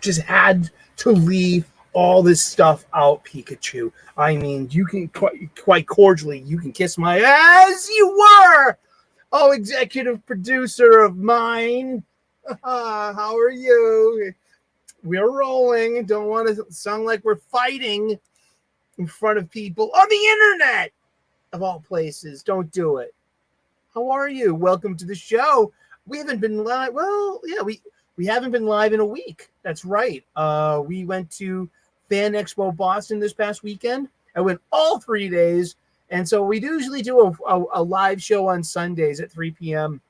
just had to leave all this stuff out, Pikachu. I mean, you can quite cordially, you can kiss my ass. You were, oh, executive producer of mine. How are you? We're rolling. Don't want to sound like we're fighting in front of people on the internet, of all places. Don't do it. How are you? Welcome to the show. We haven't been live. Well, yeah, we haven't been live in a week. That's right. We went to Fan Expo Boston this past weekend. I went all 3 days. And so we usually do a live show on Sundays at 3 p.m.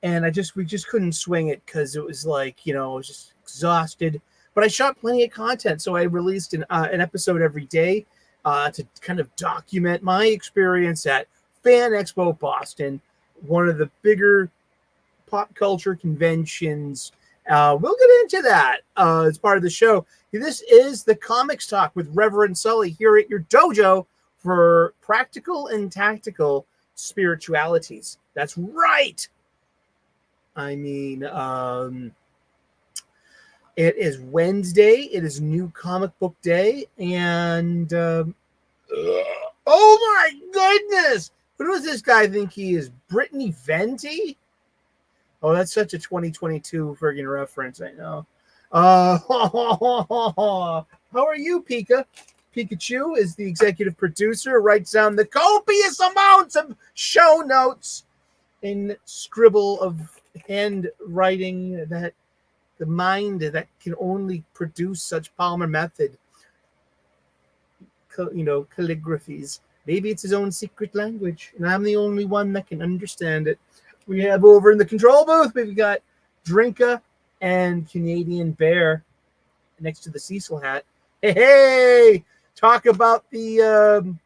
And we just couldn't swing it because it was like, I was just exhausted. But I shot plenty of content. So I released an episode every day to kind of document my experience at Fan Expo Boston, one of the bigger pop culture conventions. We'll get into that as part of the show. This is the Comics Talk with Reverend Sully here at your dojo for practical and tactical spiritualities. That's right. I mean, it is Wednesday. It is New Comic Book Day. And, oh my goodness. Who does this guy think he is? Brittany Venti? Oh, that's such a 2022 friggin' reference, I know. How are you, Pika? Pikachu is the executive producer, writes down the copious amounts of show notes in scribble of handwriting that the mind that can only produce such Palmer method, calligraphies. Maybe it's his own secret language, and I'm the only one that can understand it. We have over in the control booth, we've got Drinka and Canadian Bear next to the Cecil hat. Hey, talk about the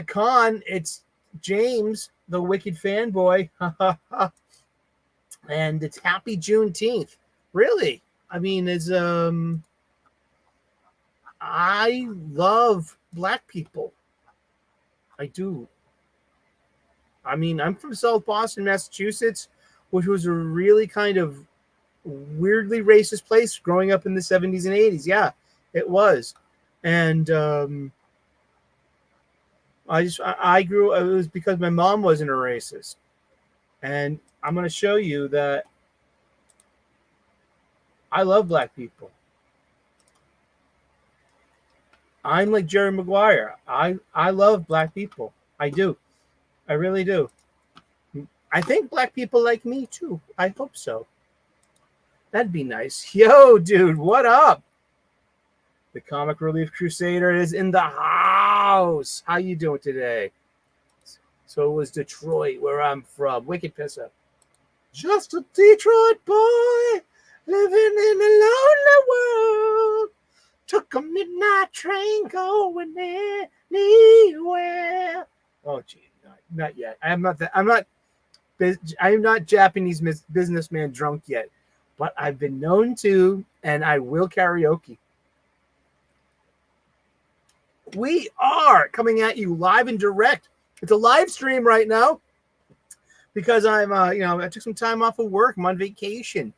con. It's James, the wicked fanboy. And it's happy Juneteenth. Really? I mean, I love Black people. I do. I mean, I'm from South Boston, Massachusetts, which was a really kind of weirdly racist place growing up in the 70s and 80s. Yeah, it was. And I grew, it was because my mom wasn't a racist. And I'm going to show you that I love Black people. I'm like Jerry Maguire. I love Black people. I do. I really do. I think Black people like me too. I hope so. That'd be nice. Yo, dude, what up? The Comic Relief Crusader is in the house. How you doing today? So it was Detroit, where I'm from. Wicked Pissa. Just a Detroit boy living in a lonely world. Took a midnight train going anywhere. Oh, gee, not yet. I'm not Japanese businessman drunk yet, but I've been known to, and I will karaoke. We are coming at you live and direct. It's a live stream right now because I'm, I took some time off of work. I'm on vacation.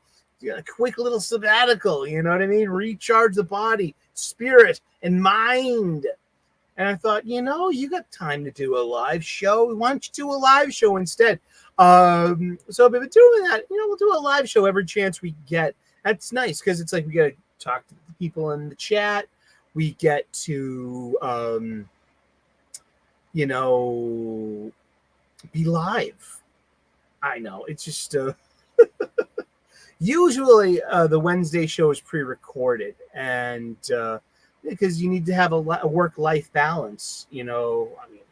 A quick little sabbatical, you know what I mean? Recharge the body, spirit, and mind. And I thought, you got time to do a live show. Why don't you do a live show instead? So I've been doing that. We'll do a live show every chance we get. That's nice because it's like we got to talk to the people in the chat. We get to, be live. I know. It's just... Usually, the Wednesday show is pre-recorded, and because you need to have a work-life balance. I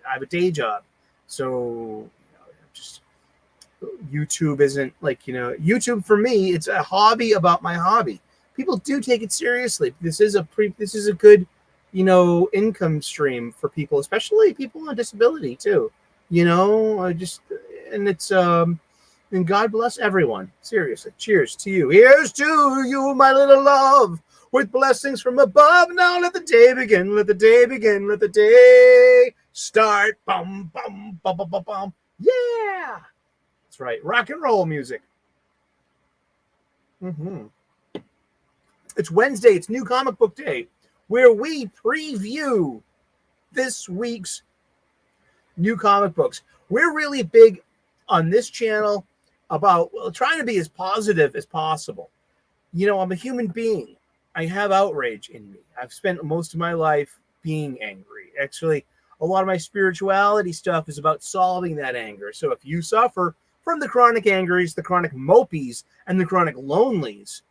have a day job, so just YouTube isn't like YouTube for me. It's a hobby about my hobby. People do take it seriously. This is a good income stream for people, especially people on disability too. And God bless everyone. Seriously. Cheers to you. Here's to you, my little love, with blessings from above. Now let the day begin. Let the day begin. Let the day start. Bum, bum, bum, bum, bum, bum. Yeah. That's right. Rock and roll music. It's Wednesday. It's New Comic Book Day, where we preview this week's new comic books. We're really big on this channel about trying to be as positive as possible. You know, I'm a human being. I have outrage in me. I've spent most of my life being angry. Actually, a lot of my spirituality stuff is about solving that anger. So if you suffer from the chronic angries, the chronic mopies, and the chronic lonelies,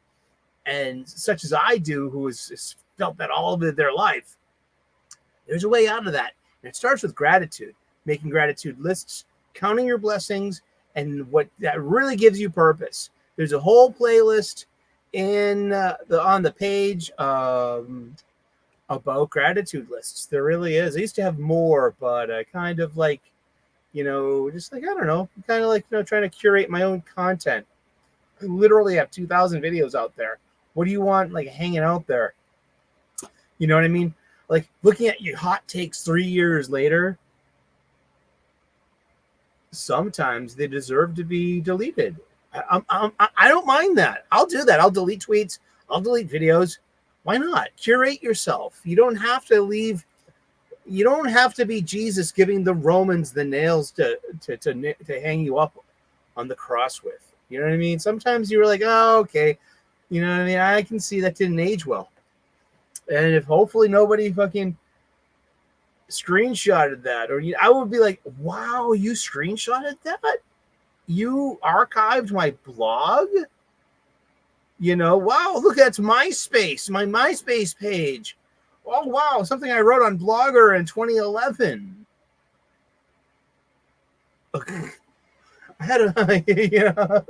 and such as I do, who has felt that all of their life, there's a way out of that. And it starts with gratitude, making gratitude lists, counting your blessings, and what that really gives you purpose. There's a whole playlist on the page about gratitude lists. There really is. I used to have more, but I kind of like, just like, I don't know, kind of like, trying to curate my own content. I literally have 2,000 videos out there. What do you want, like, hanging out there? You know what I mean? Like, looking at your hot takes 3 years later, sometimes they deserve to be deleted. I don't mind that. I'll do that. I'll delete tweets. I'll delete videos. Why not? Curate yourself. You don't have to leave. You don't have to be Jesus giving the Romans the nails to hang you up on the cross with. You know what I mean? Sometimes you're like, oh, okay. You know what I mean? I can see that didn't age well. And if hopefully nobody fucking screenshotted that, or I would be like, wow, you screenshotted that? You archived my blog? Wow, look, that's MySpace, my MySpace page. Oh, wow, something I wrote on Blogger in 2011. I had a,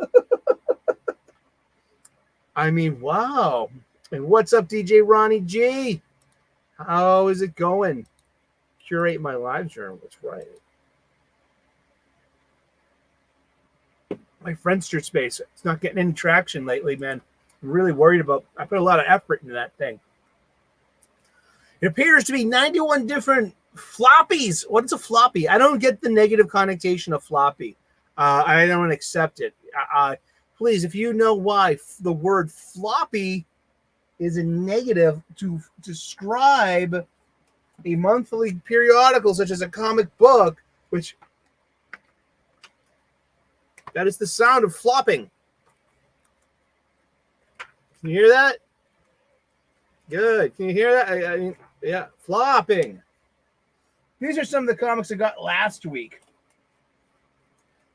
I mean, wow. And what's up, DJ Ronnie G? How is it going? Curate my live journal. That's right. My Friendster space, it's not getting any traction lately, man. I'm really worried about. I put a lot of effort into that thing. It appears to be 91 different floppies. What's a floppy? I don't get the negative connotation of floppy. I don't accept it. Please, if you know why the word floppy is a negative to describe a monthly periodical such as a comic book, which that is the sound of flopping. Can you hear that? Good. Can you hear that? I mean, yeah, flopping. These are some of the comics I got last week.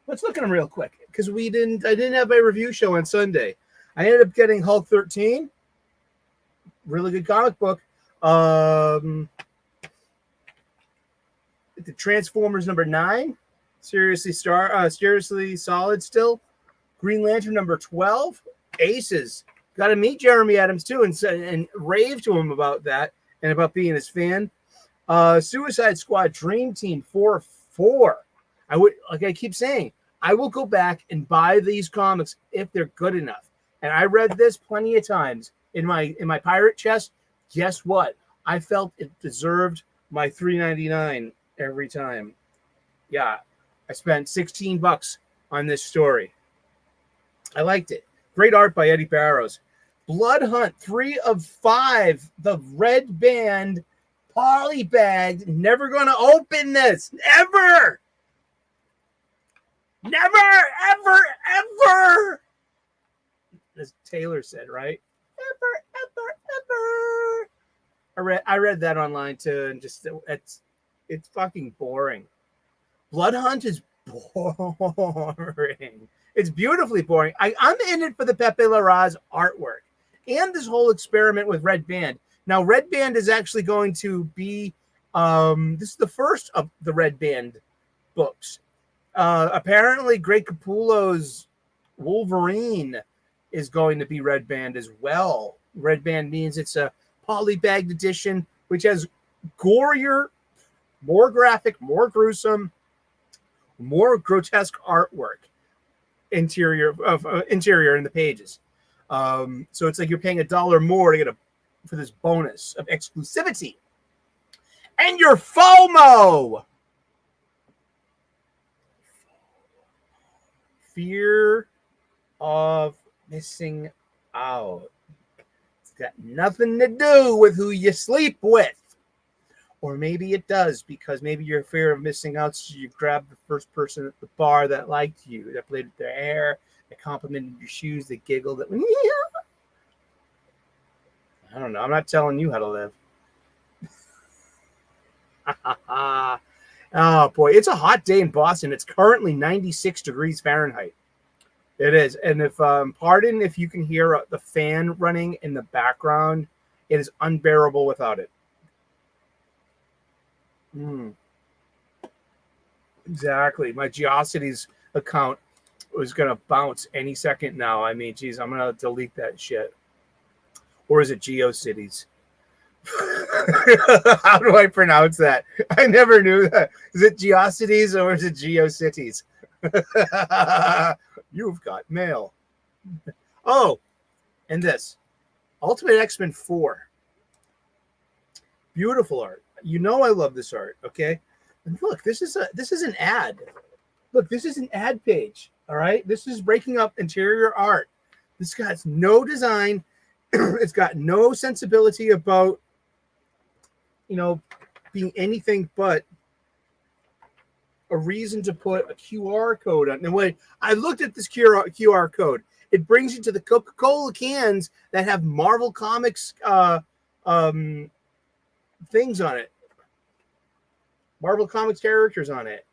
Let's look at them real quick because I didn't have my review show on Sunday. I ended up getting Hulk 13. Really good comic book. The Transformers number 9. Seriously solid still. Green Lantern number 12. Aces. Got to meet Jeremy Adams too and rave to him about that and about being his fan. Suicide Squad Dream Team 4-4. I keep saying, I will go back and buy these comics if they're good enough. And I read this plenty of times in my pirate chest. Guess what? I felt it deserved my $3.99 every time. Yeah, I spent $16 on this story. I liked it. Great art by Eddie Barrows. Blood Hunt 3 of 5. The red band polybagged. Never gonna open this. Never. Never, ever, ever. As Taylor said, right? Ever. I read that online too, and just it's fucking boring. Blood Hunt is boring. It's beautifully boring. I'm in it for the Pepe Larraz artwork and this whole experiment with Red Band. Now, Red Band is actually going to be this is the first of the Red Band books. Apparently, Greg Capullo's Wolverine is going to be Red Band as well. Red Band means it's a polybagged edition, which has gorier, more graphic, more gruesome, more grotesque artwork interior in the pages. So it's like you're paying $1 more to get for this bonus of exclusivity. And your FOMO. Fear of missing out. got nothing to do with who you sleep with. Or maybe it does, because maybe your fear of missing out, so you grabbed the first person at the bar that liked you, that played with their hair, that complimented your shoes, that giggled. That, I don't know. I'm not telling you how to live. Oh, boy. It's a hot day in Boston. It's currently 96 degrees Fahrenheit. It is. And if, pardon if you can hear the fan running in the background, it is unbearable without it. Exactly. My GeoCities account was going to bounce any second now. I mean, geez, I'm going to delete that shit. Or is it GeoCities? How do I pronounce that? I never knew that. Is it GeoCities or is it GeoCities? You've got mail. Oh, and this. Ultimate X-Men 4. Beautiful art. You know I love this art, okay? And look, this is an ad. Look, this is an ad page, all right? This is breaking up interior art. This got no design. It's got no sensibility about, you know, being anything but a reason to put a QR code on. And when I looked at this QR code, it brings you to the Coca-Cola cans that have Marvel Comics things on it. Marvel Comics characters on it.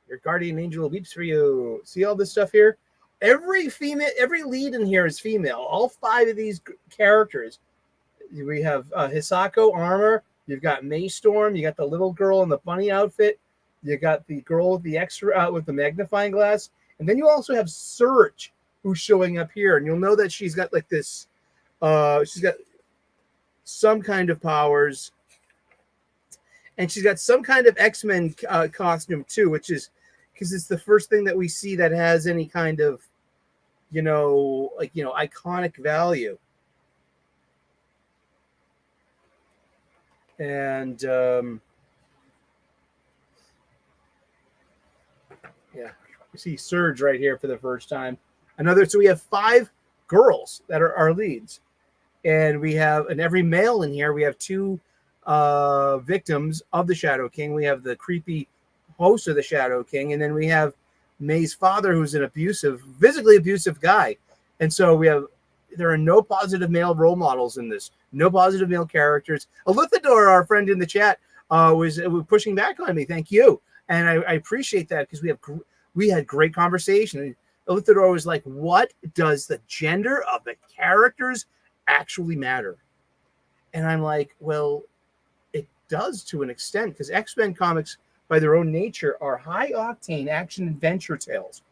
Your guardian angel weeps for you. See all this stuff here? Every lead in here is female. All 5 of these characters. We have Hisako armor. You've got May Storm. You got the little girl in the bunny outfit. You got the girl with the extra with the magnifying glass. And then you also have Surge, who's showing up here. And you'll know that she's got like this. She's got some kind of powers. And she's got some kind of X-Men costume too, which is because it's the first thing that we see that has any kind of, iconic value. And you see Surge right here for the first time. So we have 5 girls that are our leads, and we have, and every male in here, we have 2 victims of the Shadow King. We have the creepy host of the Shadow King, and then we have May's father, who's an physically abusive guy. And so there are no positive male role models in this, no positive male characters. Elithador, our friend in the chat, was pushing back on me. Thank you, and I appreciate that, because we had great conversation. Elithador was like, "What does the gender of the characters actually matter?" And I'm like, "Well, it does to an extent, because X-Men comics, by their own nature, are high-octane action adventure tales.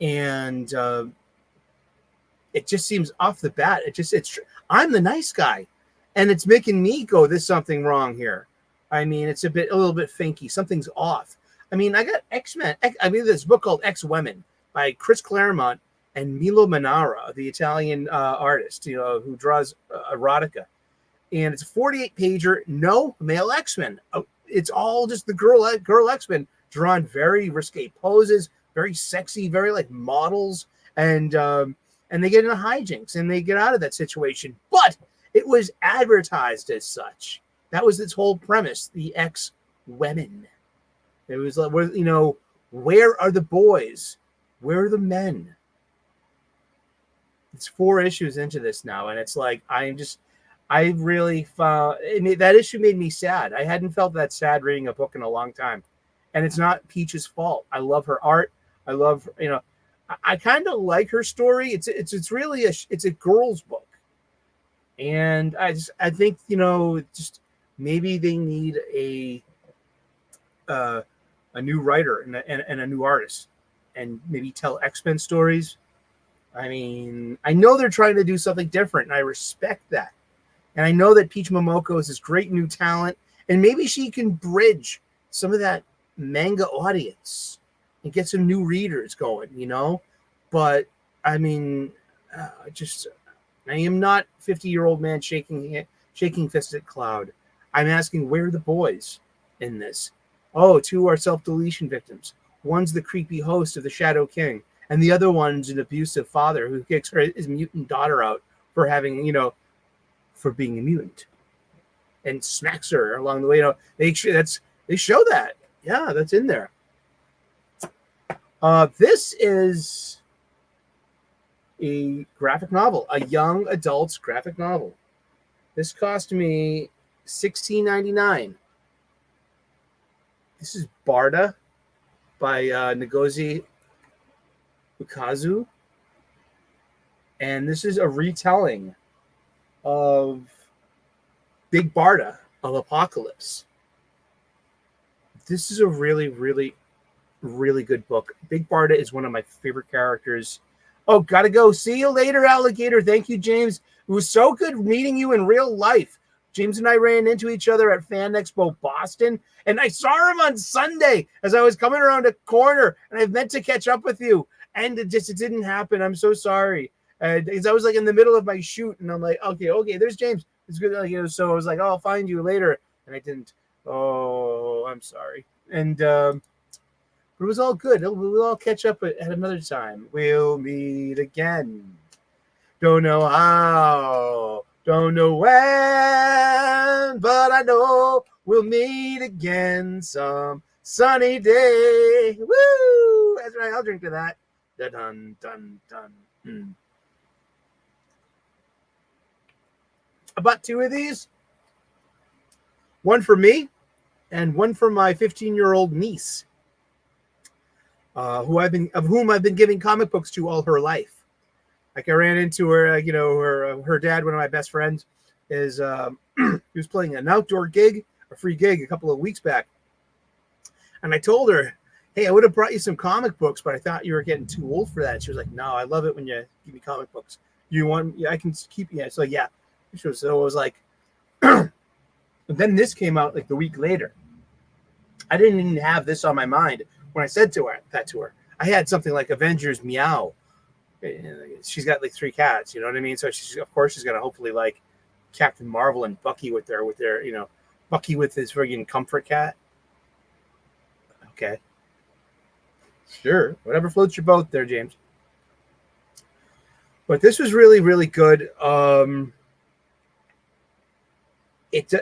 And it just seems off the bat, I'm the nice guy, and it's making me go, there's something wrong here. I mean, it's a little bit finky. Something's off. I mean, I got X-Men. This book called X-Women by Chris Claremont and Milo Manara, the Italian artist, who draws erotica. And it's a 48-pager, no male X-Men. It's all just the girl X-Men drawn very risque poses, very sexy, very like models, and they get into hijinks and they get out of that situation. But it was advertised as such. That was its whole premise, the X-Women. It was like, where are the boys? Where are the men? It's 4 issues into this now, and it's like I really found that issue made me sad. I hadn't felt that sad reading a book in a long time, and it's not Peach's fault. I love her art. I love, I kind of like her story. It's really it's a girl's book, and I think just maybe they need a new writer and a new artist, and maybe tell X-Men stories. I mean, I know they're trying to do something different, and I respect that. And I know that Peach Momoko is this great new talent, and maybe she can bridge some of that manga audience and get some new readers going, But, I mean, I am not 50-year-old man shaking fist at cloud. I'm asking, where are the boys in this? Oh, 2 are self-deletion victims. One's the creepy host of the Shadow King, and the other one's an abusive father who kicks his mutant daughter out for having, for being a mutant, and smacks her along the way. They show that. Yeah, that's in there. This is a graphic novel, a young adult's graphic novel. This cost me $16.99. This is Barda by Ngozi Ukazu. And this is a retelling of Big Barda of Apocalypse. This is a really, really, really good book. Big Barda is one of my favorite characters. Oh, gotta go. See you later, alligator. Thank you, James. It was so good meeting you in real life. James and I ran into each other at Fan Expo Boston, and I saw him on Sunday as I was coming around a corner, and I meant to catch up with you, and it didn't happen. I'm so sorry. Because I was like in the middle of my shoot, and I'm like, okay, there's James. It's good. So I was like, oh, I'll find you later, and I didn't. Oh, I'm sorry. And but it was all good. We'll all catch up at another time. We'll meet again. Don't know how, don't know when, but I know we'll meet again some sunny day. Woo! That's right. I'll drink to that. Dun dun dun. I bought two of these. One for me, and one for my 15-year-old niece, of whom I've been giving comic books to all her life. Like I ran into her, her dad, one of my best friends, he was playing an outdoor gig, a free gig, a couple of weeks back, and I told her, hey, I would have brought you some comic books, but I thought you were getting too old for that. And she was like, no, I love it when you give me comic books. You want? Yeah, I can keep. Yeah, so yeah. So it was like, but then this came out like the week later. I didn't even have this on my mind when I said to her. I had something like Avengers Meow. She's got like 3 cats, you know what I mean? So she's gonna hopefully like Captain Marvel and Bucky with their Bucky with his friggin' comfort cat. Okay. Sure. Whatever floats your boat there, James. But this was really, really good. It's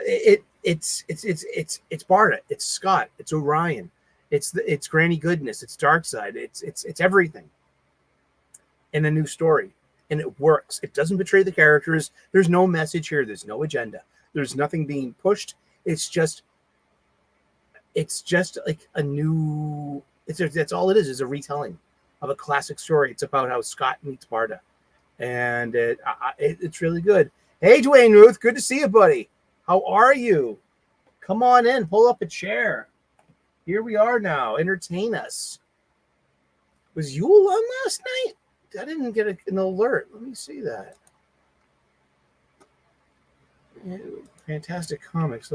Barda, it's Scott, it's Orion, it's Granny Goodness, it's Darkseid, it's everything in a new story, and it works. It doesn't betray the characters. There's no message here. There's no agenda. There's nothing being pushed. It's just like a new. That's all it is a retelling of a classic story. It's about how Scott meets Barda, and it's really good. Hey, Dwayne Ruth, good to see you, buddy. How are you? Come on in. Pull up a chair. Here we are now. Entertain us. Was Yule on last night? I didn't get an alert. Let me see that. Fantastic Comics.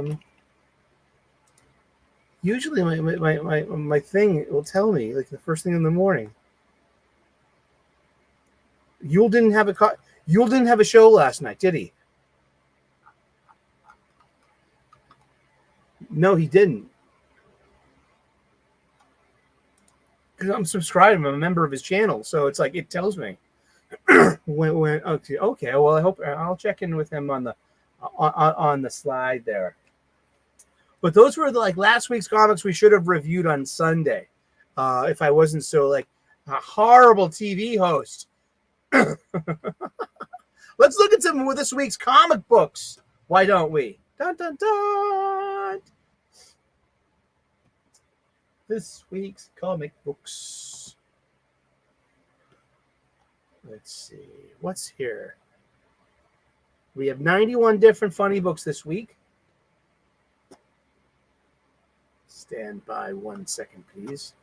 Usually my thing will tell me like the first thing in the morning. Yule didn't have a show last night, did he? No, he didn't. Because I'm subscribed. I'm a member of his channel, so it's like it tells me when. Okay. Well, I hope I'll check in with him on the slide there. But those were like last week's comics we should have reviewed on Sunday, if I wasn't so like a horrible TV host. Let's look at some of this week's comic books. Why don't we? Dun dun dun. This week's comic books. Let's see. What's here? We have 91 different funny books this week. Stand by 1 second, please.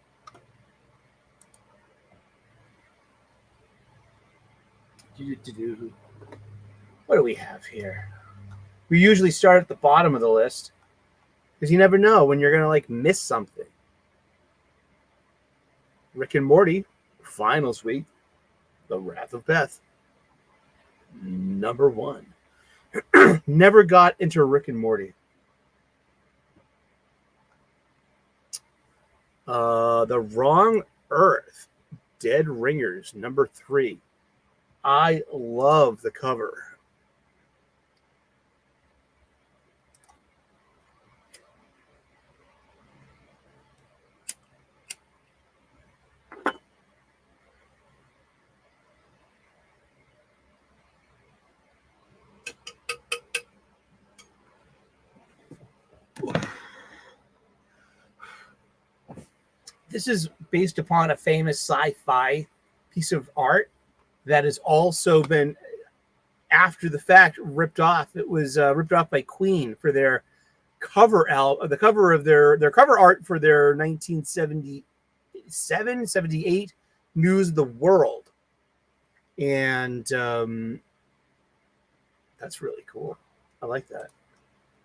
What do we have here? We usually start at the bottom of the list because you never know when you're going to like miss something. Rick and Morty, finals week, The Wrath of Beth, number 1. Never got into Rick and Morty. The Wrong Earth, Dead Ringers, number 3. I love the cover. This is based upon a famous sci-fi piece of art that has also been, after the fact, ripped off. It was ripped off by Queen for their cover the cover of their cover art for their 1978 News of the World. And that's really cool. I like that.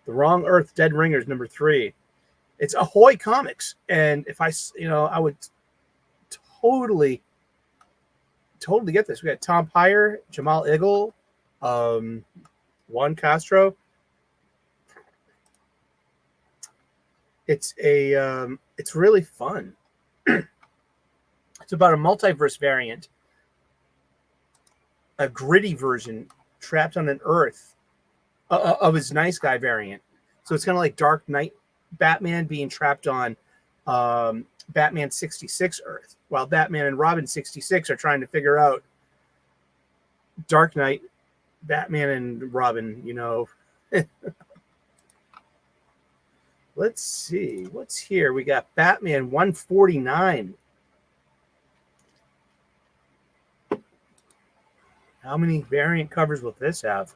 The Wrong Earth Dead Ringers #3. It's Ahoy Comics, and if I would totally get this. We got Tom Peyer, Jamal Igle, Juan Castro. It's really fun. It's about a multiverse variant, a gritty version trapped on an Earth of his nice guy variant. So it's kind of like Dark Knight Batman being trapped on Batman 66 Earth, while Batman and Robin 66 are trying to figure out Dark Knight, Batman and Robin, Let's see. What's here? We got Batman 149. How many variant covers will this have?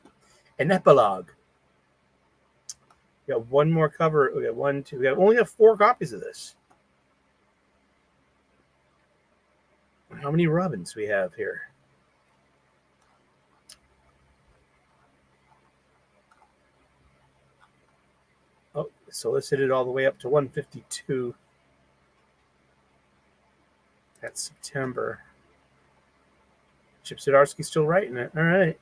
An epilogue. We got one more cover. We got one, two. We only have 4 copies of this. How many Robins we have here? Oh, solicited all the way up to 152. That's September. Chip Zdarsky's still writing it. All right.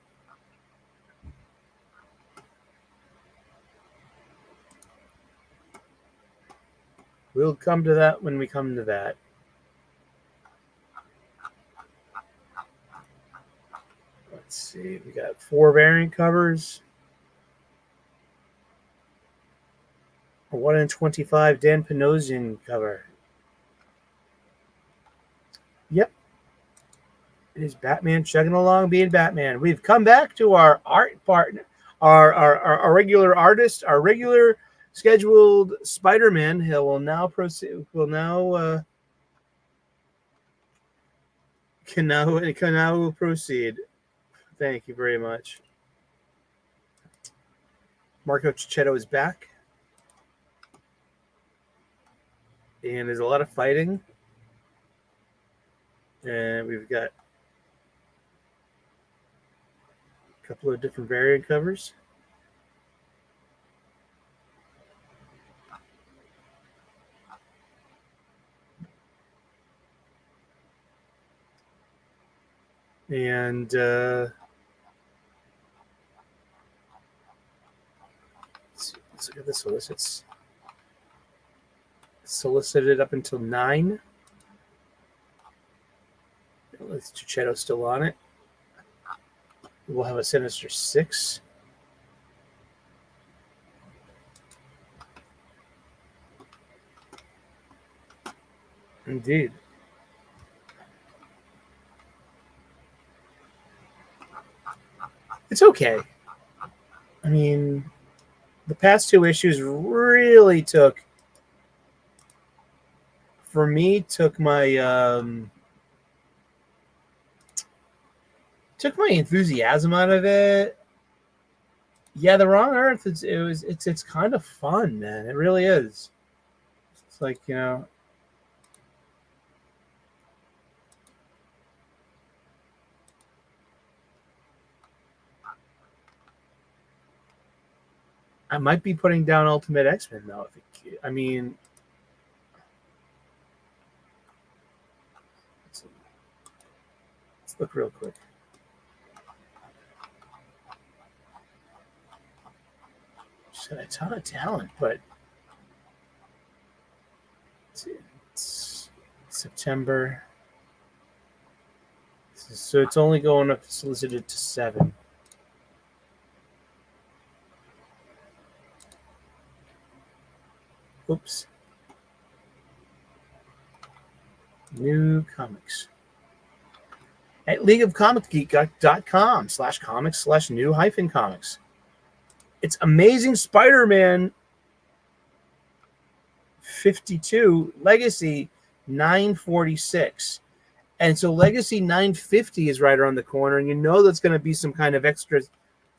We'll come to that when we come to that. Let's see. We got 4 variant covers. A 1 in 25 Dan Panosian cover. Yep. It is Batman chugging along being Batman. We've come back to our art partner, our regular artist, our regular scheduled Spider-Man. He will now proceed. Can now proceed. Thank you very much. Marco Cicchetto is back. And there's a lot of fighting. And we've got a couple of different variant covers. And let's look at the solicits. Solicited up until 9. With Cicchetto still on it. We'll have a Sinister 6. Indeed. It's okay. I mean, the past 2 issues really took my enthusiasm out of it. Yeah, The Wrong Earth, it's kind of fun, man. It really is. It's like, I might be putting down Ultimate X-Men though. I mean, let's look real quick. She's got a ton of talent, but let's see, it's September. This is So it's only going up solicited to 7. Oops. New comics. At leagueofcomicgeek.com/comics/new-comics. It's Amazing Spider-Man 52 Legacy 946. And so Legacy 950 is right around the corner, and you know that's going to be some kind of extra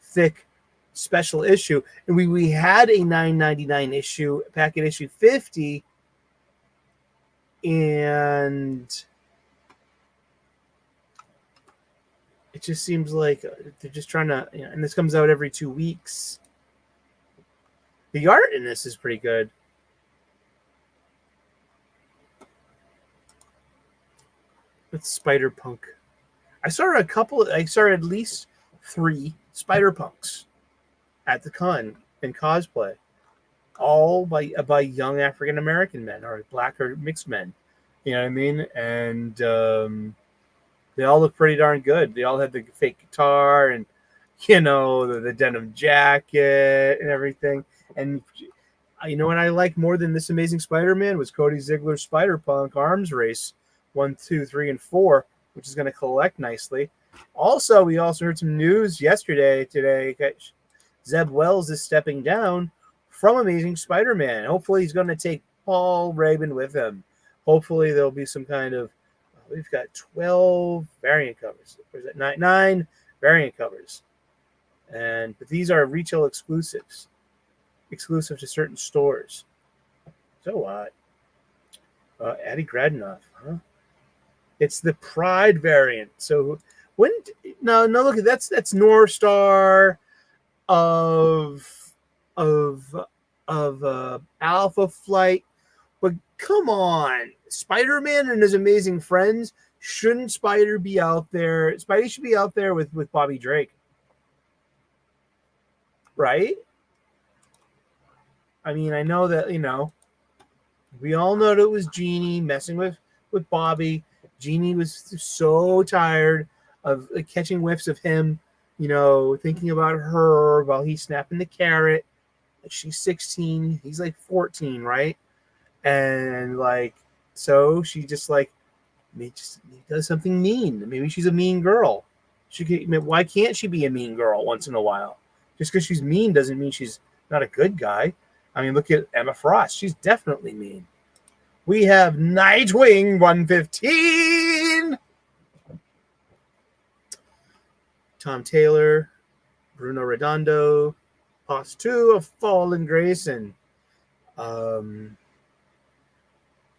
thick special issue. And we had a $9.99 issue, packet issue 50, and it just seems like they're just trying to, and this comes out every 2 weeks. The art in this is pretty good. It's Spider-Punk. I saw at least 3 Spider-Punks at the con in cosplay, all by young African-American men or black or mixed men. You know what I mean? And they all look pretty darn good. They all had the fake guitar and, the denim jacket and everything. And you know what I like more than this Amazing Spider-Man was Cody Ziegler's Spider-Punk Arms Race 1, 2, 3, and 4, which is going to collect nicely. Also, we also heard some news today. Zeb Wells is stepping down from Amazing Spider-Man. Hopefully, he's going to take Paul Rabin with him. Hopefully, there'll be some kind of. We've got 12 variant covers. Or is it 9 variant covers? But these are retail exclusives, exclusive to certain stores. So what? Addie Gradinoff, huh? It's the Pride variant. So no, look, that's North Star of Alpha Flight. But come on, Spider-Man and his amazing friends. Shouldn't Spider be out there? Spidey should be out there with Bobby Drake, right? I mean, I know that we all know that it was Jeannie messing with Bobby. Jeannie was so tired of catching whiffs of him, thinking about her while he's snapping the carrot. She's 16, he's like 14, right? And so she just does something mean. Maybe she's a mean girl. Why can't she be a mean girl once in a while? Just because she's mean doesn't mean she's not a good guy. I mean, look at Emma Frost. She's definitely mean. We have Nightwing 115. Tom Taylor, Bruno Redondo, Post 2 of Fallen Grayson.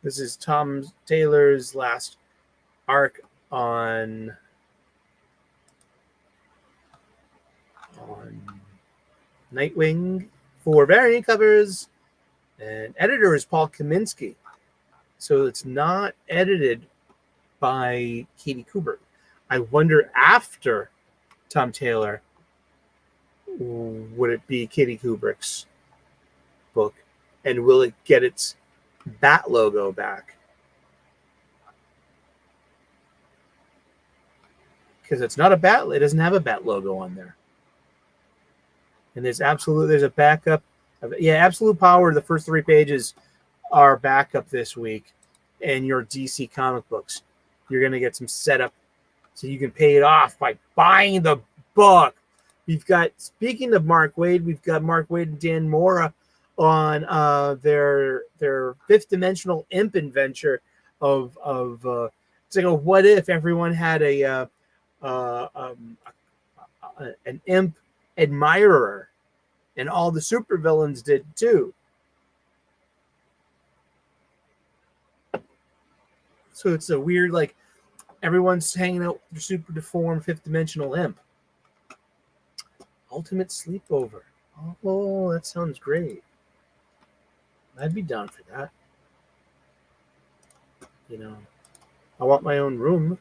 This is Tom Taylor's last arc on Nightwing. 4 variant covers, and editor is Paul Kaminsky. So it's not edited by Katie Kubrick. I wonder after Tom Taylor, would it be Katie Kubrick's book, and will it get its bat logo back? Because it's not a bat. It doesn't have a bat logo on there. And there's a backup. Absolute Power. The first 3 pages are backup this week. And your DC comic books, you're going to get some setup so you can pay it off by buying the book. Speaking of Mark Waid, we've got Mark Waid and Dan Mora on their 5th dimensional imp adventure of it's like a what if everyone had an imp admirer, and all the supervillains did too. So it's a weird, everyone's hanging out with their super deformed 5th dimensional imp. Ultimate sleepover. Oh, that sounds great. I'd be down for that. I want my own room.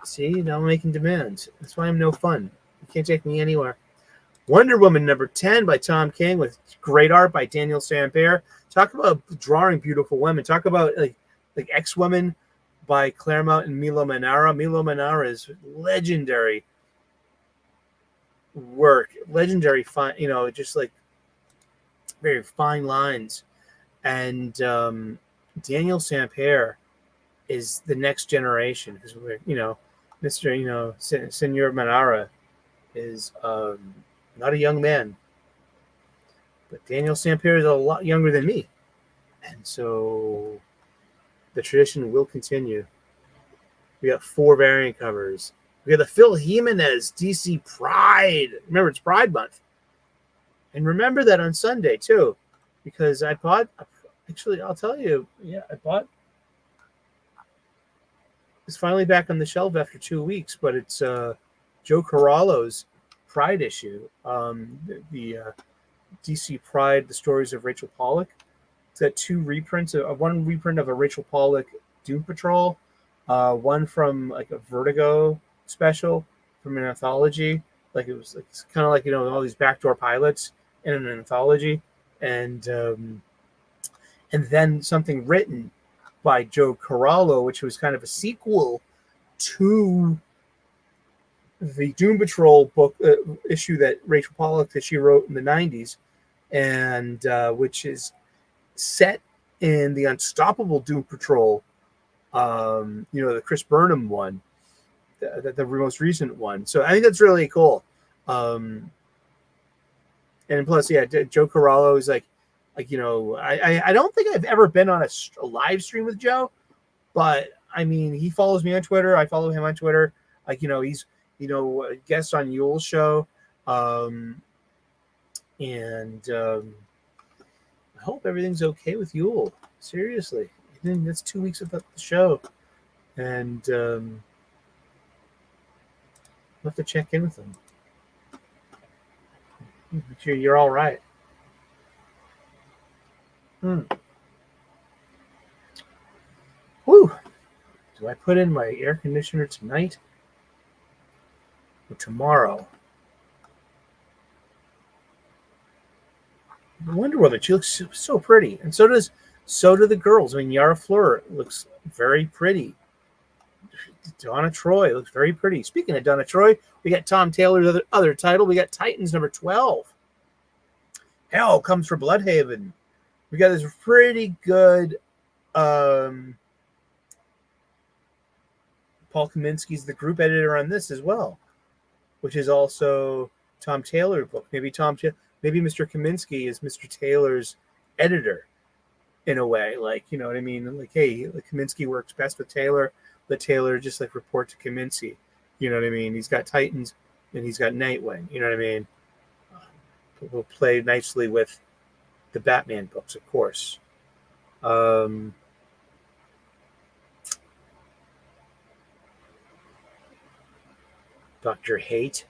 See, now I'm making demands. That's why I'm no fun. You can't take me anywhere. Wonder Woman number 10 by Tom King with great art by Daniel Sampere. Talk about drawing beautiful women. Talk about like X-Women by Claremont and Milo Manara. Milo Manara is legendary work, legendary fine, just like very fine lines. And Daniel Sampere is the next generation, because Mr. Senor Manara is not a young man, but Daniel Sampere is a lot younger than me, and so the tradition will continue. We got 4 variant covers. We got the Phil Jimenez DC Pride. Remember, it's Pride Month. And remember that on Sunday, too, because I bought, actually, I'll tell you, I bought, it's finally back on the shelf after 2 weeks, but it's Joe Corallo's Pride issue, the DC Pride, The Stories of Rachel Pollack. It's got 2 reprints, one reprint of a Rachel Pollack Doom Patrol, one from like a Vertigo special from an anthology. Like it's kind of like all these backdoor pilots in an anthology, and then something written by Joe Corallo, which was kind of a sequel to the Doom Patrol book issue that Rachel Pollack that she wrote in the 90s, and which is set in the Unstoppable Doom Patrol, the Chris Burnham one, the most recent one. So I think that's really cool. And plus, Joe Corallo is I don't think I've ever been on a live stream with Joe, but I mean, he follows me on Twitter. I follow him on Twitter. He's a guest on Yule's show, and I hope everything's okay with Yule. Seriously, I think that's 2 weeks of the show, and I'll have to check in with him. Make sure you're all right. Whew. Do I put in my air conditioner tonight or tomorrow? I wonder whether she looks so pretty, and so do the girls. I mean, Yara Fleur looks very pretty. Donna Troy looks very pretty. Speaking of Donna Troy, we got Tom Taylor's other title. We got Titans number 12. Hell Comes for Bloodhaven. We got this pretty good Paul Kaminsky's the group editor on this as well, which is also Tom Taylor's book. Maybe Mr. Kaminsky is Mr. Taylor's editor in a way. Like, you know what I mean? Like, hey, Kaminsky works best with Taylor. Let Taylor just report to Kaminsky. You know what I mean? He's got Titans and he's got Nightwing. You know what I mean? Will play nicely with the Batman books, of course. Dr. Hate.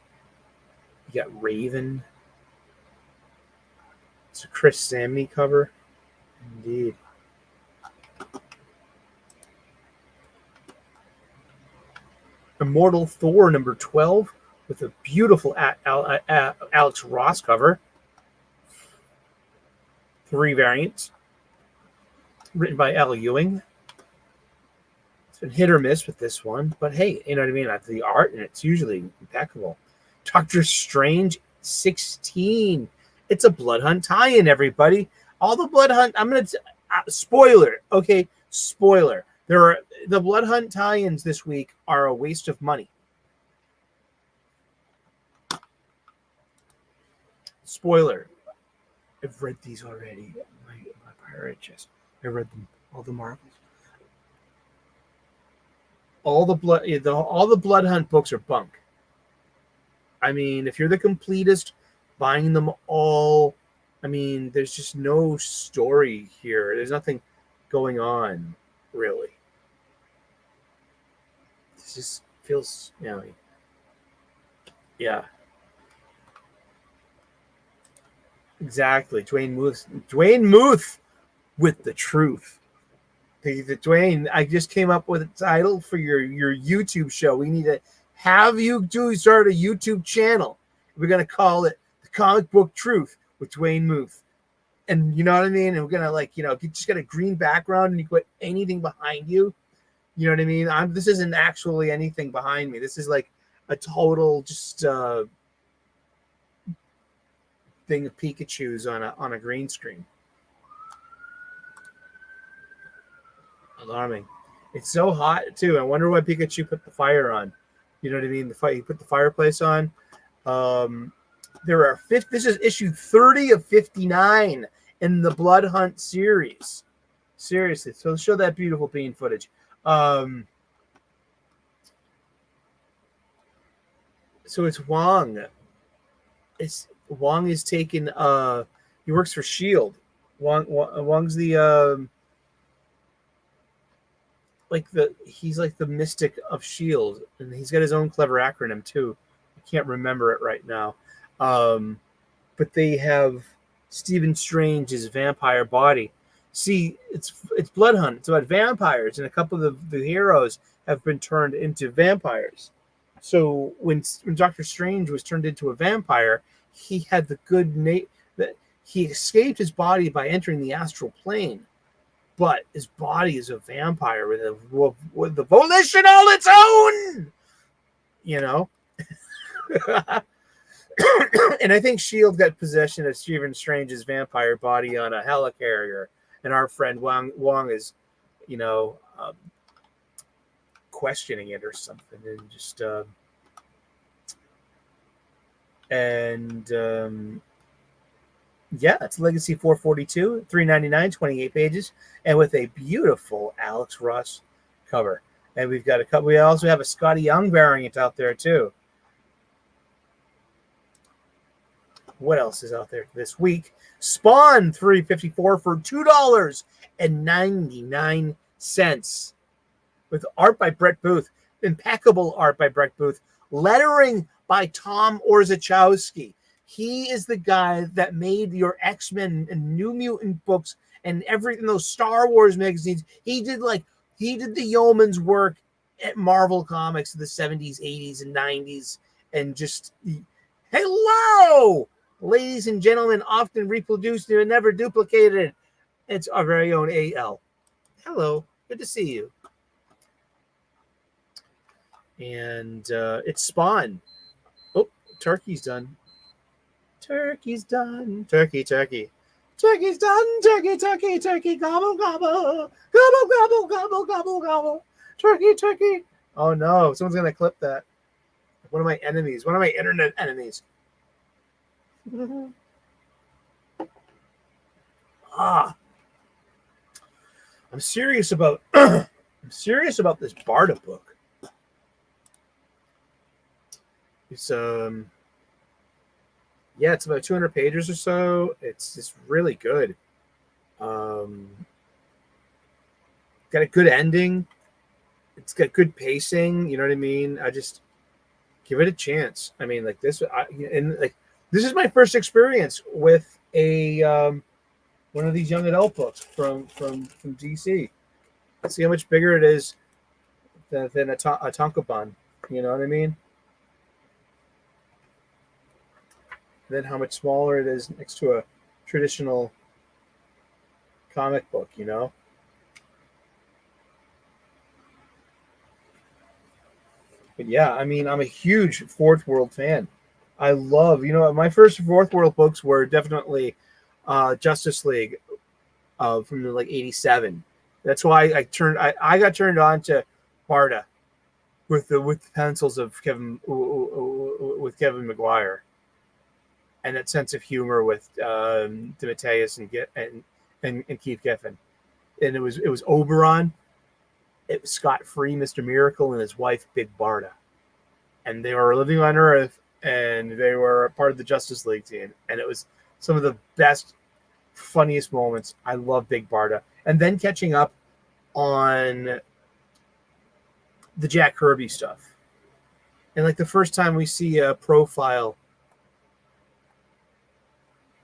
You got Raven. It's a Chris Samney cover. Indeed. Immortal Thor number 12 with a beautiful Alex Ross cover. 3 variants. Written by Al Ewing. It's been hit or miss with this one, but hey, you know what I mean? The art and it's usually impeccable. Doctor Strange 16. It's a Blood Hunt tie-in, everybody. All the Blood Hunt. I'm gonna spoiler. Okay, spoiler. The Blood Hunt tie-ins this week are a waste of money. Spoiler. I've read these already. My pirate chest. I read them. All the Marvels. All the Blood Hunt books are bunk. I mean, if you're the completist, buying them all, I mean, there's just no story here. There's nothing going on, really. It just feels, yeah. Exactly. Dwayne Muth with the truth. Dwayne, I just came up with a title for your YouTube show. We need to have you start a YouTube channel. We're going to call it The Comic Book Truth with Dwayne Muth. And you know what I mean? And we're going to you just got a green background and you put anything behind you. You know what I mean? This isn't actually anything behind me. This is like a total just thing of Pikachu's on a green screen. Alarming. It's so hot too. I wonder why Pikachu put the fire on. You know what I mean? He put the fireplace on. This is issue 30 of 59 in the Blood Hunt series. Seriously. So show that beautiful bean footage. So it's Wong. Wong is taken. He works for Shield. Wong's the he's like the mystic of Shield, and he's got his own clever acronym too. I can't remember it right now. But they have Stephen Strange's vampire body. See, it's Blood Hunt. It's about vampires, and a couple of the heroes have been turned into vampires. So when Doctor Strange was turned into a vampire, he had the good that he escaped his body by entering the astral plane, but his body is a vampire with the volition all its own. You know. And I think Shield got possession of Stephen Strange's vampire body on a helicarrier, and our friend Wong is, questioning it or something, and just it's Legacy 442, $3.99, 28 pages, and with a beautiful Alex Ross cover. And we've got we also have a Scotty Young variant out there too. What else is out there this week? Spawn 354 for $2.99 with art by Brett Booth, impeccable art by Brett Booth, lettering by Tom Orzechowski. He is the guy that made your X-Men and New Mutant books and everything, those Star Wars magazines. He did the yeoman's work at Marvel Comics in the 70s, 80s, and 90s. And just, hello, ladies and gentlemen, often reproduced and never duplicated. It's our very own AL. Hello, good to see you. And it's Spawn. Oh, turkey's done. Turkey's done. Turkey. Turkey's done. Turkey. Gobble, gobble. Gobble, gobble, gobble, gobble, gobble. Turkey. Oh, no. Someone's going to clip that. One of my enemies. One of my internet enemies. I'm serious about this Barda book. It's it's about 200 pages or so. It's just really good. Got a good ending. It's got good pacing. You know what I mean? I just give it a chance. I mean, like this, this is my first experience with a one of these young adult books from DC. Let's see how much bigger it is than a Tankobon. You know what I mean? Then how much smaller it is next to a traditional comic book, you know? But yeah, I mean, I'm a huge Fourth World fan. I love, my first Fourth World books were definitely Justice League from like 87. That's why I got turned on to Barda with the pencils of Kevin Maguire. And that sense of humor with DeMatteis and Keith Giffen. And it was Oberon, it was Scott Free, Mr. Miracle, and his wife, Big Barda. And they were living on Earth, and they were part of the Justice League team. And it was some of the best, funniest moments. I love Big Barda. And then catching up on the Jack Kirby stuff. And like the first time we see a profile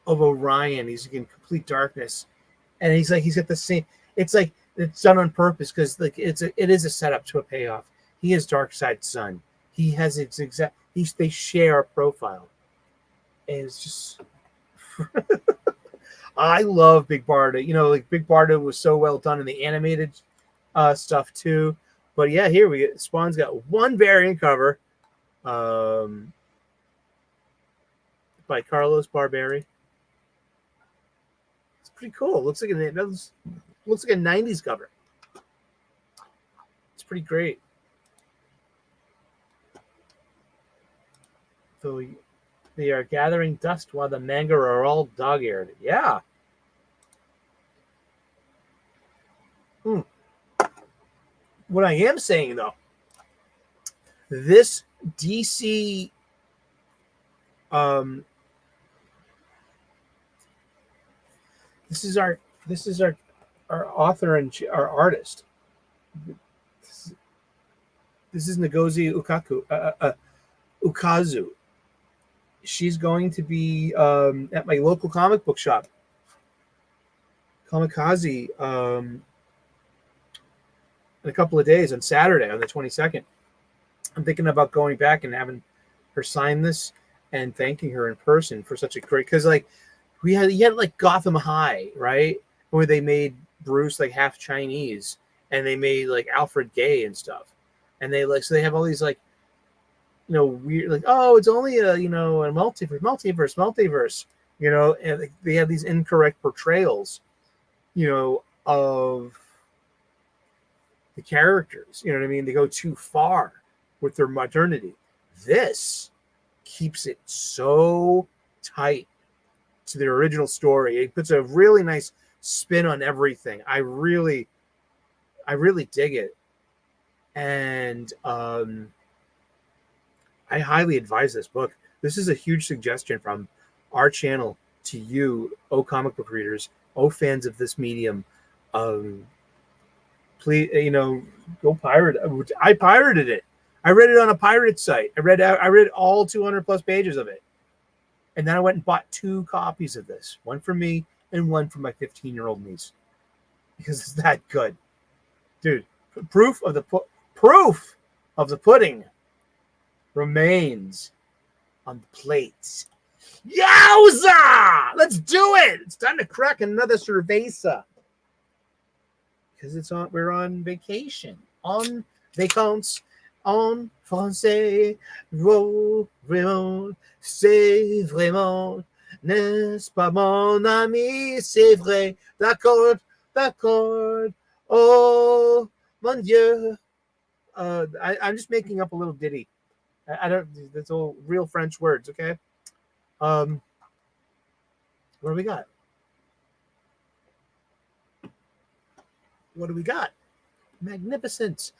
of Orion, he's in complete darkness, and he's got the same. It's like it's done on purpose because like it is a setup to a payoff. He is Darkseid's son. He has its exact. They share a profile, and it's just. I love Big Barda. Like Big Barda was so well done in the animated stuff too. But yeah, here we get Spawn's got one variant cover by Carlos Barberi. It's pretty cool. Looks like a 90s cover. It's pretty great. So they are gathering dust while the manga are all dog-eared. Yeah. What I am saying, though, this DC this is our author and our artist. This is Ngozi Ukazu. She's going to be at my local comic book shop, Kamikaze, in a couple of days on Saturday, on the 22nd. I'm thinking about going back and having her sign this and thanking her in person for such a great, because like you had like Gotham High, right, where they made Bruce like half Chinese, and they made like Alfred Gay and stuff, and they they have all these like, weird, like, oh, it's only a a multiverse, and they have these incorrect portrayals, of the characters. You know what I mean? They go too far with their modernity. This keeps it so tight to the original story. It puts a really nice spin on everything. I really dig it. And I highly advise this book. This is a huge suggestion from our channel to you, comic book readers, fans of this medium. Please, go pirate. I pirated it. I read it on a pirate site. I read all 200 plus pages of it. And then I went and bought 2 copies of this. One for me and one for my 15-year-old niece. Because it's that good. Dude, proof of the pudding remains on the plates. Yowza! Let's do it! It's time to crack another cerveza. Because we're on vacation. On vacances. En français, vraiment, c'est vraiment, n'est-ce pas mon ami, c'est vrai, d'accord, oh, mon Dieu. I'm just making up a little ditty. I don't, that's all real French words, okay? What do we got? What do we got? Magnificent.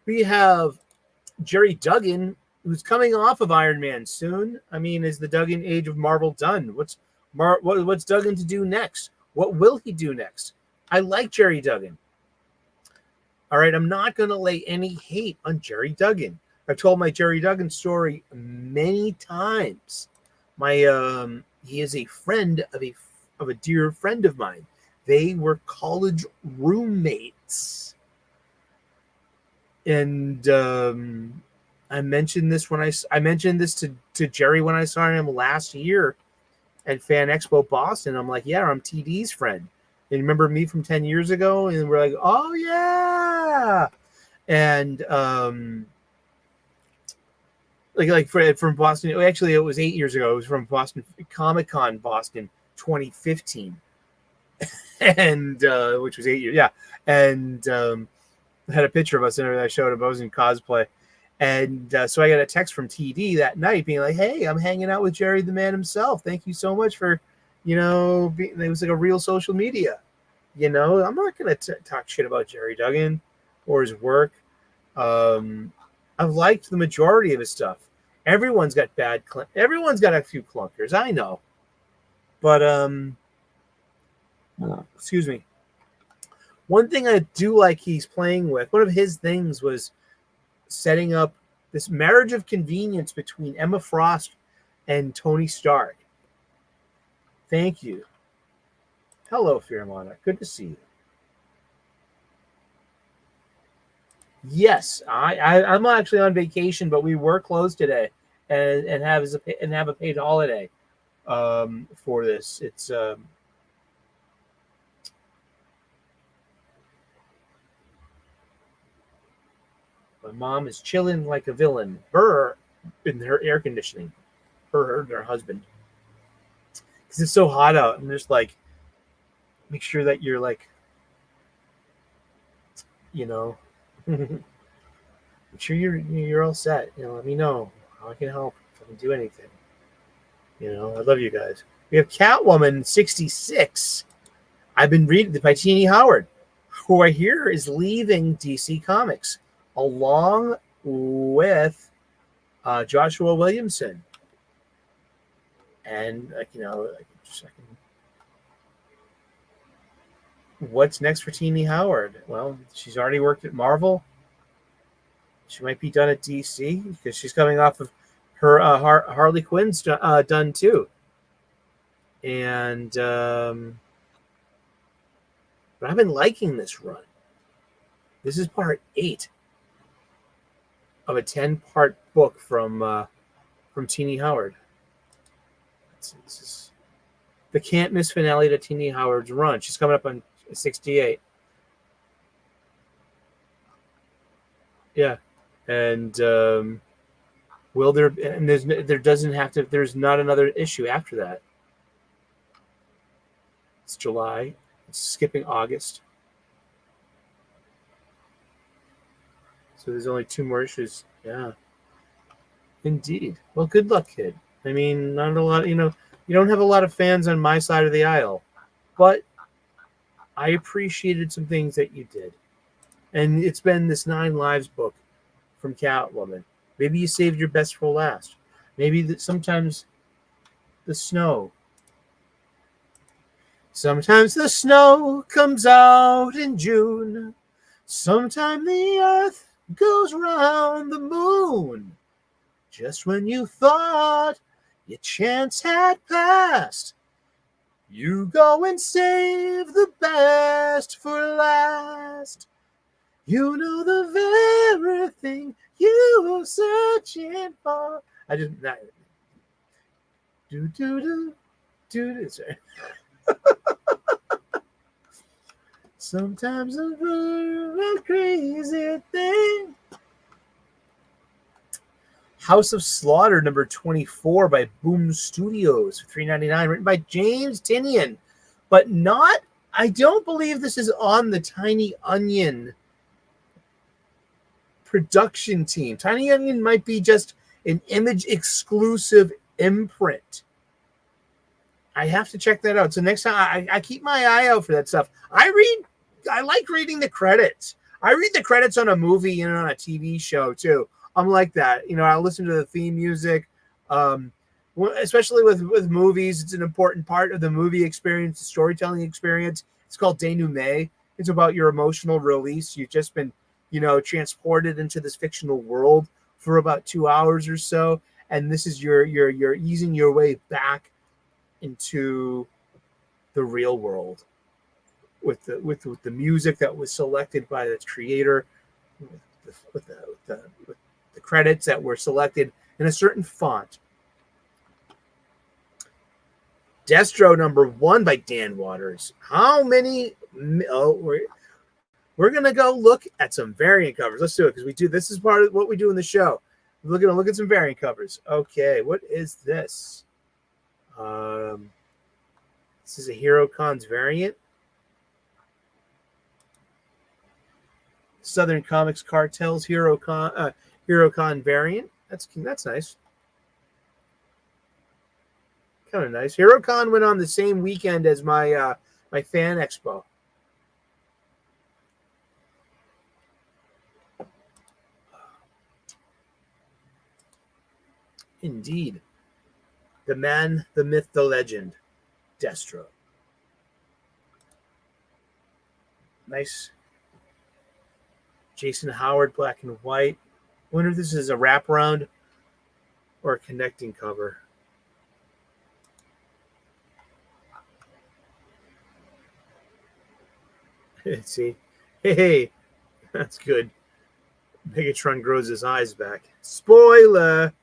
We have Jerry Duggan, who's coming off of Iron Man soon. I mean, is the Duggan age of Marvel done? What's Duggan to do next? What will he do next? I like Jerry Duggan. All right, I'm not going to lay any hate on Jerry Duggan. I've told my Jerry Duggan story many times. He is a friend of a dear friend of mine. They were college roommates. And I mentioned this to Jerry when I saw him last year at Fan Expo Boston. I'm like, yeah, I'm TD's friend. And remember me from 10 years ago? And we're like, oh yeah. And from Boston. Actually, it was 8 years ago. It was from Boston Comic-Con Boston 2015, and which was 8 years. Yeah, and I had a picture of us and I showed him. I was in cosplay. And so I got a text from TD that night being like, hey, I'm hanging out with Jerry the man himself. Thank you so much for, it was like a real social media. I'm not going to talk shit about Jerry Duggan or his work. I've liked the majority of his stuff. Everyone's got everyone's got a few clunkers, I know. But, excuse me. One thing I do like he's playing with, one of his things was setting up this marriage of convenience between Emma Frost and Tony Stark. Thank you. Hello, Firmana. Good to see you. Yes, I'm actually on vacation, but we were closed today and have a paid holiday for this. It's My mom is chilling like a villain. Her in her air conditioning. Her and her husband. Because it's so hot out. And just like, make sure that you're like, make sure you're all set. Let me know how I can help, if I can do anything. I love you guys. We have Catwoman 66. I've been reading by Teenie Howard, who I hear is leaving DC Comics, along with Joshua Williamson. And what's next for Teenie Howard? Well, she's already worked at Marvel. She might be done at DC because she's coming off of her Harley Quinn's done too. And but I've been liking this run. This is part 8 of a 10-part book from Teenie Howard. This is the can't miss finale to Teenie Howard's run. She's coming up on 68. Yeah, and will there? And there's not another issue after that. It's July. It's skipping August. So there's only 2 more issues. Yeah. Indeed. Well, good luck, kid. I mean, not a lot, you don't have a lot of fans on my side of the aisle, but I appreciated some things that you did. And it's been this 9 Lives book from Catwoman. Maybe you saved your best for last. Maybe sometimes the snow. Sometimes the snow comes out in June. Sometimes the earth goes round the moon. Just when you thought your chance had passed, you go and save the best for last. You know the very thing you were searching for. Sorry. Sometimes a crazy thing. House of Slaughter number 24 by Boom Studios, $3.99, written by James Tynion, but not. I don't believe this is on the Tiny Onion production team. Tiny Onion might be just an Image exclusive imprint. I have to check that out. So next time I keep my eye out for that stuff. I like reading the credits. I read the credits on a movie and on a TV show too. I'm like that. I'll listen to the theme music. Especially with movies, it's an important part of the movie experience, the storytelling experience. It's called denouement. It's about your emotional release. You've just been, transported into this fictional world for about 2 hours or so, and this is you're easing your way back into the real world with the music that was selected by the creator, with the credits that were selected in a certain font. Destro number 1 by Dan Waters. How many? We're gonna go look at some variant covers. Let's do it because this is part of what we do in the show. We're gonna look at some variant covers. Okay, what is this? This is a Hero Cons variant. Southern Comics Cartel's Hero Con variant. That's nice. Kind of nice. Hero Con went on the same weekend as my my fan expo. Indeed. The man, the myth, the legend. Destro. Nice. Jason Howard, black and white. I wonder if this is a wraparound or a connecting cover. See? Hey, that's good. Megatron grows his eyes back. Spoiler!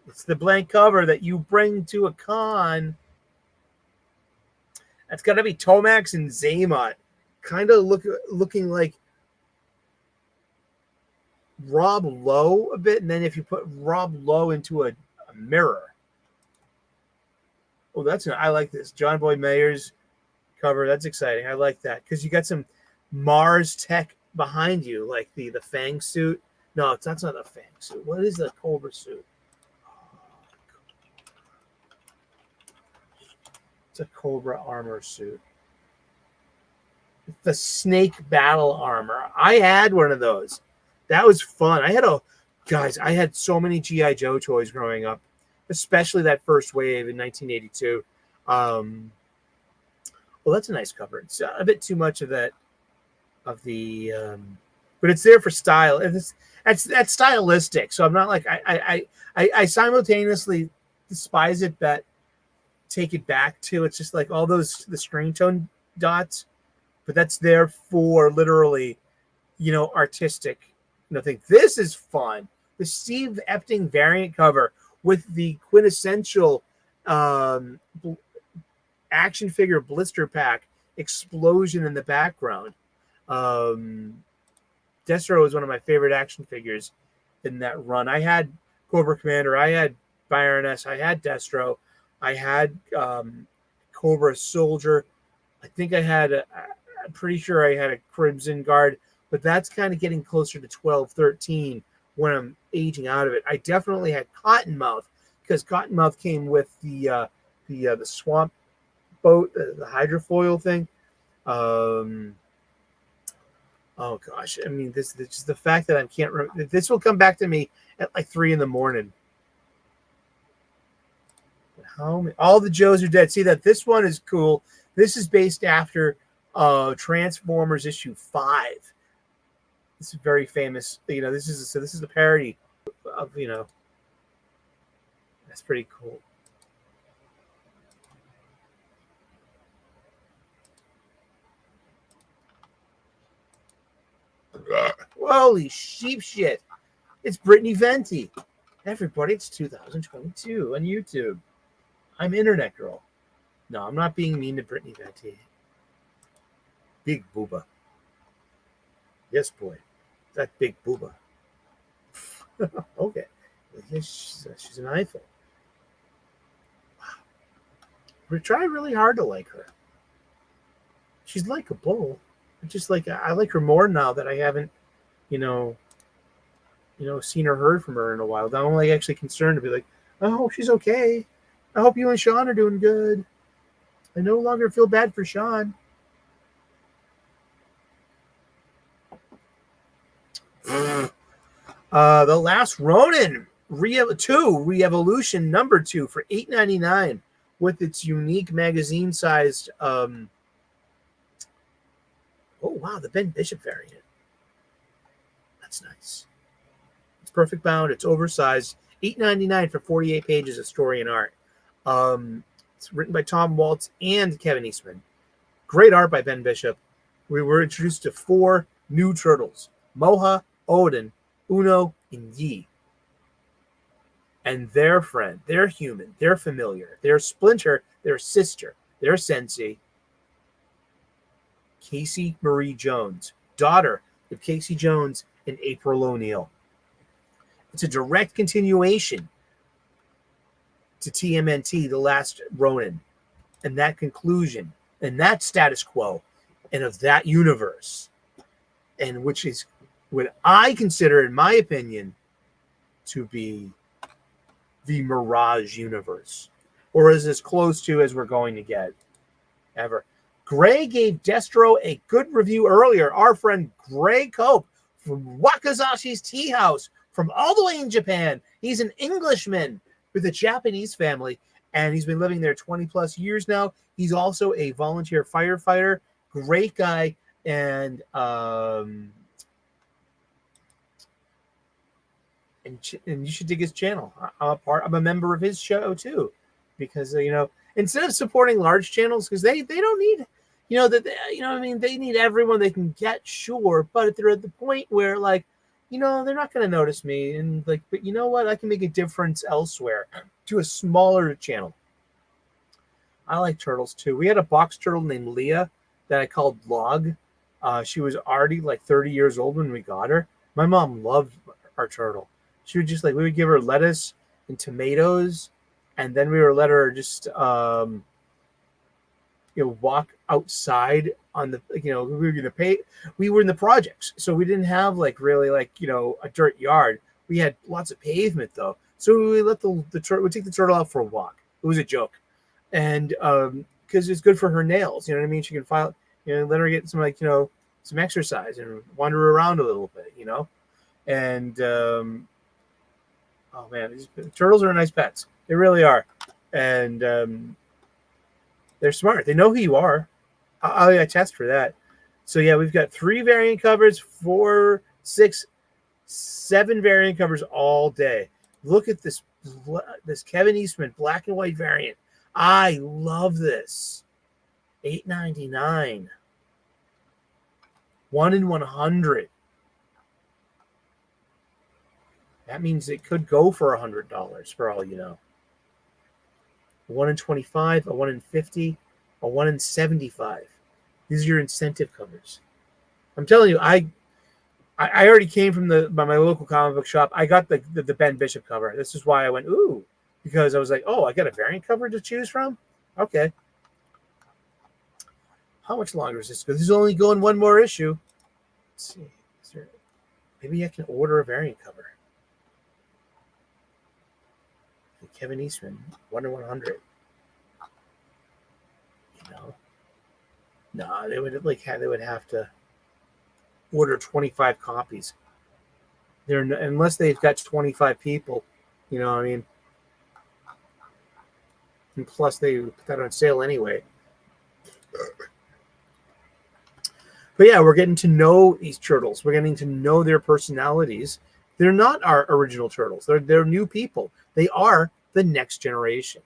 It's the blank cover that you bring to a con. That's got to be Tomax and Zaymot. Kind of looking like Rob Lowe a bit, and then if you put Rob Lowe into a mirror. Oh, I like this. John Boy Mayer's cover. That's exciting. I like that because you got some Mars tech behind you, like the Fang suit. No, that's not a Fang suit. What is the Cobra suit? It's a Cobra armor suit. The Snake battle armor. I had one of those. That was fun. I had so many G.I. Joe toys growing up, especially that first wave in 1982. Well, that's a nice cover. It's a bit too much of that, but it's there for style. That's stylistic. So I'm not like I simultaneously despise it, but take it back to it's just like all the screen tone dots, but that's there for literally, artistic. Think this is fun. The Steve Epting variant cover with the quintessential action figure blister pack explosion in the background. Destro is one of my favorite action figures in that run. I had Cobra Commander, I had Baroness, I had Destro, I had Cobra Soldier. I think I'm pretty sure I had a Crimson Guard, but that's kind of getting closer to 12, 13 when I'm aging out of it. I definitely had Cottonmouth because Cottonmouth came with the swamp boat, the hydrofoil thing. Oh gosh, I mean, this just the fact that I can't remember. This will come back to me at like 3 a.m. All the Joes are dead. See that this one is cool. This is based after Transformers issue 5. This is very famous. This is a parody of that's pretty cool. Holy sheep shit. It's Brittany Venti. Everybody, it's 2022 on YouTube. I'm Internet Girl. No, I'm not being mean to Brittany Venti. Big booba. Yes, boy. That big booba. Okay. She's an Eiffel. Wow. We try really hard to like her. She's likable. Just like I like her more now that I haven't, seen or heard from her in a while. Now I'm like actually concerned to be like, oh, she's okay. I hope you and Sean are doing good. I no longer feel bad for Sean. The Last Ronin Re-Evolution number 2 for $8.99 with its unique magazine-sized. Oh wow, the Ben Bishop variant. That's nice. It's perfect bound. It's oversized. $8.99 for 48 pages of story and art. It's written by Tom Waltz and Kevin Eastman. Great art by Ben Bishop. We were introduced to 4 new turtles: Moha, Odin, Uno, and Yi. And their friend, their human, their familiar, their splinter, their sister, their sensei, Casey Marie Jones, daughter of Casey Jones and April O'Neil. It's a direct continuation to TMNT, The Last Ronin, and that conclusion, and that status quo, and of that universe, and which is what I consider, in my opinion, to be the Mirage universe, or is as close to as we're going to get ever. Gray gave Destro a good review earlier. Our friend Gray Cope from Wakazashi's Tea House from all the way in Japan. He's an Englishman with a Japanese family, and he's been living there 20 plus years now. He's also a volunteer firefighter. Great guy, and you should dig his channel. I'm a member of his show too, because instead of supporting large channels, because they don't need they need everyone they can get, sure, but they're at the point where they're not going to notice me, and but you know what, I can make a difference elsewhere to a smaller channel. I like turtles too. We had a box turtle named Leah that I called Log. She was already like 30 years old when we got her. My mom loved our turtle. She would just we would give her lettuce and tomatoes, and then we would let her just walk outside on the we were in the projects, so we didn't have really a dirt yard. We had lots of pavement though, so we let the turtle. We take the turtle out for a walk. It was a joke, and because it's good for her nails. You know what I mean? She can file. Let her get some some exercise and wander around a little bit. And oh man, turtles are nice pets. They really are, and they're smart. They know who you are. I attest for that. So yeah, we've got 3 variant covers, 4, 6, 7 variant covers all day. Look at this Kevin Eastman black and white variant. I love this. $8.99. 1 in 100. That means it could go for $100 for all you know. 1 in 25, a 1 in 50, a 1 in 75. These are your incentive covers. I'm telling you, I already came from by my local comic book shop. I got the Ben Bishop cover. This is why I went, ooh, because I was like, oh, I got a variant cover to choose from? Okay. How much longer is this? Because this is only going 1 more issue. Let's see. Maybe I can order a variant cover. Kevin Eastman, 1 in 100. No, they would have to order 25 copies. Unless they've got 25 people, you know what I mean? And plus they put that on sale anyway. But yeah, we're getting to know these turtles. We're getting to know their personalities. They're not our original turtles. They're new people. They are the next generation.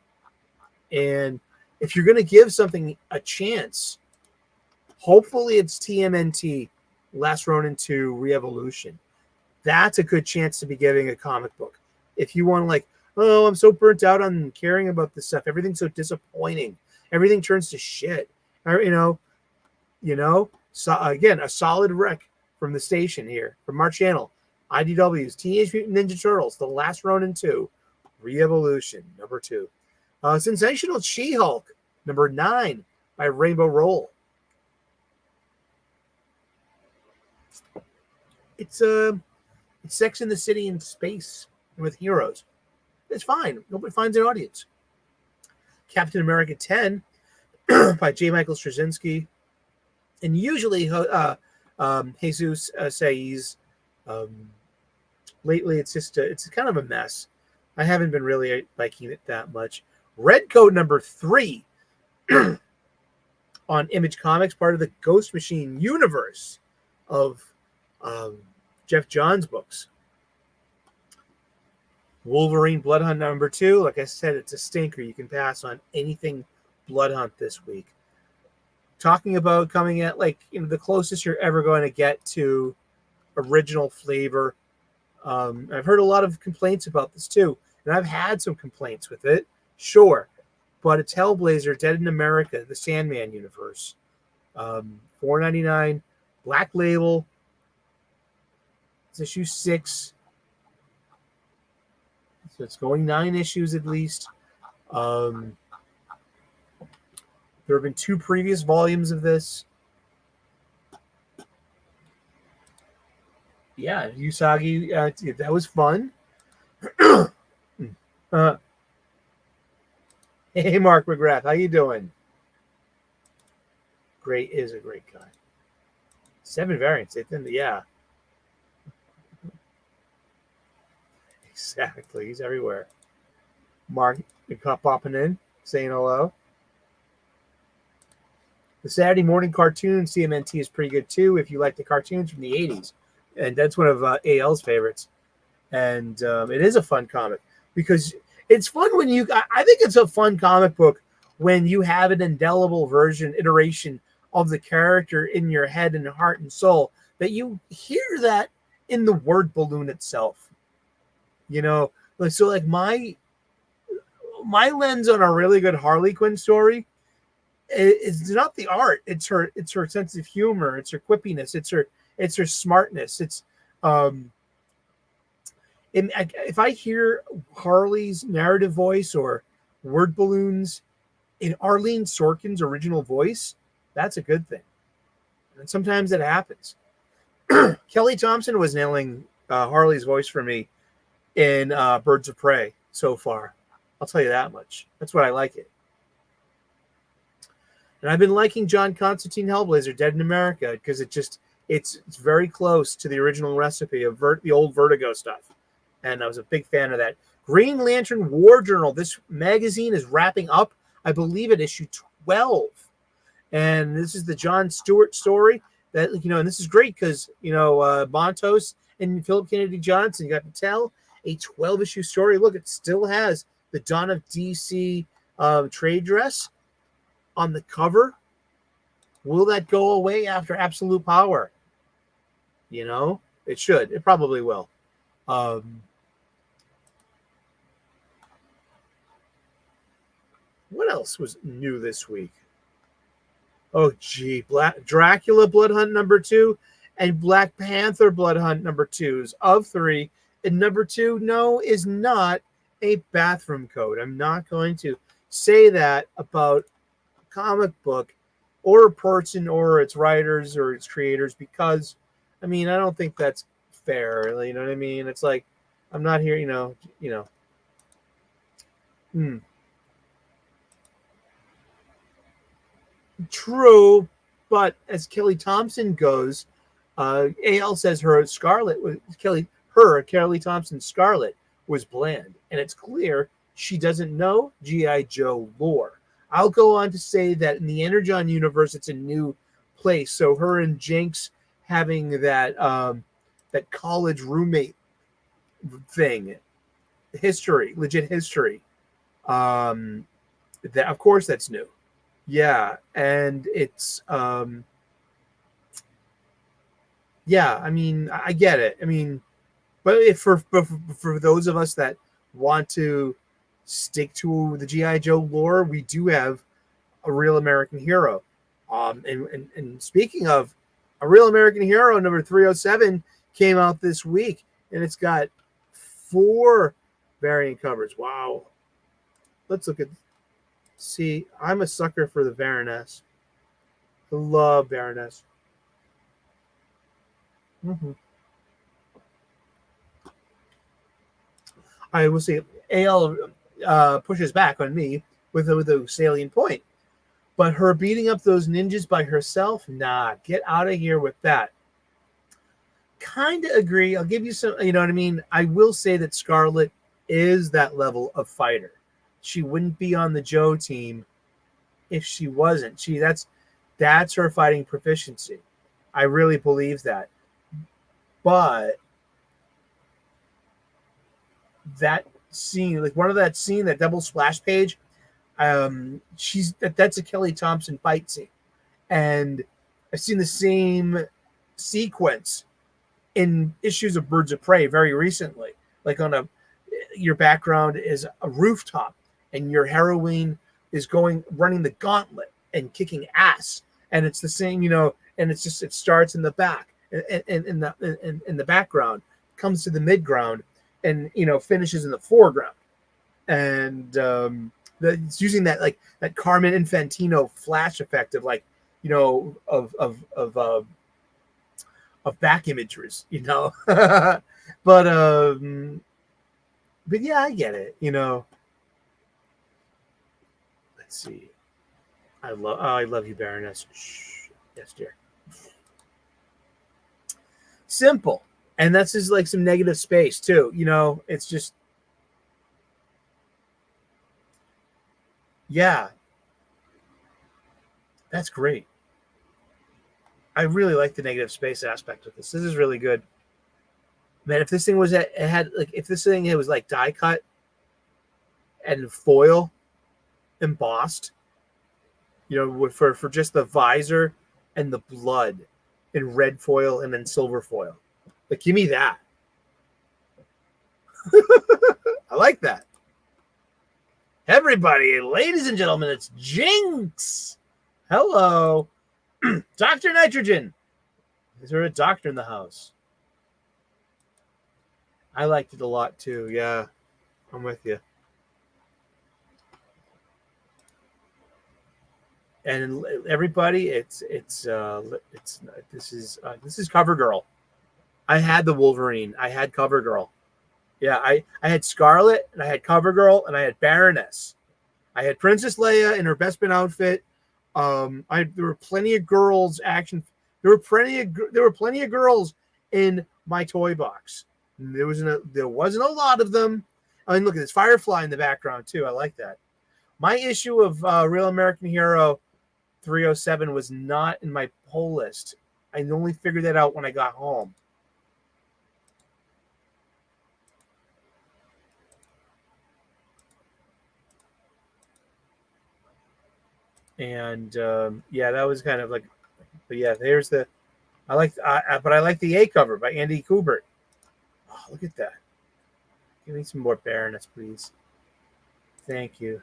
And if you're going to give something a chance, hopefully it's TMNT, Last Ronin 2, Re-Evolution. That's a good chance to be giving a comic book. If you want oh, I'm so burnt out on caring about this stuff. Everything's so disappointing. Everything turns to shit. So again, a solid rec from the station here, from our channel. IDW's Teenage Mutant Ninja Turtles, The Last Ronin 2, Re-Evolution, number 2. Sensational She-Hulk, number 9, by Rainbow Roll. It's Sex in the City in space with heroes. It's fine. Nobody finds an audience. Captain America 10 by J. Michael Straczynski. And usually Jesus Saiz. Lately, it's kind of a mess. I haven't been really liking it that much. Red Coat number 3 on Image Comics, part of the Ghost Machine universe of Jeff Johns books. Wolverine Blood Hunt number 2. Like I said, it's a stinker. You can pass on anything Blood Hunt this week. Talking about coming at the closest you're ever going to get to original flavor. I've heard a lot of complaints about this too, and I've had some complaints with it, sure, but it's Hellblazer, Dead in America, the Sandman universe, $4.99, Black Label. It's issue 6, so it's going 9 issues at least. There have been 2 previous volumes of this. Yeah, Usagi, that was fun. Hey, Mark McGrath, how you doing? Great is a great guy. 7 variants, yeah. Exactly, he's everywhere. Mark, you popping in, saying hello. The Saturday morning cartoon CMNT is pretty good too if you like the cartoons from the 80s. And that's one of AL's favorites. And it is a fun comic because it's fun when I think it's a fun comic book when you have an indelible iteration of the character in your head and heart and soul, that you hear that in the word balloon itself. So my lens on a really good Harley Quinn story is not the art. It's her sense of humor. It's her quippiness. It's her smartness. It's If I hear Harley's narrative voice or word balloons in Arlene Sorkin's original voice, that's a good thing. And sometimes it happens. Kelly Thompson was nailing Harley's voice for me in Birds of Prey so far. I'll tell you that much. That's what I like it. And I've been liking John Constantine Hellblazer, Dead in America, because it's very close to the original recipe of the old Vertigo stuff. And I was a big fan of that. Green Lantern War Journal. This magazine is wrapping up, I believe, at issue 12. And this is the John Stewart story that, and this is great because, Montos and Philip Kennedy Johnson got to tell a 12-issue story. Look, it still has the Dawn of DC trade dress on the cover. Will that go away after Absolute Power? It should. It probably will. What else was new this week? Oh, gee. Dracula Blood Hunt number 2 and Black Panther Blood Hunt number 2s of 3. And number 2, no, is not a bathroom coat. I'm not going to say that about a comic book or a person or its writers or its creators because, I don't think that's fair. You know what I mean? It's like, I'm not here, True, but as Kelly Thompson goes, AL says Kelly Thompson Scarlet was bland, and it's clear she doesn't know G.I. Joe lore. I'll go on to say that in the Energon universe, it's a new place. So her and Jinx having that college roommate thing, legit history. That of course that's new. Yeah, and it's I get it. But if for those of us that want to stick to the G.I. Joe lore, we do have a Real American Hero. And speaking of a Real American Hero, number 307 came out this week, and it's got 4 variant covers. Wow. Let's look at. See, I'm a sucker for the Baroness. I love Baroness. I will say AL pushes back on me with a salient point. But her beating up those ninjas by herself, nah, get out of here with that. Kind of agree. I'll give you some, you know what I mean? I will say that Scarlet is that level of fighter. She wouldn't be on the Joe team if she wasn't. That's her fighting proficiency. I really believe that. But that scene, like that double splash page, that's a Kelly Thompson fight scene. And I've seen the same sequence in issues of Birds of Prey very recently. Like your background is a rooftop and your heroine is running the gauntlet and kicking ass. And it's the same, and it starts in the back and in the background, comes to the midground and, finishes in the foreground. And it's using that Carmen Infantino flash effect of of back images, but yeah, I get it, Let's see. I love you, Baroness. Shh. Yes, dear. Simple. And that's just like some negative space too. It's just, yeah, that's great. I really like the negative space aspect of this. This is really good. Man, if this thing was if this thing was like die cut and foil embossed, for just the visor and the blood in red foil and then silver foil. Like, give me that. I like that. Everybody, ladies and gentlemen, it's Jinx. Hello. Dr. Nitrogen. Is there a doctor in the house? I liked it a lot too. Yeah, I'm with you. And everybody, this is CoverGirl. I had the Wolverine. I had CoverGirl. Yeah, I had Scarlet, and I had CoverGirl, and I had Baroness. I had Princess Leia in her Bespin outfit. There were plenty of girls action. There were plenty of girls in my toy box. There wasn't a lot of them. I mean, look at this Firefly in the background too. I like that. My issue of Real American Hero 307 was not in my pull list. I only figured that out when I got home. And yeah, that was kind of like, but yeah, there's the, but I like the A cover by Andy Kubert. Oh, look at that. Give me some more Baroness, please. Thank you.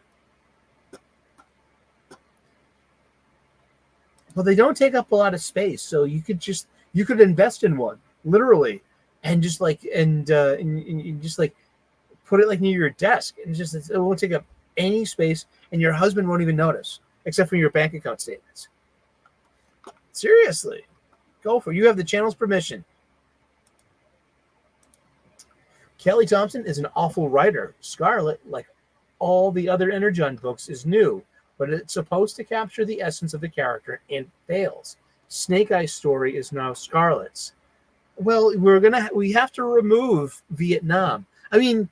Well, they don't take up a lot of space, so you could invest in one, literally, and just like and just like put it like near your desk, and it won't take up any space, and your husband won't even notice, except for your bank account statements. Seriously, go for it. You have the channel's permission. Kelly Thompson is an awful writer. Scarlet, like all the other Energon books, is new, but it's supposed to capture the essence of the character and fails. Snake Eye's story is now Scarlet's. Well, we have to remove Vietnam. I mean,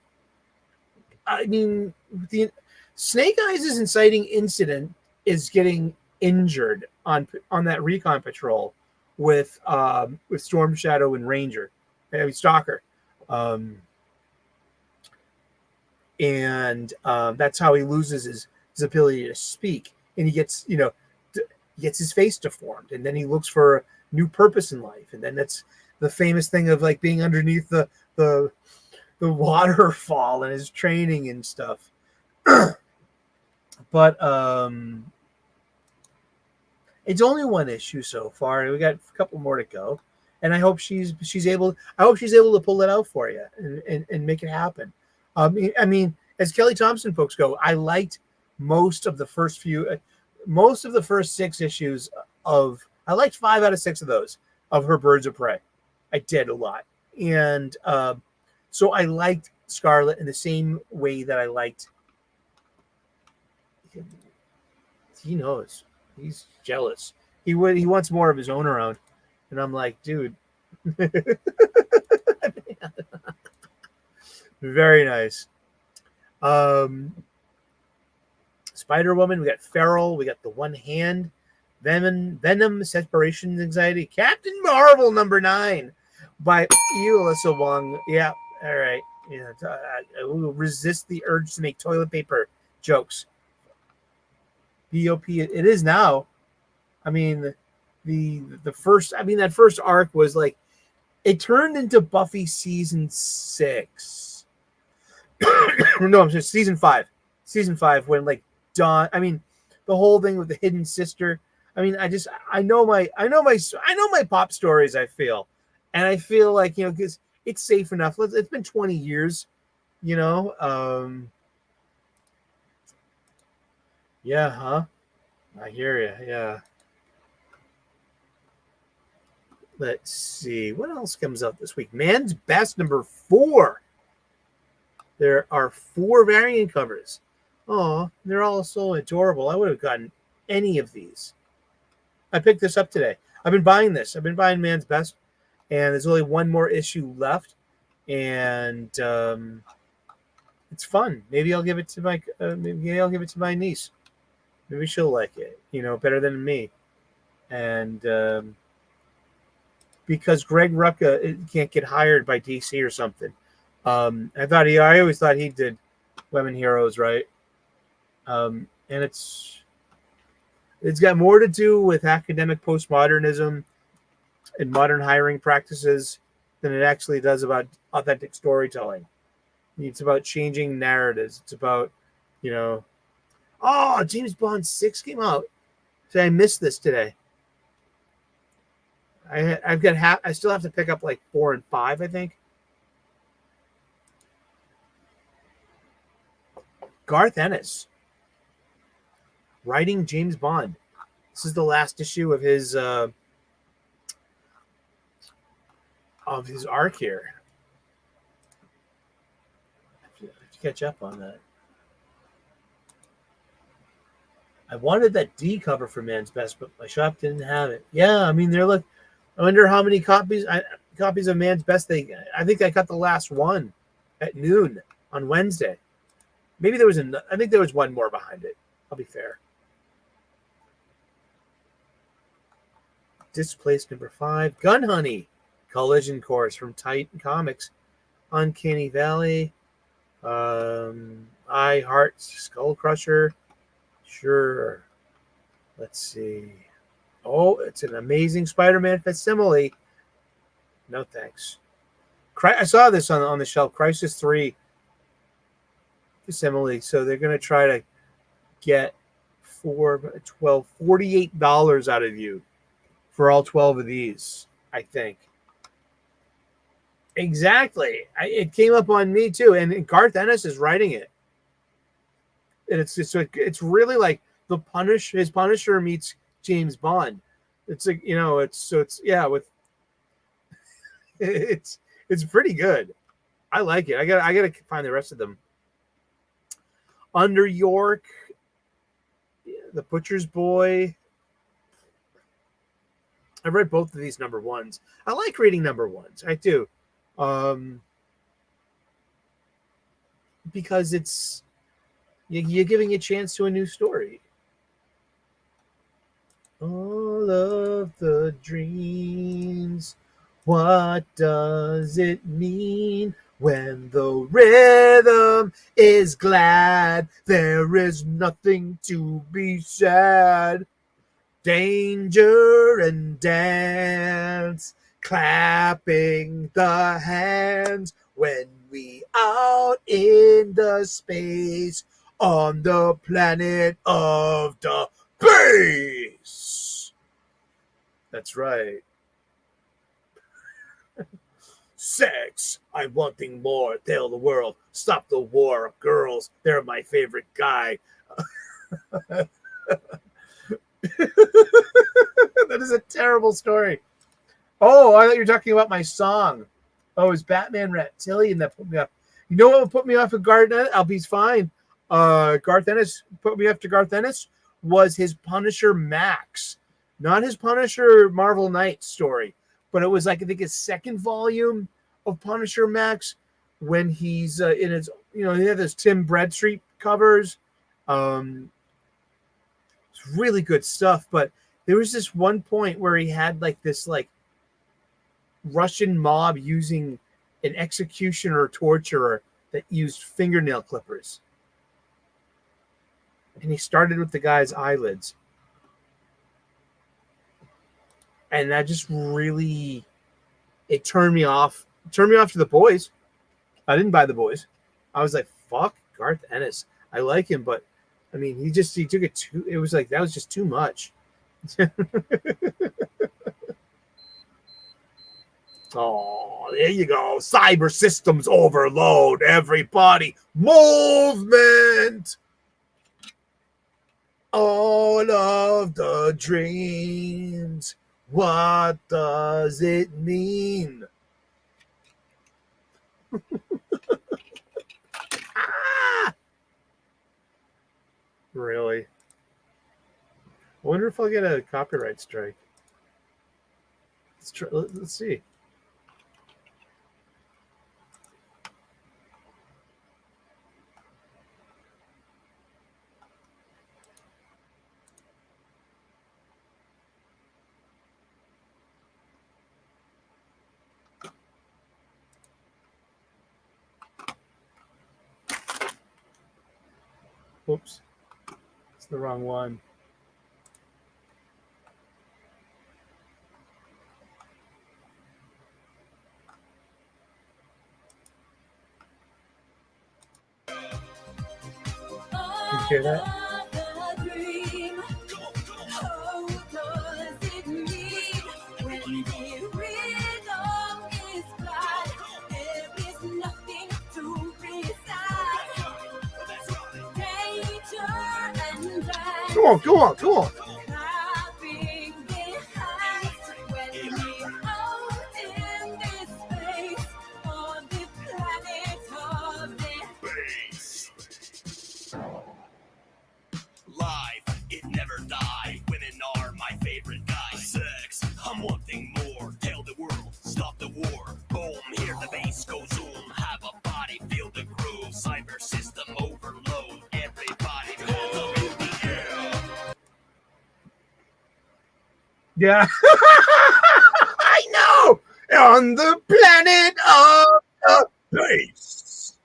the Snake Eyes' inciting incident is getting injured on that recon patrol with Storm Shadow and Ranger, Stalker. And that's how he loses his ability to speak, and he gets his face deformed, and then he looks for a new purpose in life, and then that's the famous thing of like being underneath the waterfall and his training and stuff. But it's only one issue so far, and we got a couple more to go, and I hope she's able to pull it out for you and make it happen. I mean, as Kelly Thompson folks go, I liked most of the first 6 issues I liked 5 out of 6 of those of her Birds of Prey. I did a lot. And so I liked Scarlet in the same way that I liked. He knows. He's jealous. He wants more of his own around. And I'm like, dude. Very nice. Spider-Woman, we got Feral, we got The One Hand, Venom, Separation Anxiety, Captain Marvel #9 by Alyssa Wong. Yeah, all right. Yeah, I will resist the urge to make toilet paper jokes. BOP, it is now. I mean, the first, that first arc was like, it turned into Buffy season 6. No, I'm just season 5. Season 5 when like Dawn. I mean, the whole thing with the hidden sister. I mean, I know my pop stories. I feel, and I feel like because it's safe enough. It's been 20 years, Yeah, huh? I hear you. Yeah. Let's see what else comes up this week. Man's Best #4. There are 4 variant covers. Oh, they're all so adorable. I would have gotten any of these. I picked this up today. I've been buying this. I've been buying Man's Best, and there's only one more issue left, and it's fun. Maybe I'll give it to my niece. Maybe she'll like it. Better than me, and because Greg Rucka can't get hired by DC or something. I always thought he did Women Heroes, right? And it's got more to do with academic postmodernism and modern hiring practices than it actually does about authentic storytelling. It's about changing narratives. It's about, James Bond 6 came out. So I missed this today. I still have to pick up like 4 and 5, I think. Garth Ennis writing James Bond. This is the last issue of his arc here. I have to catch up on that. I wanted that D cover for Man's Best, but my shop didn't have it. Yeah, I mean, I wonder how many copies of Man's Best I think I got the last one at noon on Wednesday. Maybe there was I think there was one more behind it. I'll be fair. Displaced number 5, Gun Honey, Collision Course from Titan Comics, Uncanny Valley, I Heart Skull Crusher. Sure. Let's see. Oh, it's an Amazing Spider-Man facsimile. No thanks. I saw this on the shelf. Crisis 3 facsimile. So they're going to try to get $48 out of you for all 12 of these, I think. Exactly. It came up on me too. And Garth Ennis is writing it. And it's really like his Punisher meets James Bond. It's like, it's pretty good. I like it. I gotta find the rest of them. Under York, The Butcher's Boy. I've read both of these number ones. I like reading number ones. I do. Because you're giving a chance to a new story. All of the dreams. What does it mean when the rhythm is glad? There is nothing to be sad. Danger and dance, clapping the hands when we out in the space on the planet of the base. That's right. Sex, I'm wanting more. Tell the world, stop the war. Girls, they're my favorite guy. That is a terrible story. Oh, I thought you were talking about my song. Oh, it was Batman Reptilian that put me off. You know what would put me off of Garth Ennis? He's fine. Garth Ennis put me off to Garth Ennis was his Punisher Max, not his Punisher Marvel Knights story, but it was like I think his second volume of Punisher Max when he's in his, he had those Tim Bradstreet covers. It's really good stuff, but there was this one point where he had like this like Russian mob using an executioner or torturer that used fingernail clippers. And he started with the guy's eyelids. And that just really, it turned me off. It turned me off to the boys. I didn't buy the boys. I was like, fuck Garth Ennis. I like him, but I mean, he took it too, it was like, that was just too much. Oh, there you go. Cyber systems overload. Everybody, movement. All of the dreams. What does it mean? Ah! Really? I wonder if I'll get a copyright strike. Let's see. Oops, it's the wrong one. Did you hear that? Come on, come on, come on. Life, it never die. Women are my favorite guys. Sex, I'm wanting more. Tell the world, stop the war. Boom, hear the bass go zoom. Have a body, feel the groove. Cyber system overload. Everybody, hands up in the air. Yeah. I know. On the planet of space.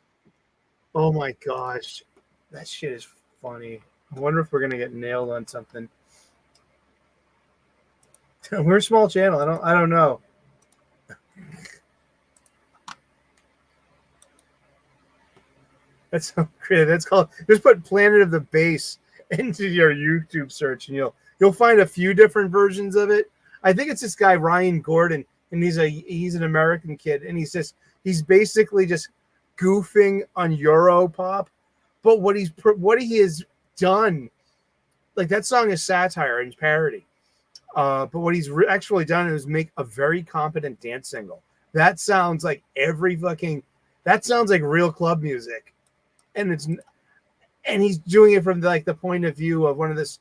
Oh my gosh. That shit is funny. I wonder if we're gonna get nailed on something. We're a small channel. I don't know. That's so creative. That's called, just put Planet of the Bass into your YouTube search and you'll find a few different versions of it. I think it's this guy Ryan Gordon, and he's an American kid, and he's basically just goofing on Europop. But what he has done, like that song is satire and parody. But what he's actually done is make a very competent dance single. That sounds like that sounds like real club music. And he's doing it from the point of view of one of the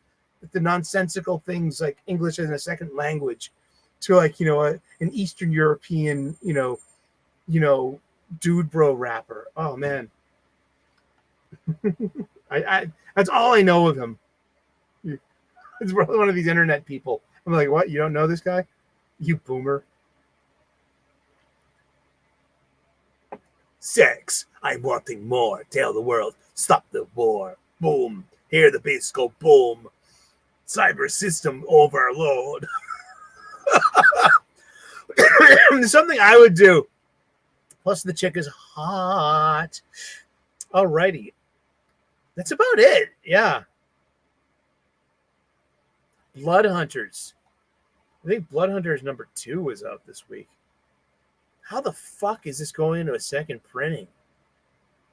nonsensical things like English as a second language to an Eastern European, dude bro rapper. Oh man. I that's all I know of him. It's probably one of these internet people. I'm like, what? You don't know this guy? You boomer. Sex, I'm wanting more. Tell the world, stop the war. Boom. Hear the bass go boom. Cyber system overload. Something I would do. Plus the chick is hot. Alrighty. That's about it. Yeah. Blood Hunters. I think Blood Hunters #2 was out this week. How the fuck is this going into a second printing?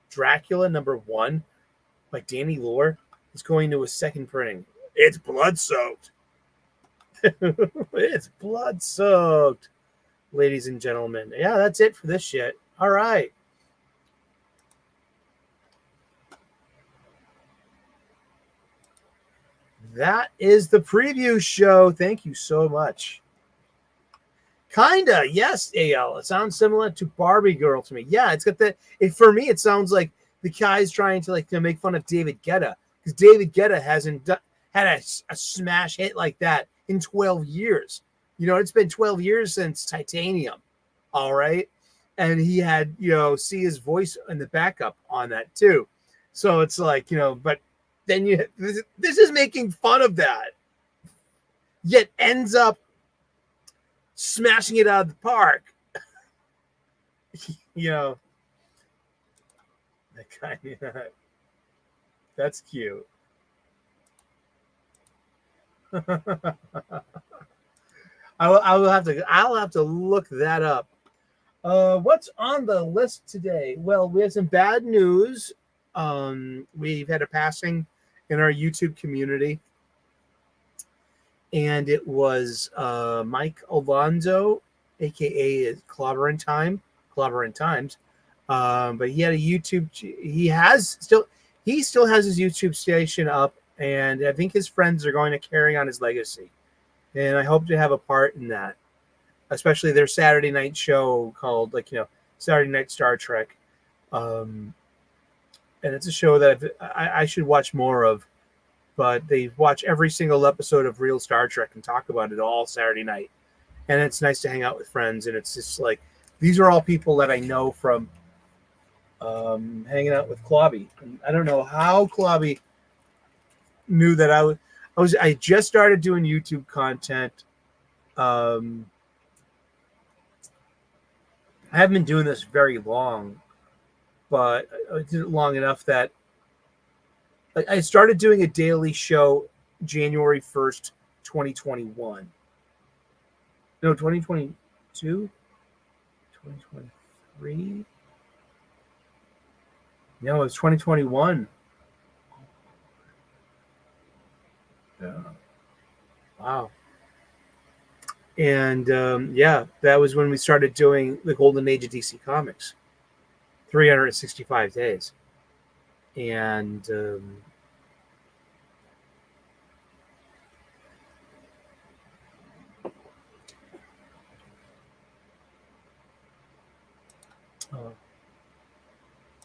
Dracula #1 by Danny Lore is going to a second printing. It's blood soaked. It's blood soaked, ladies and gentlemen. Yeah, that's it for this shit. All right. That is the preview show. Thank you so much. Kinda, yes, AL. It sounds similar to Barbie Girl to me. Yeah, it's got that. For me, it sounds like the guy's trying to make fun of David Guetta, because David Guetta hasn't had a smash hit like that in 12 years. It's been 12 years since Titanium. All right, and he had see his voice in the backup on that too. So it's like but then this is making fun of that, yet ends up smashing it out of the park. That kind of, that's cute. I'll have to look that up. What's on the list today? Well, we have some bad news. We've had a passing in our YouTube community, and it was Mike Alonzo, aka Clobbering Times. But he had a YouTube. He still has his YouTube station up, and I think his friends are going to carry on his legacy. And I hope to have a part in that, especially their Saturday night show called Saturday Night Star Trek. And it's a show that I should watch more of, but they watch every single episode of Real Star Trek and talk about it all Saturday night. And it's nice to hang out with friends. And it's just like, these are all people that I know from hanging out with Clobby. And I don't know how Clobby knew that I just started doing YouTube content. I haven't been doing this very long, but I did it long enough that I started doing a daily show January 1st, 2021. No, 2022? 2023? No, it's 2021. Wow. And that was when we started doing the golden age of DC Comics, 365 days. And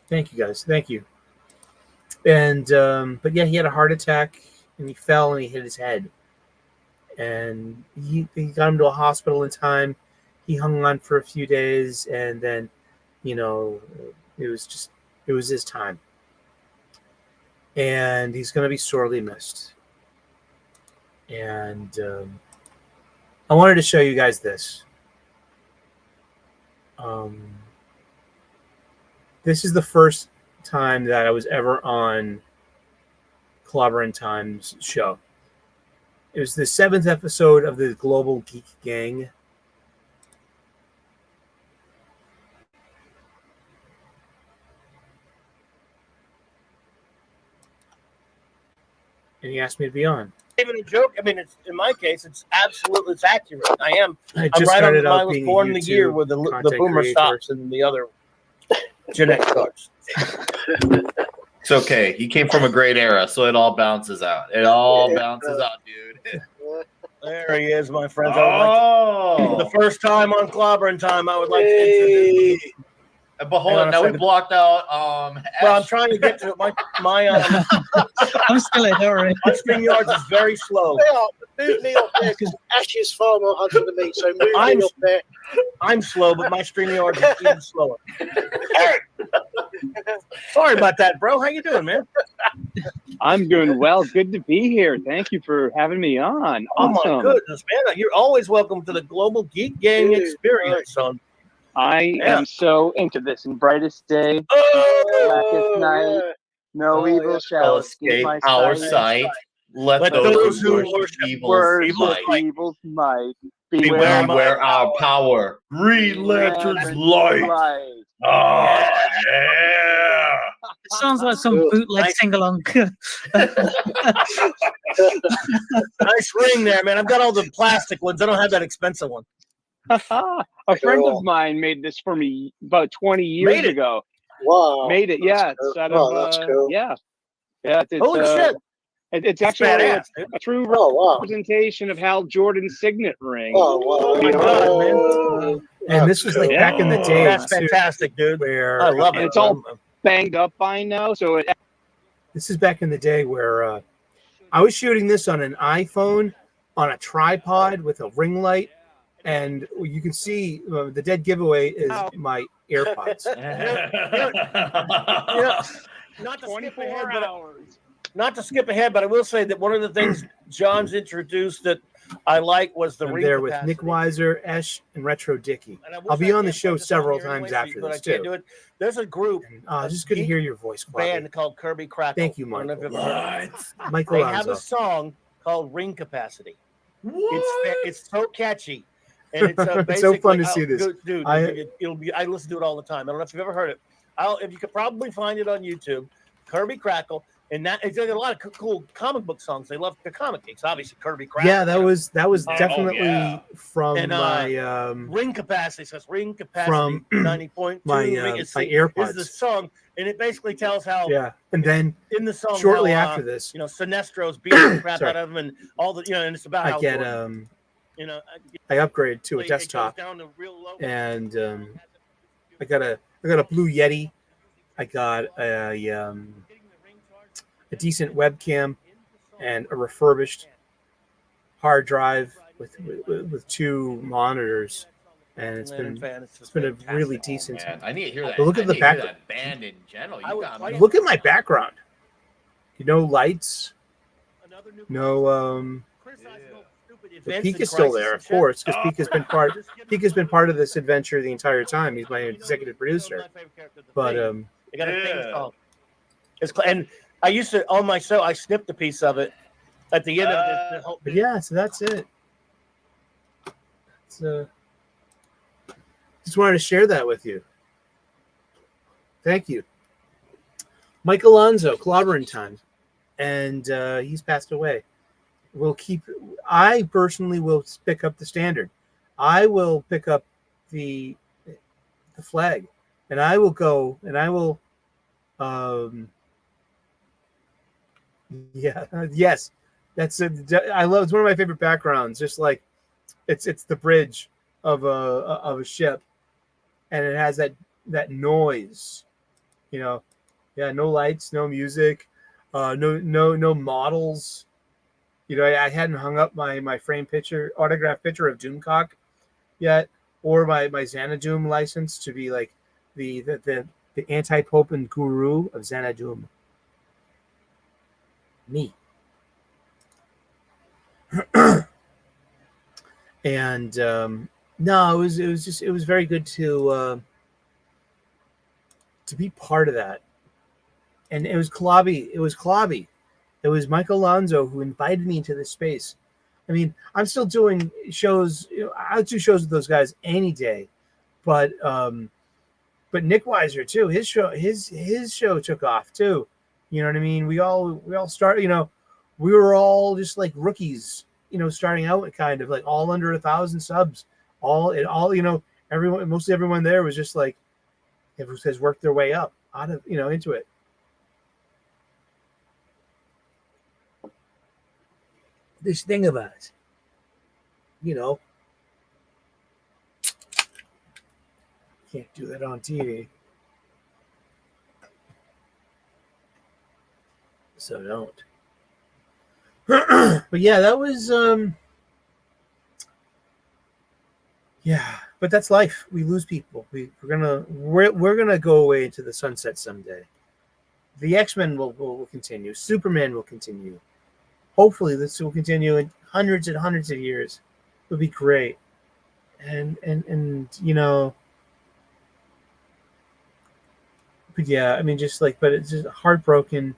thank you guys. Thank you. And but yeah, he had a heart attack and he fell and he hit his head. And he got him to a hospital in time. He hung on for a few days, and then, it was his time. And he's going to be sorely missed. And I wanted to show you guys this. This is the first time that I was ever on Clobber Time's show. It was the 7th episode of the Global Geek Gang. And he asked me to be on. Even a joke. I mean, it's in my case, it's accurate. I'm right on. I was born in the year where the boomer stops and the other Gen X starts. It's okay. He came from a great era, so it all bounces out. It all bounces out, dude. There he is, my friends. The first time on Clobber Time, I would like to introduce. But hold on, now we blocked out. Well, I'm trying to get to it. My I'm still in, don't worry. My StreamYard is very slow. Move me up there because Ash is far more hunter than me. So move me up there. I'm slow, but my StreamYard is even slower. Sorry about that, bro. How you doing, man? I'm doing well. Good to be here. Thank you for having me on. Awesome. Oh my goodness, man! You're always welcome to the Global Geek Gang experience, son. I am so into this. And brightest day, blackest night, no evil shall escape our sight. Let those who worship evil's might beware our power. Green Lantern's light. Oh, yeah. It sounds like some bootleg sing-along. Nice ring there, man. I've got all the plastic ones. I don't have that expensive one. A friend of mine made this for me about 20 years ago. Wow. Made it, yeah. It's out of, that's cool. Yeah. It's, Holy shit. It's actually a true representation of Hal Jordan's signet ring. Oh, wow. Oh my God, man. And this was like back in the day. That's fantastic, dude. Where I love it. It's all banged up by now, so this is back in the day where I was shooting this on an iPhone on a tripod with a ring light, and you can see the dead giveaway is my AirPods. Not to skip ahead, not to skip ahead, but I will say that one of the things John's introduced that I like was the I'm ring there capacity. with Nick Weiser, Esh, and Retro Dicky. I'll be on the show several times after this too. There's a group. Just good to hear your voice, band called Kirby Crackle. Thank you, Michael. They have a song called Ring Capacity. It's so catchy. And it's it's so fun to see this. Dude, I listen to it all the time. I don't know if you've ever heard it. If you could probably find it on YouTube, Kirby Crackle. And that it's got a lot of cool comic book songs. They love the comic geeks, obviously. Kirby Crackle. Yeah, that was definitely from my Ring Capacity. It says Ring Capacity from 90.2. my AirPods. Is the song, and it basically tells how. Yeah, and then in the song, shortly after this, Sinestro's beating the crap out of him, and all the and it's about how I upgraded to a desktop, and I got a Blue Yeti. I got a decent webcam and a refurbished hard drive with 2 monitors, and it's been a really decent. Man, I need to hear that. But look at the background. Band in general. Look at my background. No lights. No. The Peak is still there, of course, because Peak has been part of this adventure the entire time. He's my executive producer. But they got a theme song. And I used to on my show. I snipped a piece of it at the end of this. But yeah, so that's it. Just wanted to share that with you. Thank you, Mike Alonso, Clobbering Time, and he's passed away. will keep. I personally will pick up the standard. I will pick up the flag, and I will go and I will. Yeah. Yes. That's it. I love. It's one of my favorite backgrounds. Just like it's the bridge of a ship, and it has that noise. You know, yeah. No lights, no music, no models. You know, I hadn't hung up my frame picture, autograph picture of Doomcock yet, or my Xanadu license to be like the anti-pope and guru of Xanadu. Me. And no, it was very good to be part of that. And it was Clobby. It was Michael Alonso who invited me into this space. I mean, I'm still doing shows. You know, I'll do shows with those guys any day, but Nick Weiser too. His show took off too. You know what I mean? We all started. You know, we were all just like rookies. You know, starting out kind of like all under 1,000 subs. All. You know, mostly everyone there was just like, has worked their way up out of into it. This thing of us, can't do that on TV. So don't. But yeah, that was yeah, but that's life. We lose people. We're gonna go away into the sunset someday. The X-Men will continue. Superman will continue. Hopefully this will continue in hundreds and hundreds of years. It would be great. And but yeah, I mean, just like, but it's just heartbroken.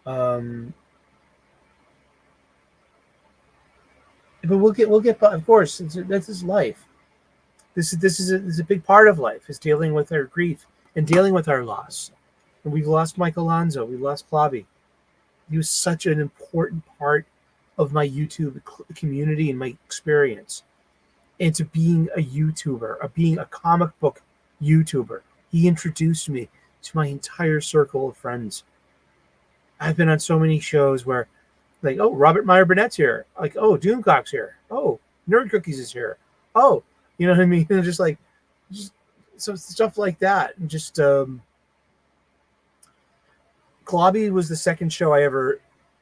But we'll get of course. This is life. This is a big part of life, is dealing with our grief and dealing with our loss. And we've lost Mike Alonso. We lost Clobby. He was such an important part of my YouTube community and my experience. And to being a YouTuber, of being a comic book YouTuber, he introduced me to my entire circle of friends. I've been on so many shows where, like, oh, Robert Meyer Burnett's here. Like, oh, Doomcock's here. Oh, Nerd Cookies is here. Oh, you know what I mean? Just some stuff like that. And just Clobby was the second show I ever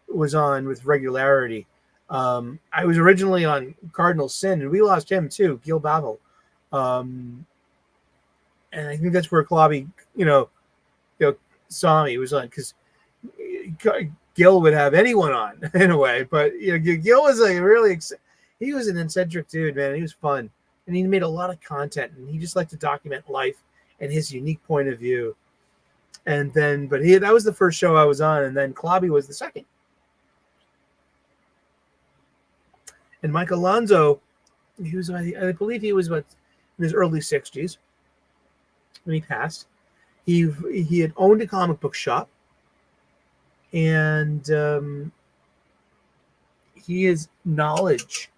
was on with regularity. I was originally on Cardinal Sin, and we lost him too, Gil Babel. And I think that's where Clobby, saw me. It was on because Gil would have anyone on in a way, but Gil was he was an eccentric dude, man. He was fun, and he made a lot of content, and he just liked to document life and his unique point of view. And then, that was the first show I was on, and then Clobby was the second. And Mike Alonso, I believe he was in his early 60s when he passed. He had owned a comic book shop, and his knowledge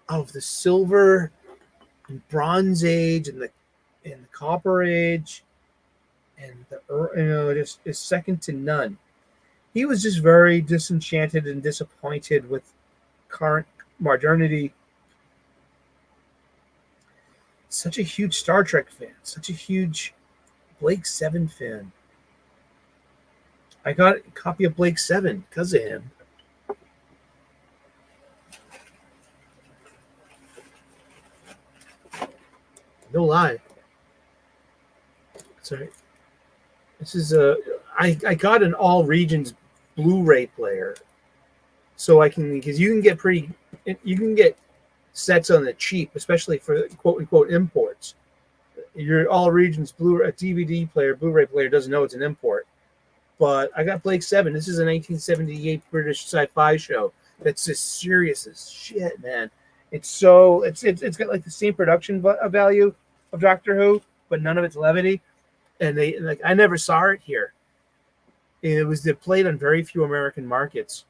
of the Silver and Bronze Age and the Copper Age and just is second to none. He was just very disenchanted and disappointed with current modernity. Such a huge Star Trek fan, such a huge Blake 7 fan. I got a copy of Blake 7 because of him. No lie. Sorry. This is I got an all regions Blu-ray player, so because you can get sets on the cheap, especially for quote unquote imports. Your all regions DVD player, Blu-ray player doesn't know it's an import. But I got Blake 7. This is a 1978 British sci-fi show that's just serious as shit, man. It's got like the same production value of Doctor Who, but none of its levity. And I never saw it here. It played on very few American markets.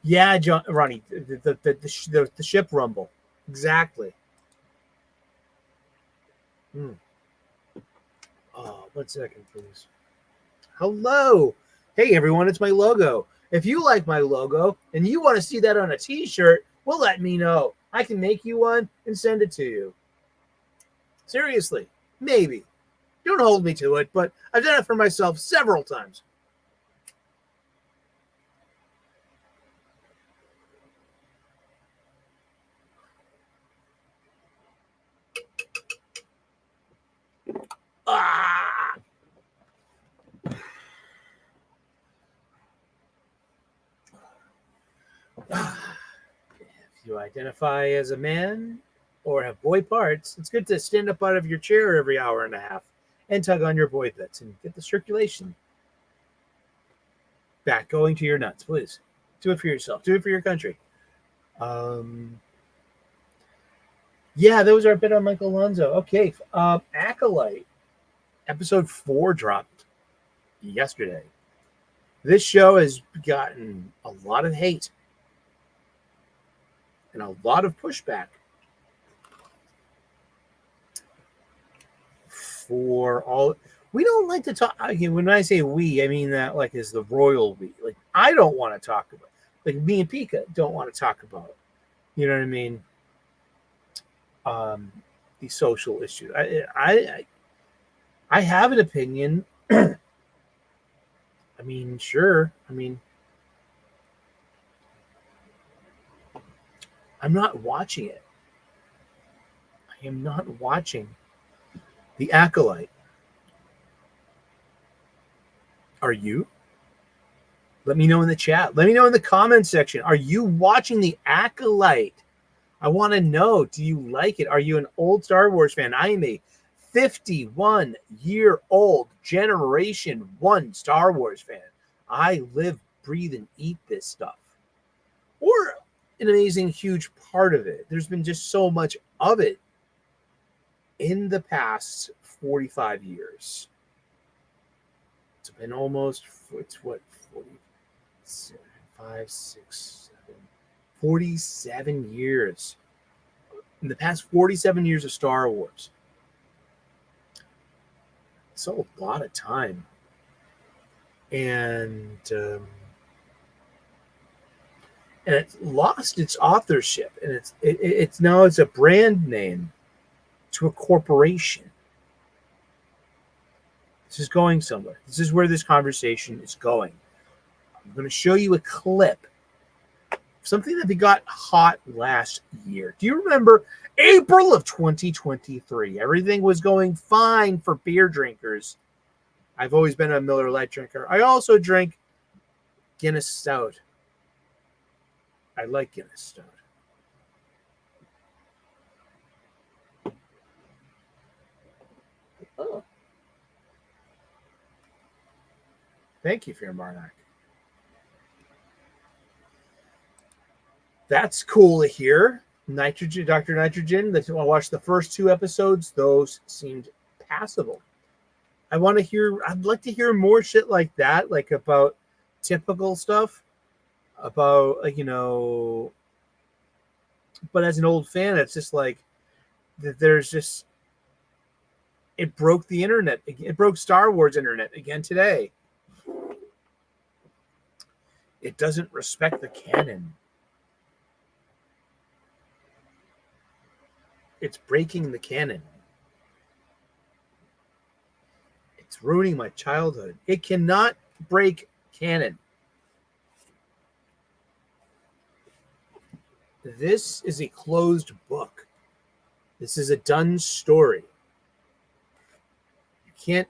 Yeah, John, Ronnie, the ship rumble. Exactly. Oh, 1 second, please. Hello. Hey, everyone, it's my logo. If you like my logo and you want to see that on a t-shirt, well, let me know. I can make you one and send it to you. Seriously, maybe. Don't hold me to it, but I've done it for myself several times. Ah! If you identify as a man or have boy parts, it's good to stand up out of your chair every hour and a half and tug on your boy bits and get the circulation back going to your nuts, please. Do it for yourself. Do it for your country. Yeah, that was our bit on Michael Alonso. Okay, Acolyte. Episode 4 dropped yesterday. This show has gotten a lot of hate and a lot of pushback for all. We don't like to talk. When I say we, I mean that like is the royal we. Like I don't want to talk about. Like me and Pika don't want to talk about. You know what I mean? These social issues. I have an opinion. I mean, sure. I mean, I'm not watching it. I am not watching The Acolyte. Are you? Let me know in the chat. Let me know in the comment section. Are you watching The Acolyte? I want to know. Do you like it? Are you an old Star Wars fan? I am a 51-year-old Generation 1 Star Wars fan. I live, breathe, and eat this stuff. Or an amazing, huge part of it. There's been just so much of it in the past 45 years. It's been almost, it's what, 45, 6, 7, 47 years. In the past 47 years of Star Wars. It's a lot of time. And it's lost its authorship, and it's now a brand name to a corporation. This is going somewhere. This is where this conversation is going. I'm going to show you a clip. Something that got hot last year. Do you remember April of 2023? Everything was going fine for beer drinkers. I've always been a Miller Lite drinker. I also drink Guinness Stout. I like Guinness Stout. Oh. Thank you, Fear Marnak. That's cool to hear. Nitrogen, Dr. Nitrogen. I watched the first 2 episodes. Those seemed passable. I'd like to hear more shit like that, like about typical stuff. About, but as an old fan, it's just like, there's just, it broke the internet. It broke Star Wars internet again today. It doesn't respect the canon. It's breaking the canon. It's ruining my childhood. It cannot break canon. This is a closed book. This is a done story. The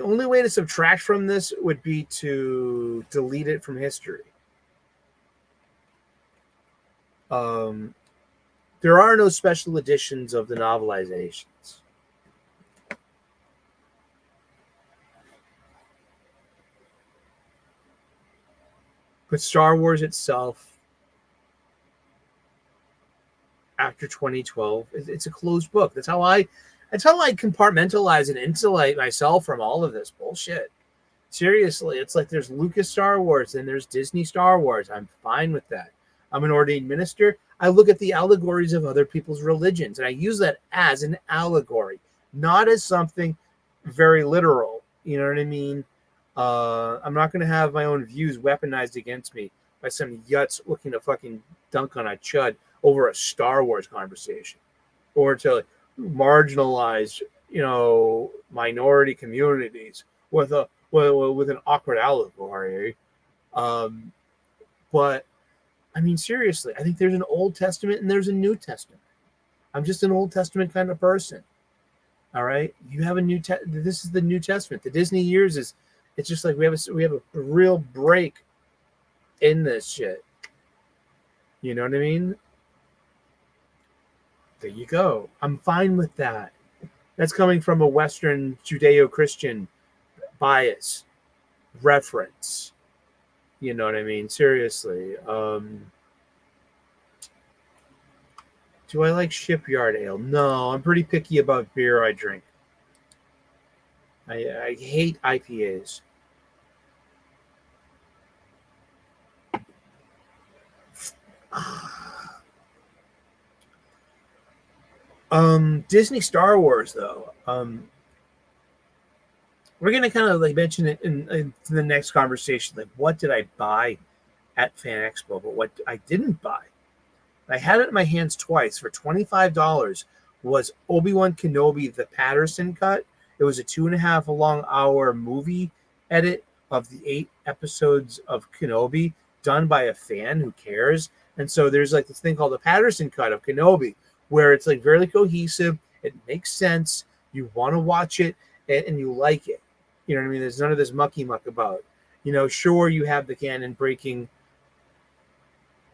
only way to subtract from this would be to delete it from history. There are no special editions of the novelizations. But Star Wars itself, after 2012, it's a closed book. That's how I compartmentalize and insulate myself from all of this bullshit. Seriously, it's like there's Lucas Star Wars and there's Disney Star Wars. I'm fine with that. I'm an ordained minister. I look at the allegories of other people's religions, and I use that as an allegory, not as something very literal. You know what I mean? I'm not going to have my own views weaponized against me by some yuts looking to fucking dunk on a chud over a Star Wars conversation, or to marginalize, minority communities with an awkward allegory. But I mean, seriously, I think there's an Old Testament and there's a New Testament. I'm just an Old Testament kind of person. All right, you have a this is the New Testament. The Disney years it's just like we have a real break in this shit. You know what I mean? There you go. I'm fine with that. That's coming from a Western Judeo-Christian bias reference. You know what I mean? Seriously. Do I like Shipyard Ale? No, I'm pretty picky about beer I drink. I hate IPAs. Disney Star Wars, though. We're gonna kind of like mention it in the next conversation. Like, what did I buy at Fan Expo? But what I didn't buy, I had it in my hands twice for $25. Was Obi-Wan Kenobi the Patterson cut? It was a 2.5 long hour movie edit of the 8 episodes of Kenobi done by a fan who cares. And so there's like this thing called the Patterson cut of Kenobi, where it's like very cohesive. It makes sense. You want to watch it and you like it. You know what I mean? There's none of this mucky muck about. Sure, you have the canon breaking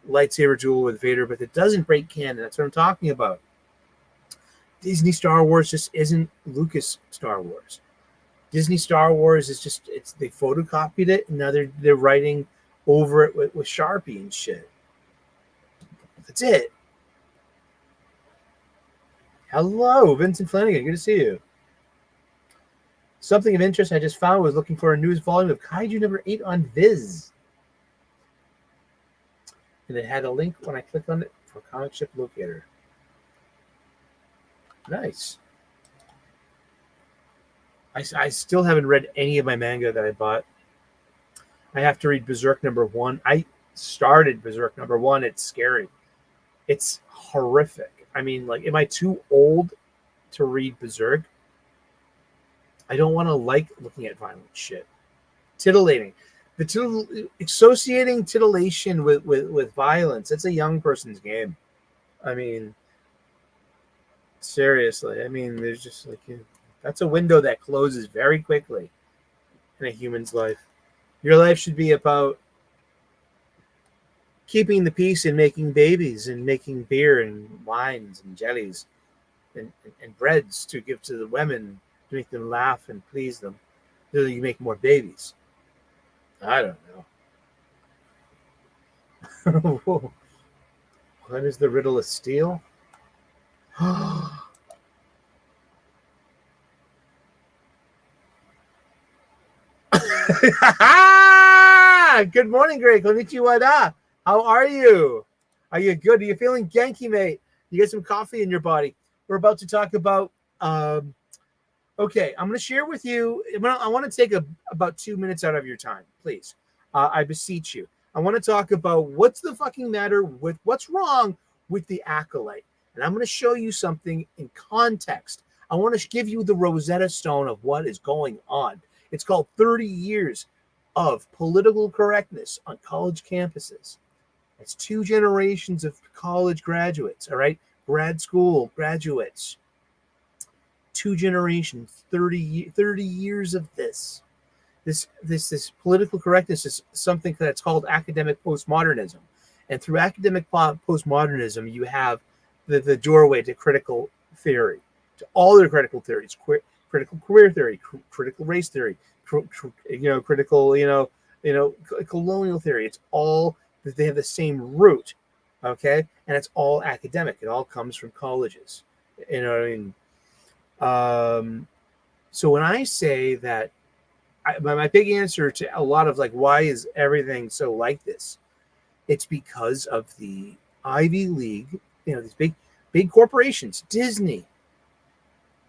lightsaber duel with Vader, but it doesn't break canon. That's what I'm talking about. Disney Star Wars just isn't Lucas Star Wars. Disney Star Wars is just they photocopied it and now they're writing over it with Sharpie and shit. That's it. Hello, Vincent Flanagan. Good to see you. Something of interest I just found was looking for a news volume of Kaiju number 8 on Viz. And it had a link when I clicked on it for Comic Ship Locator. Nice. I still haven't read any of my manga that I bought. I have to read Berserk number 1. I started Berserk number 1. It's scary. It's horrific. I mean, like, am I too old to read Berserk? I don't want to like looking at violent shit. Titillating. Associating titillation with violence, it's a young person's game. I mean, seriously. I mean, there's just like, that's a window that closes very quickly in a human's life. Your life should be about keeping the peace and making babies and making beer and wines and jellies and breads to give to the women to make them laugh and please them so that you make more babies. I don't know. What is the riddle of steel? Good morning, Greg. Konnichiwa da. How are you? Are you good? Are you feeling Genki, mate? You get some coffee in your body. We're about to talk about okay, I'm going to share with you. I want to take about 2 minutes out of your time, please. I beseech you. I want to talk about what's the fucking matter with what's wrong with the Acolyte. And I'm going to show you something in context. I want to give you the Rosetta Stone of what is going on. It's called 30 Years of Political Correctness on College Campuses. It's 2 generations of college graduates, all right? Grad school graduates. 2 generations, 30 years of this. This political correctness is something that's called academic postmodernism. And through academic postmodernism, you have the doorway to critical theory, to all their critical theories, critical queer theory, critical race theory, critical, colonial theory. It's all that they have the same root, okay? And it's all academic. It all comes from colleges. You know what I mean? So when I say that my big answer to a lot of like, why is everything so like this? It's because of the Ivy League, these big corporations, Disney.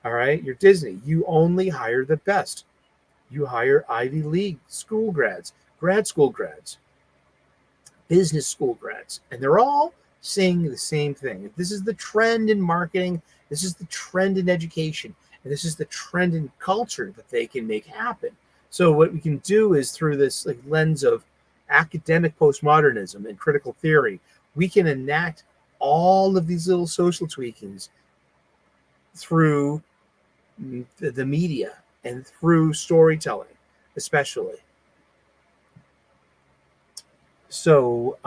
All right, you're Disney. You only hire the best. You hire Ivy League school grads, grad school grads, business school grads, and they're all saying the same thing. This is the trend in marketing. This is the trend in education. And this is the trend in culture that they can make happen. So what we can do is through this like lens of academic postmodernism and critical theory, we can enact all of these little social tweakings through the media and through storytelling, especially. So,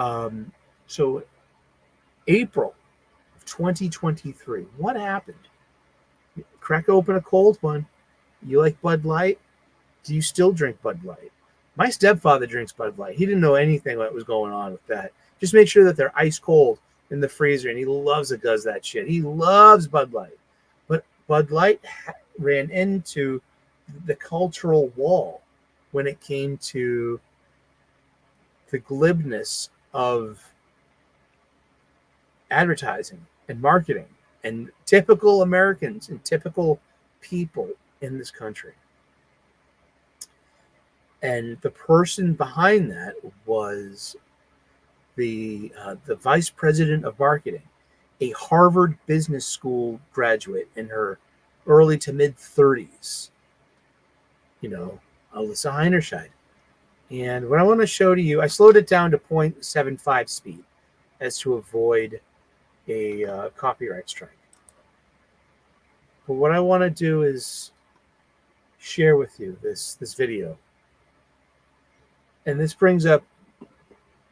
April of 2023, what happened? Crack open a cold one. You like Bud Light? Do you still drink Bud Light? My stepfather drinks Bud Light. He didn't know anything what was going on with that. Just make sure that they're ice cold in the freezer, and he loves it, does that shit. He loves Bud Light. But Bud Light ran into the cultural wall when it came to the glibness of advertising and marketing and typical Americans and typical people in this country. And the person behind that was the vice president of marketing, a Harvard Business School graduate in her early to mid 30s, Alyssa Heinerscheid. And what I want to show to you, I slowed it down to 0.75 speed as to avoid a copyright strike. But what I want to do is share with you this video. And this brings up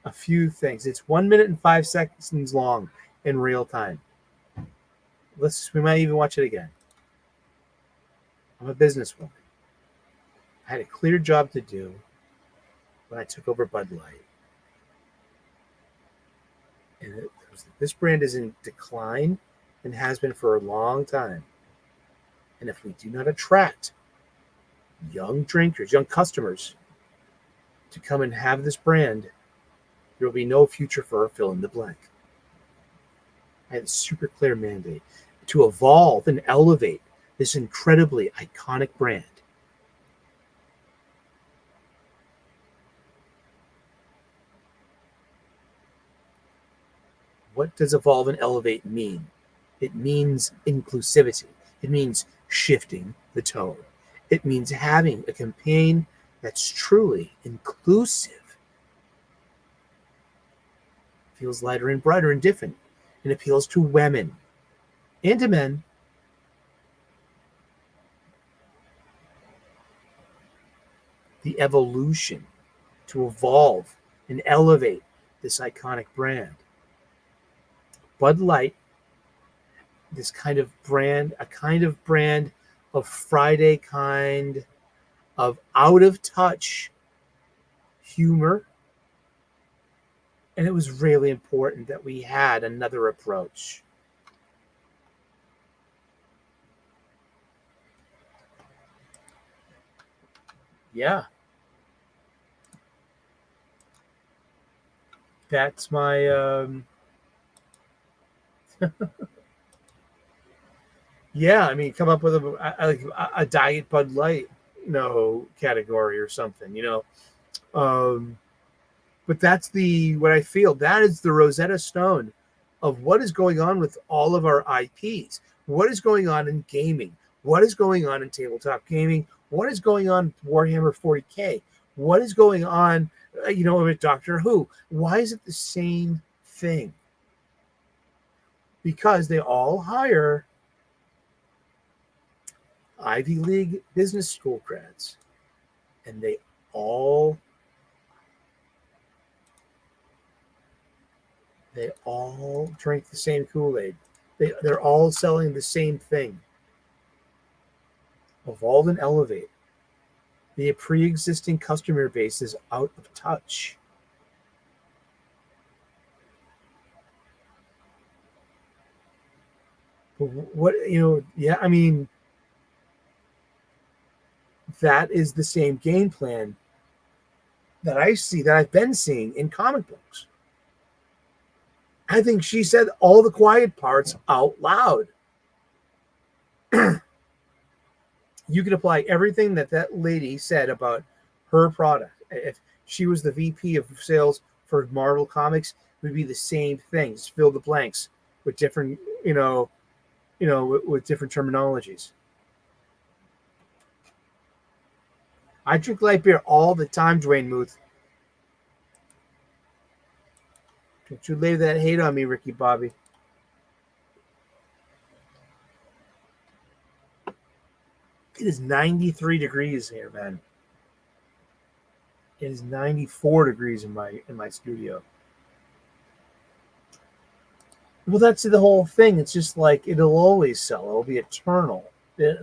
a few things. It's 1 minute and 5 seconds long in real time. We might even watch it again. I'm a businesswoman. I had a clear job to do when I took over Bud Light. And this brand is in decline and has been for a long time. And if we do not attract young drinkers, young customers to come and have this brand, there will be no future for our fill in the blank. I had a super clear mandate to evolve and elevate this incredibly iconic brand. What does evolve and elevate mean? It means inclusivity. It means shifting the tone. It means having a campaign that's truly inclusive. Feels lighter and brighter and different, and appeals to women and to men. The evolution to evolve and elevate this iconic brand. Bud Light, this kind of brand, a kind of brand of Friday kind of out of touch humor. And it was really important that we had another approach. Yeah. That's my yeah, I mean, come up with a diet Bud Light, category or something, but that's what I feel. That is the Rosetta Stone of what is going on with all of our IPs. What is going on in gaming? What is going on in tabletop gaming? What is going on with Warhammer 40K? What is going on, with Doctor Who? Why is it the same thing? Because they all hire Ivy League business school grads, and they all drink the same Kool-Aid. They're all selling the same thing. Evolve and elevate. The pre-existing customer base is out of touch. What, yeah, I mean, that is the same game plan that I've been seeing in comic books. I think she said all the quiet parts out loud. You could apply everything that lady said about her product. If she was the VP of sales for Marvel Comics, it would be the same thing. Just fill the blanks with different, with different terminologies. I drink light beer all the time, Dwayne Muth. Don't you lay that hate on me, Ricky Bobby. It is 93 degrees here, man. It is 94 degrees in my studio. Well, that's the whole thing. It's just like it'll always sell. It'll be eternal. It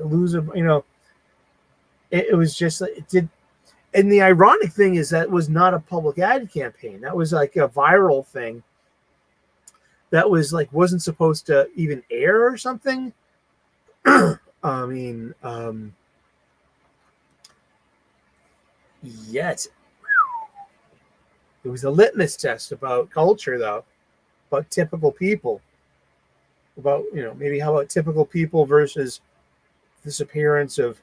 was just like it did. And the ironic thing is that was not a public ad campaign. That was like a viral thing. That was like wasn't supposed to even air or something. I mean, yet it was a litmus test about culture, though, about typical people, about maybe how about typical people versus disappearance of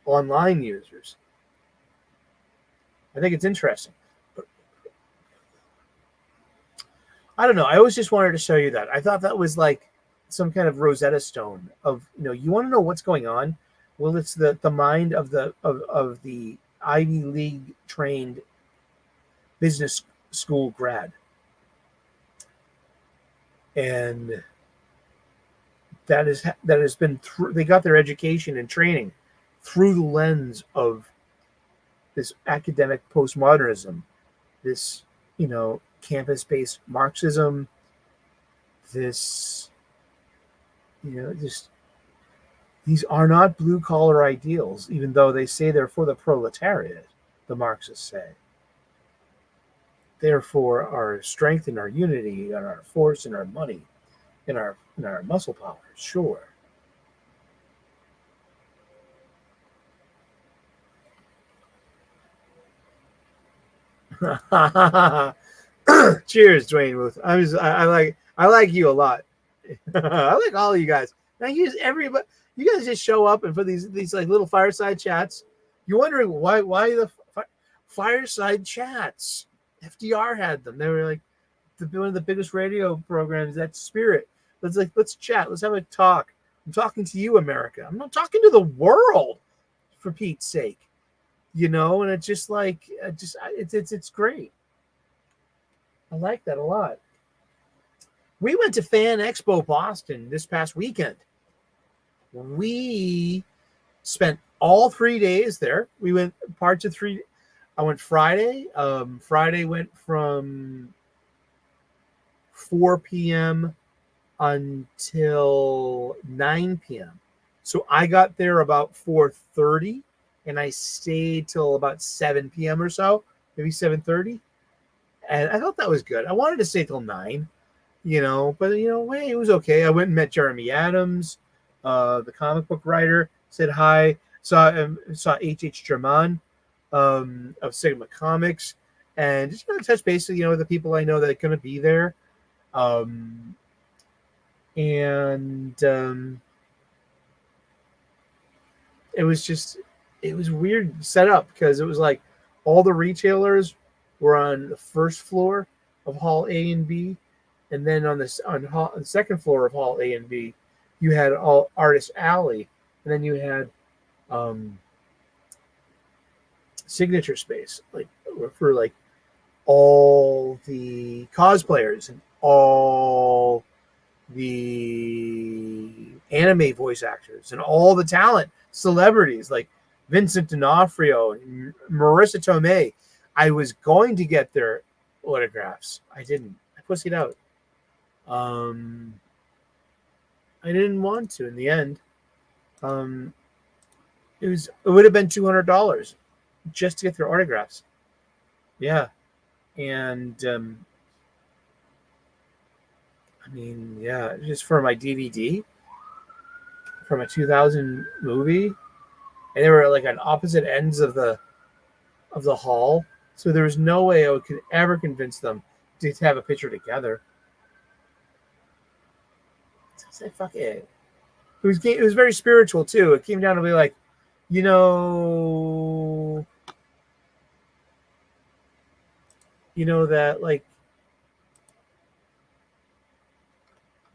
online users. I think it's interesting. But I don't know. I always just wanted to show you that. I thought that was like some kind of Rosetta Stone of you want to know what's going on. Well, it's the mind of the Ivy League trained business school grad, and that has been through. They got their education and training through the lens of this academic postmodernism, this campus-based Marxism, this just these are not blue-collar ideals, even though they say they're for the proletariat, the Marxists say. They're for our strength and our unity and our force and our money and our muscle power, sure. Cheers, Dwayne Muth. I like you a lot. I like all of you guys. Now everybody. You guys just show up and for these like little fireside chats. You're wondering why the fireside chats. FDR had them. They were like one of the biggest radio programs. That spirit. Let's chat. Let's have a talk. I'm talking to you, America. I'm not talking to the world, for Pete's sake. And it's just like it's great. I like that a lot. We went to Fan Expo Boston this past weekend. We spent all 3 days there. We went parts of 3. I went Friday. Friday went from 4 p.m. until 9 p.m. So I got there about 4:30, and I stayed till about 7 p.m. or so, maybe 7:30. And I thought that was good. I wanted to stay till 9, but it was okay. I went and met Jeremy Adams, the comic book writer, said hi. Saw H.H. German of Sigma Comics, and just touch base with the people I know that are going to be there. It was weird setup because it was like all the retailers were on the first floor of Hall A and B, and then on the second floor of Hall A and B, you had all Artist Alley, and then you had Signature Space, like for like all the cosplayers and all the anime voice actors and all the talent celebrities like Vincent D'Onofrio and Marissa Tomei. I was going to get their autographs. I didn't. I pussied out. I didn't want to in the end. It would have been $200 just to get their autographs. Yeah. And just for my DVD, for my 2000 movie, and they were like on opposite ends of the hall. So there was no way I could ever convince them to have a picture together. So I said, "Fuck it." It was very spiritual too. It came down to be like, you know that like,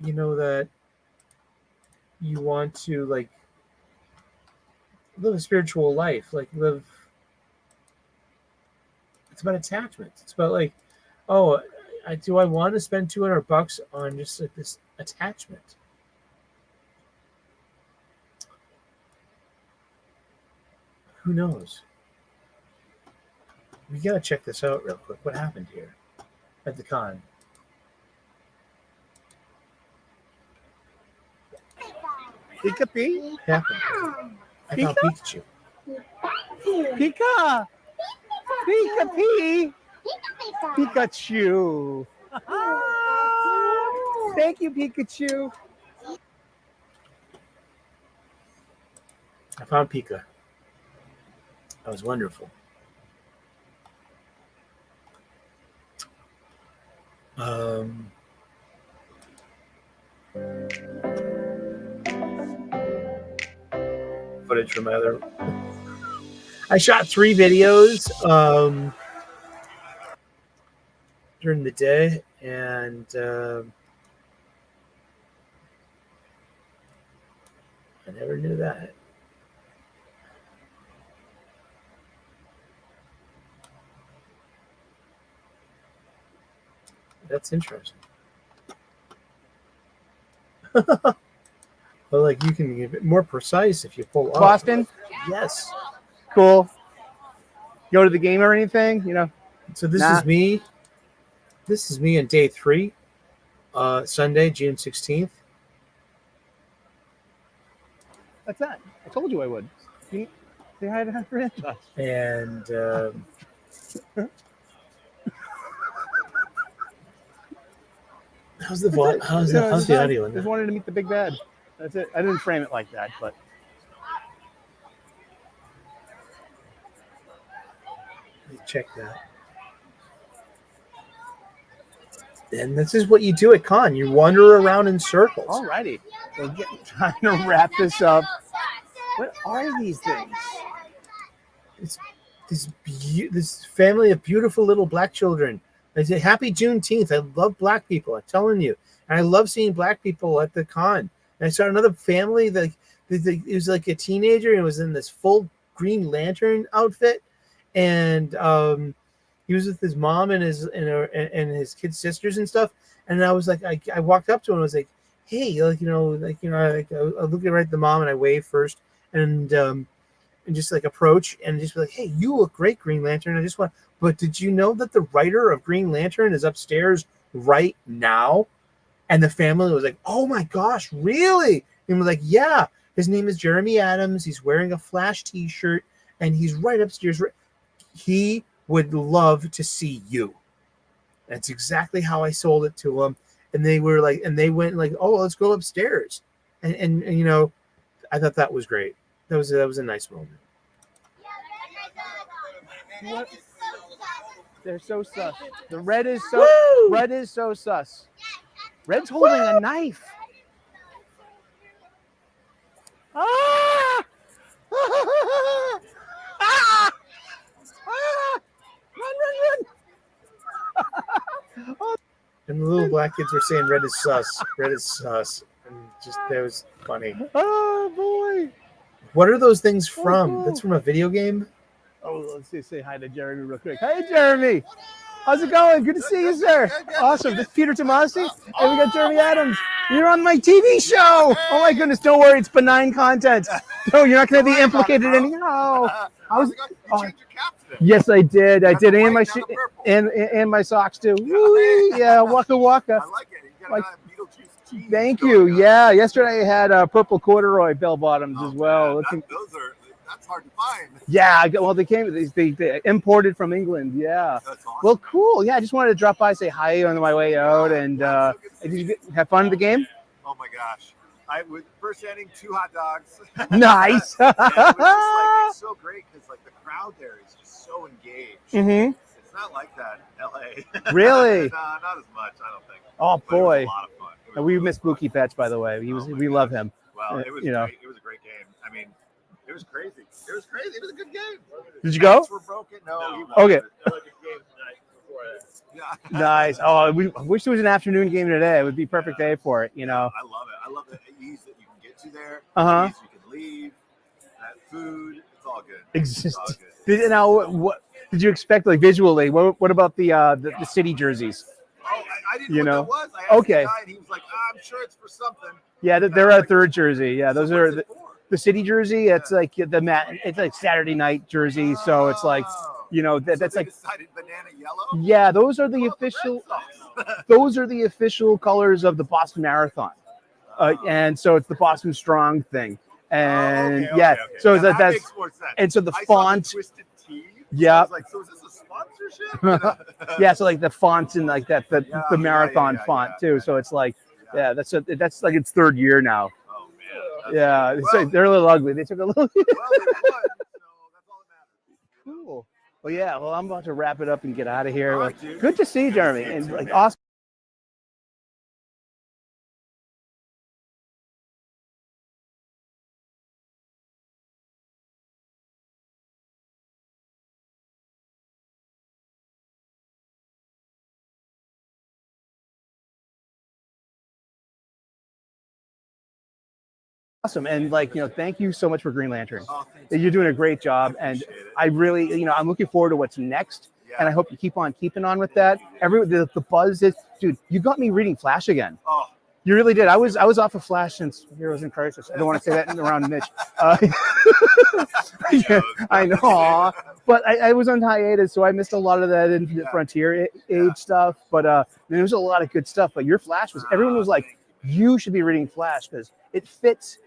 that you want to like live a spiritual life, like live. It's about attachment. It's about like, oh, do I want to spend $200 on just like this attachment? Who knows? We gotta check this out real quick. What happened here at the con? Pika-pee? Happened. I found Pikachu. Pika! Pika-pee! Pikachu! Thank you, Pikachu. I found Pika. That was wonderful. Footage from my other. I shot 3 videos during the day, and I never knew that. That's interesting. Well, like you can get more precise if you pull up. Boston? Yes. Cool. Go to the game or anything, you know? So this is me. This is me on day 3, Sunday, June 16th. That's that. I told you I would. Say hi to her friend. And how's the audio in Just there? wanted to meet the big bad. That's it. I didn't frame it like that, but Let me check that. And this is what you do at con. You wander around in circles. alrighty. We're trying to wrap this up. What are these things? It's this family of beautiful little black children. I say happy Juneteenth. I love black people. I'm telling you, and I love seeing black people at the con. And I saw another family that it was like a teenager and was in this full Green Lantern outfit, and he was with his mom and his kids' sisters and stuff. And I was like, I walked up to him and I was like, hey, I looked right at the mom and I waved first, and just like approach and just be like, hey, you look great, Green Lantern. But did you know that the writer of Green Lantern is upstairs right now? And the family was like, oh my gosh, really? And we're like, yeah, his name is Jeremy Adams. He's wearing a Flash t-shirt and he's right upstairs. He would love to see you. That's exactly how I sold it to them. And they were like, and they went like, oh, let's go upstairs. And I thought that was great. That was a nice moment. What? They're so sus. The red is so sus. Red's holding a knife. Ah! Ah! Ah! Run! Oh. And the little black kids were saying red is sus. Red is sus. And just that was funny. Oh boy. What are those things from? cool. That's from a video game? Oh, let's say hi to Jeremy real quick. Hey, Jeremy. How's it going? Good to see you, sir. Awesome. This is Peter Tomasi, and we got Jeremy Adams. You're on my TV show. Oh, my goodness. Don't worry. It's benign content. No, you're not going to be implicated anyhow. Yes, I did. I did. And my and my socks, too. Woo, yeah, waka waka. I like it. You got Beetlejuice cheese. Thank you. Yeah, yesterday I had purple corduroy bell bottoms as well. That's hard to find. Yeah, well, they imported from England. Yeah. That's awesome. Well, cool. Yeah, I just wanted to drop by, say hi on my way out, and did you have fun at the game? Oh my gosh, I would first inning 2 hot dogs. Nice. And it was just like it's so great because like the crowd there is just so engaged. Mm-hmm. It's not like that in LA. Really? Nah, not as much, I don't think. Oh But it was boy. a lot of fun. It was And we really miss fun. Mookie Betts, by the way. We love him. Well, it was you know. great. It was a great game. I mean, it was crazy. It was crazy. It was a good game. Did you go? Bats were broken. No. He won. Okay. It was like a game tonight before that. Yeah. Nice. Oh, I wish there was an afternoon game today. It would be a perfect day for it, you know. I love it. I love the ease that you can get to there. Uh-huh. The ease you can leave. That food. It's all good. Exist. It's all good. Now, what did you expect, like visually? What about the city jerseys? Oh, I didn't You know know. what that was. I asked Okay. the guy and he was like, I'm sure it's for something. Yeah, they're a third jersey. Yeah, those So are what's it for? the city jersey. It's like it's like Saturday night jersey. So it's like, Oh. you know, So that's they like, decided banana yellow? yeah, those are the Oh, official. Red Sox. Those are the official colors of the Boston Marathon, and so it's the Boston Strong thing. And Okay, yeah, okay. so Now that that's makes more sense. and so the I saw font, Twisted Tea. Yeah. I was like, so is this a sponsorship? yeah, so like the fonts and like that the Yeah, marathon font too. So it's like, yeah, that's like its third year now. Oh man. Yeah, it's Well, like, they're a little ugly. They took a little. well, they won, so that's all that matters. Cool. Well, yeah. Well, I'm about to wrap it up and get out of here. All right, dude. Good to see you, Good to Jeremy, see you and too, like man. awesome. Awesome, and like, you know, thank you so much for Green Lantern. Oh, thanks. You're doing a great job, and appreciate it. I really, you know, I'm looking forward to what's next, Yeah. and I hope you keep on keeping on with that. The buzz is, dude, you got me reading Flash again. Oh, You really did. I was off of Flash since Heroes in Crisis. I don't want to say that around Mitch. Yeah, I know, but I was on hiatus, so I missed a lot of that Infinite Yeah. Frontier age stuff. But there was a lot of good stuff. But your Flash was, everyone was like, you should be reading Flash because it fits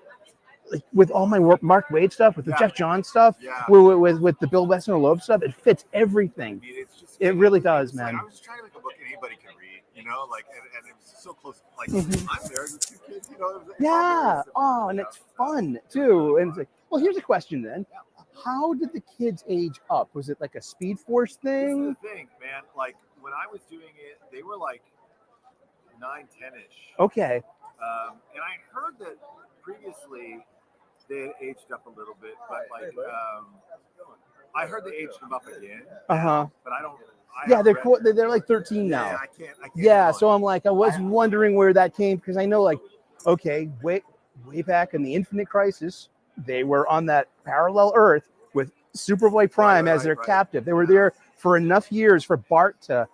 like with all my Mark Waid stuff, with the Yeah. Jeff Johns stuff, Yeah. with the Bill Weston Loeb stuff. It fits everything. I mean, it's just, It really does, it's like, man. I was just trying to make a book anybody can read, you know, like, and it was so close. Like, Mhm. I'm there with 2 kids, you know. It's all Yeah. very simple, Oh, and you it's know, fun too. And it's like, well, here's a question then. How did the kids age up? Was it like a Speed Force This is thing? the thing, man. Like, when I was doing it, they were like 9, 10-ish. Okay. And I heard that previously they had aged up a little bit, but like I heard they aged them up again. Uh-huh. But I don't. I Yeah, haven't they're read cool. it. They're like 13 Yeah, now. I can't. Yeah, know. so I'm like, I was wondering where that came, because I know, like, okay, way back in the Infinite Crisis, they were on that parallel Earth with Superboy Prime as their right. captive. They were there for enough years for Bart to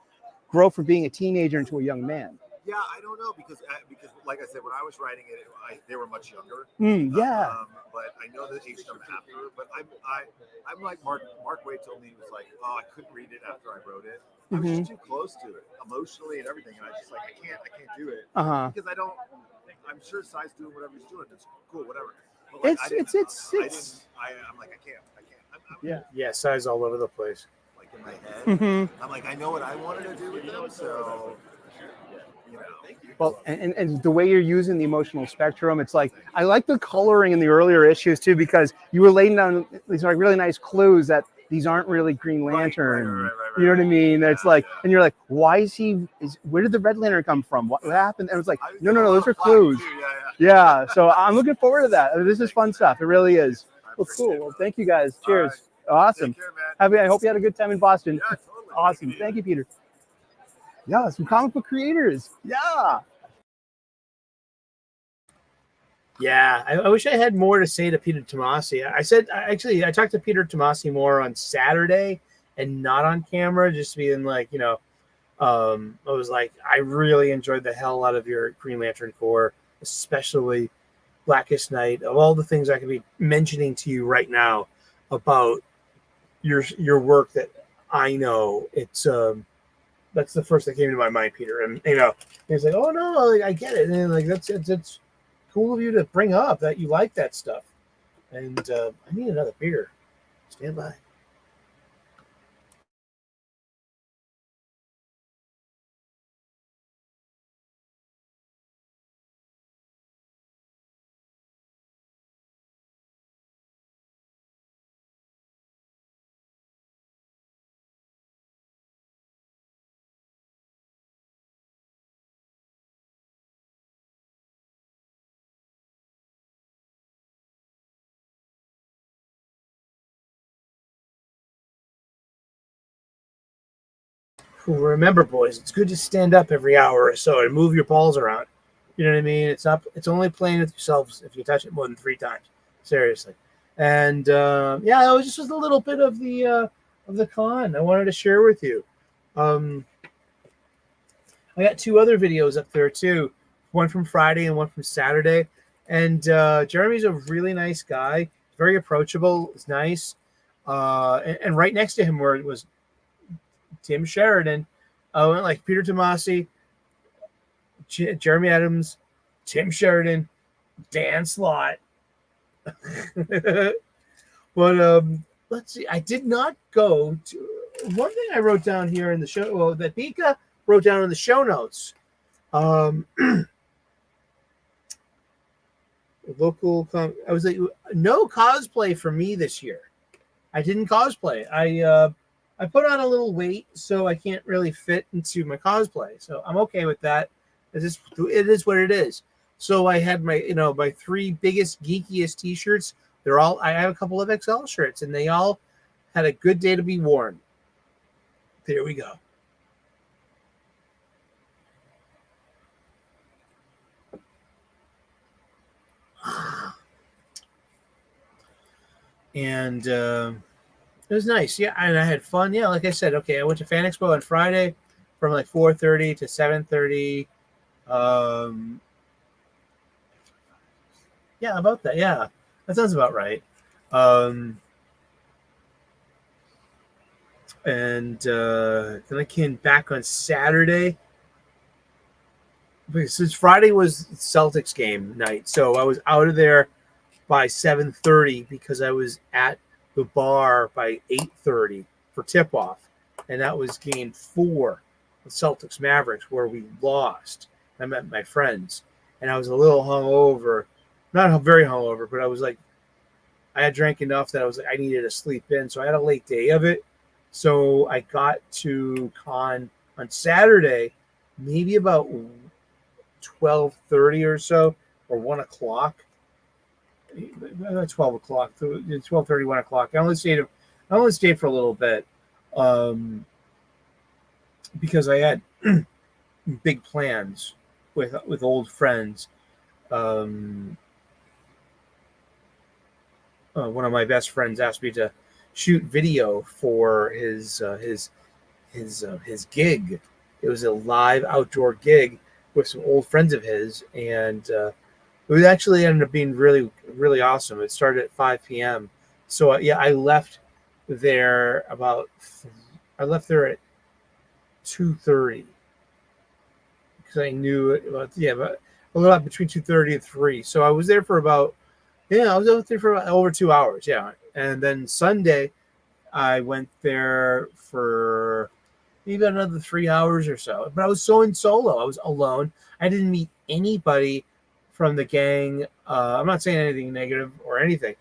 grow from being a teenager into a young man. Yeah, I don't know because like I said, when I was writing it, they were much younger. Yeah. But I know that aged them after. But I'm like Mark Waid told me, he was like, oh, I couldn't read it after I wrote it. I was just too close to it emotionally and everything, and I just like I can't do it because I don't. I'm sure Sai's doing whatever he's doing. It's cool, whatever. But like, I'm like I can't. Yeah, size all over the place. Like in my head, I'm like I know what I wanted to do with them, so you know. Well, and the way you're using the emotional spectrum, it's like, I like the coloring in the earlier issues too, because you were laying down these like really nice clues that these aren't really Green Lantern. Right, You know what I mean? It's Yeah, like, yeah. and you're like, why where did the Red Lantern come from? What happened? And it was like, I was no, getting a those lot are of flack, clues. too, Yeah. So I'm looking forward to that. This is fun stuff. It really is. Well, cool. Well, thank you guys. All Cheers. right. Awesome. Take care, man. I hope you had a good time in Boston. Yeah, totally. Awesome. Thank you, Peter. Yeah, some comic book creators. Yeah. Yeah, I wish I had more to say to Peter Tomasi. I talked to Peter Tomasi more on Saturday and not on camera, just being like, you know, I was like, I really enjoyed the hell out of your Green Lantern Corps, especially Blackest Night. Of all the things I could be mentioning to you right now about your work that I know, it's that's the first that came to my mind, Peter. And you know, he's like, oh no, like, I get it, and like it's cool of you to bring up that you like that stuff. And I need another beer. Stand by. remember, boys, it's good to stand up every hour or so and move your balls around. You know what I mean? It's only playing with yourselves if you touch it more than 3 times. Seriously. And yeah, it was just a little bit of the con I wanted to share with you. I got 2 other videos up there too, one from Friday and one from Saturday. And Jeremy's a really nice guy, very approachable. It's nice. And right next to him was Tim Sheridan, like Peter Tomasi, Jeremy Adams, Tim Sheridan, Dan Slott. But let's see. I did not go to one thing I wrote down here in the show. Well, that Pika wrote down in the show notes. Local. I was like, no cosplay for me this year. I didn't cosplay. I put on a little weight, so I can't really fit into my cosplay. So I'm okay with that. It is what it is. So I had my 3 biggest geekiest t-shirts. I have a couple of XL shirts, and they all had a good day to be worn. There we go. And it was nice. Yeah, and I had fun. Yeah, like I said, okay, I went to Fan Expo on Friday from like 4:30 to 7:30. Yeah, about that. Yeah, that sounds about right. And then I came back on Saturday because since Friday was Celtics game night, so I was out of there by 7:30 because I was at the bar by 8:30 for tip-off, and that was game 4 of Celtics Mavericks where we lost. I met my friends, and I was a little hungover. Not very hungover, but I was like, I had drank enough that I needed to sleep in, so I had a late day of it. So I got to con on Saturday, maybe about 12:30 or so, or 1 o'clock. 12 o'clock, 12:30, 1 o'clock. I only stayed for a little bit, because I had big plans with old friends. One of my best friends asked me to shoot video for his gig. It was a live outdoor gig with some old friends of his, and it actually ended up being really, really awesome. It started at 5 p.m. So yeah, I left there at 2:30 because I knew about a little between 2:30 and 3. So I was there for about over 2 hours. Yeah, and then Sunday I went there for maybe another 3 hours or so. But I was so in solo. I was alone. I didn't meet anybody from the gang. I'm not saying anything negative or anything.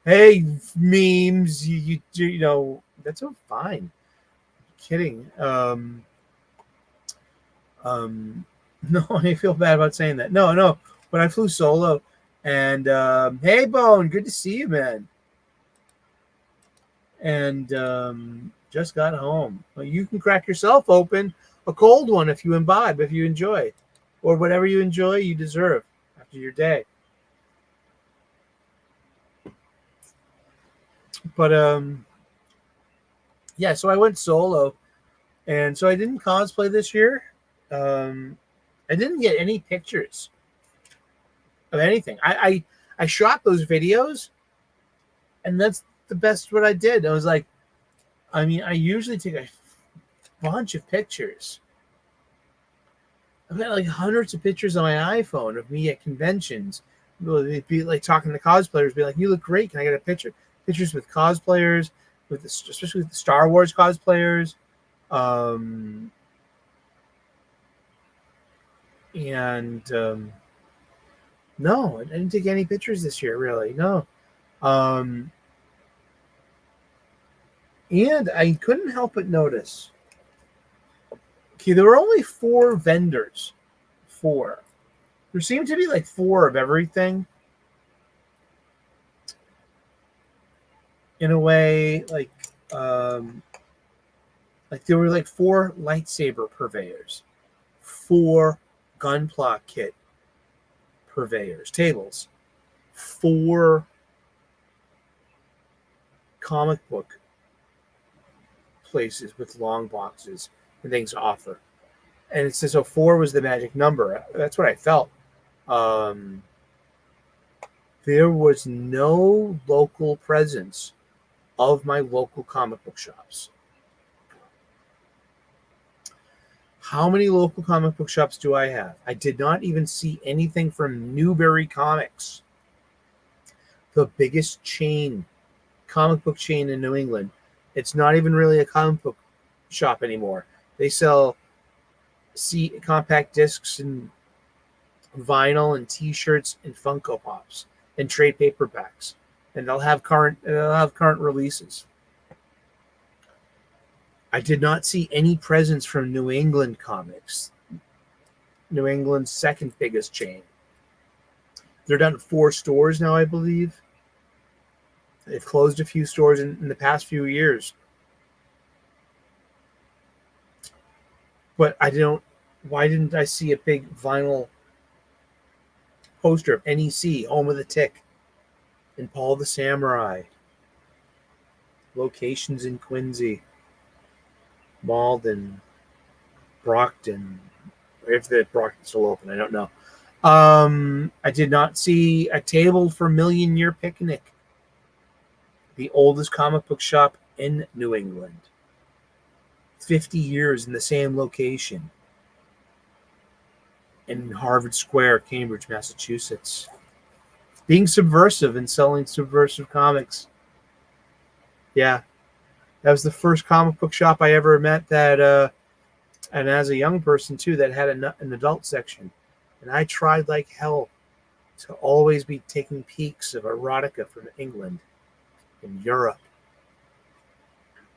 Hey, memes, you know, that's so fine. I'm kidding. No, I feel bad about saying that. No, but I flew solo. And hey, Bone, good to see you, man. And just got home. Well, you can crack yourself open a cold one if you imbibe, if you enjoy, or whatever you enjoy, you deserve after your day. But yeah, so I went solo, and so I didn't cosplay this year. I didn't get any pictures of anything. I shot those videos, and that's the best what I did. I was like, I usually take a bunch of pictures. I've got like hundreds of pictures on my iPhone of me at conventions. It'd be like talking to cosplayers, be like, "You look great. Can I get a picture?" Pictures with cosplayers, especially with the Star Wars cosplayers. No, I didn't take any pictures this year, really. No. And I couldn't help but notice. Okay, there were only 4 vendors. 4. There seemed to be like 4 of everything. In a way, like Like there were like 4 lightsaber purveyors, 4 gunpla kit purveyors, tables, 4 comic book places with long boxes and things to offer. And it says, so 4 was the magic number. That's what I felt. There was no local presence of my local comic book shops. How many local comic book shops do I have? I did not even see anything from Newbury Comics, the biggest comic book chain in New England. It's not even really a comic book shop anymore. They sell compact discs and vinyl and T-shirts and Funko Pops and trade paperbacks, and they'll have current releases. I did not see any presence from New England Comics, New England's second biggest chain. They're down to 4 stores now, I believe. They've closed a few stores in the past few years. But why didn't I see a big vinyl poster of NEC, Home of the Tick, and Paul the Samurai? Locations in Quincy, Malden, Brockton. If the Brockton's still open, I don't know. I did not see a table for Million Year Picnic, the oldest comic book shop in New England. 50 years in the same location in Harvard Square, Cambridge, Massachusetts. Being subversive and selling subversive comics. Yeah. That was the first comic book shop I ever met that, and as a young person too, that had an adult section. And I tried like hell to always be taking peeks of erotica from England and Europe,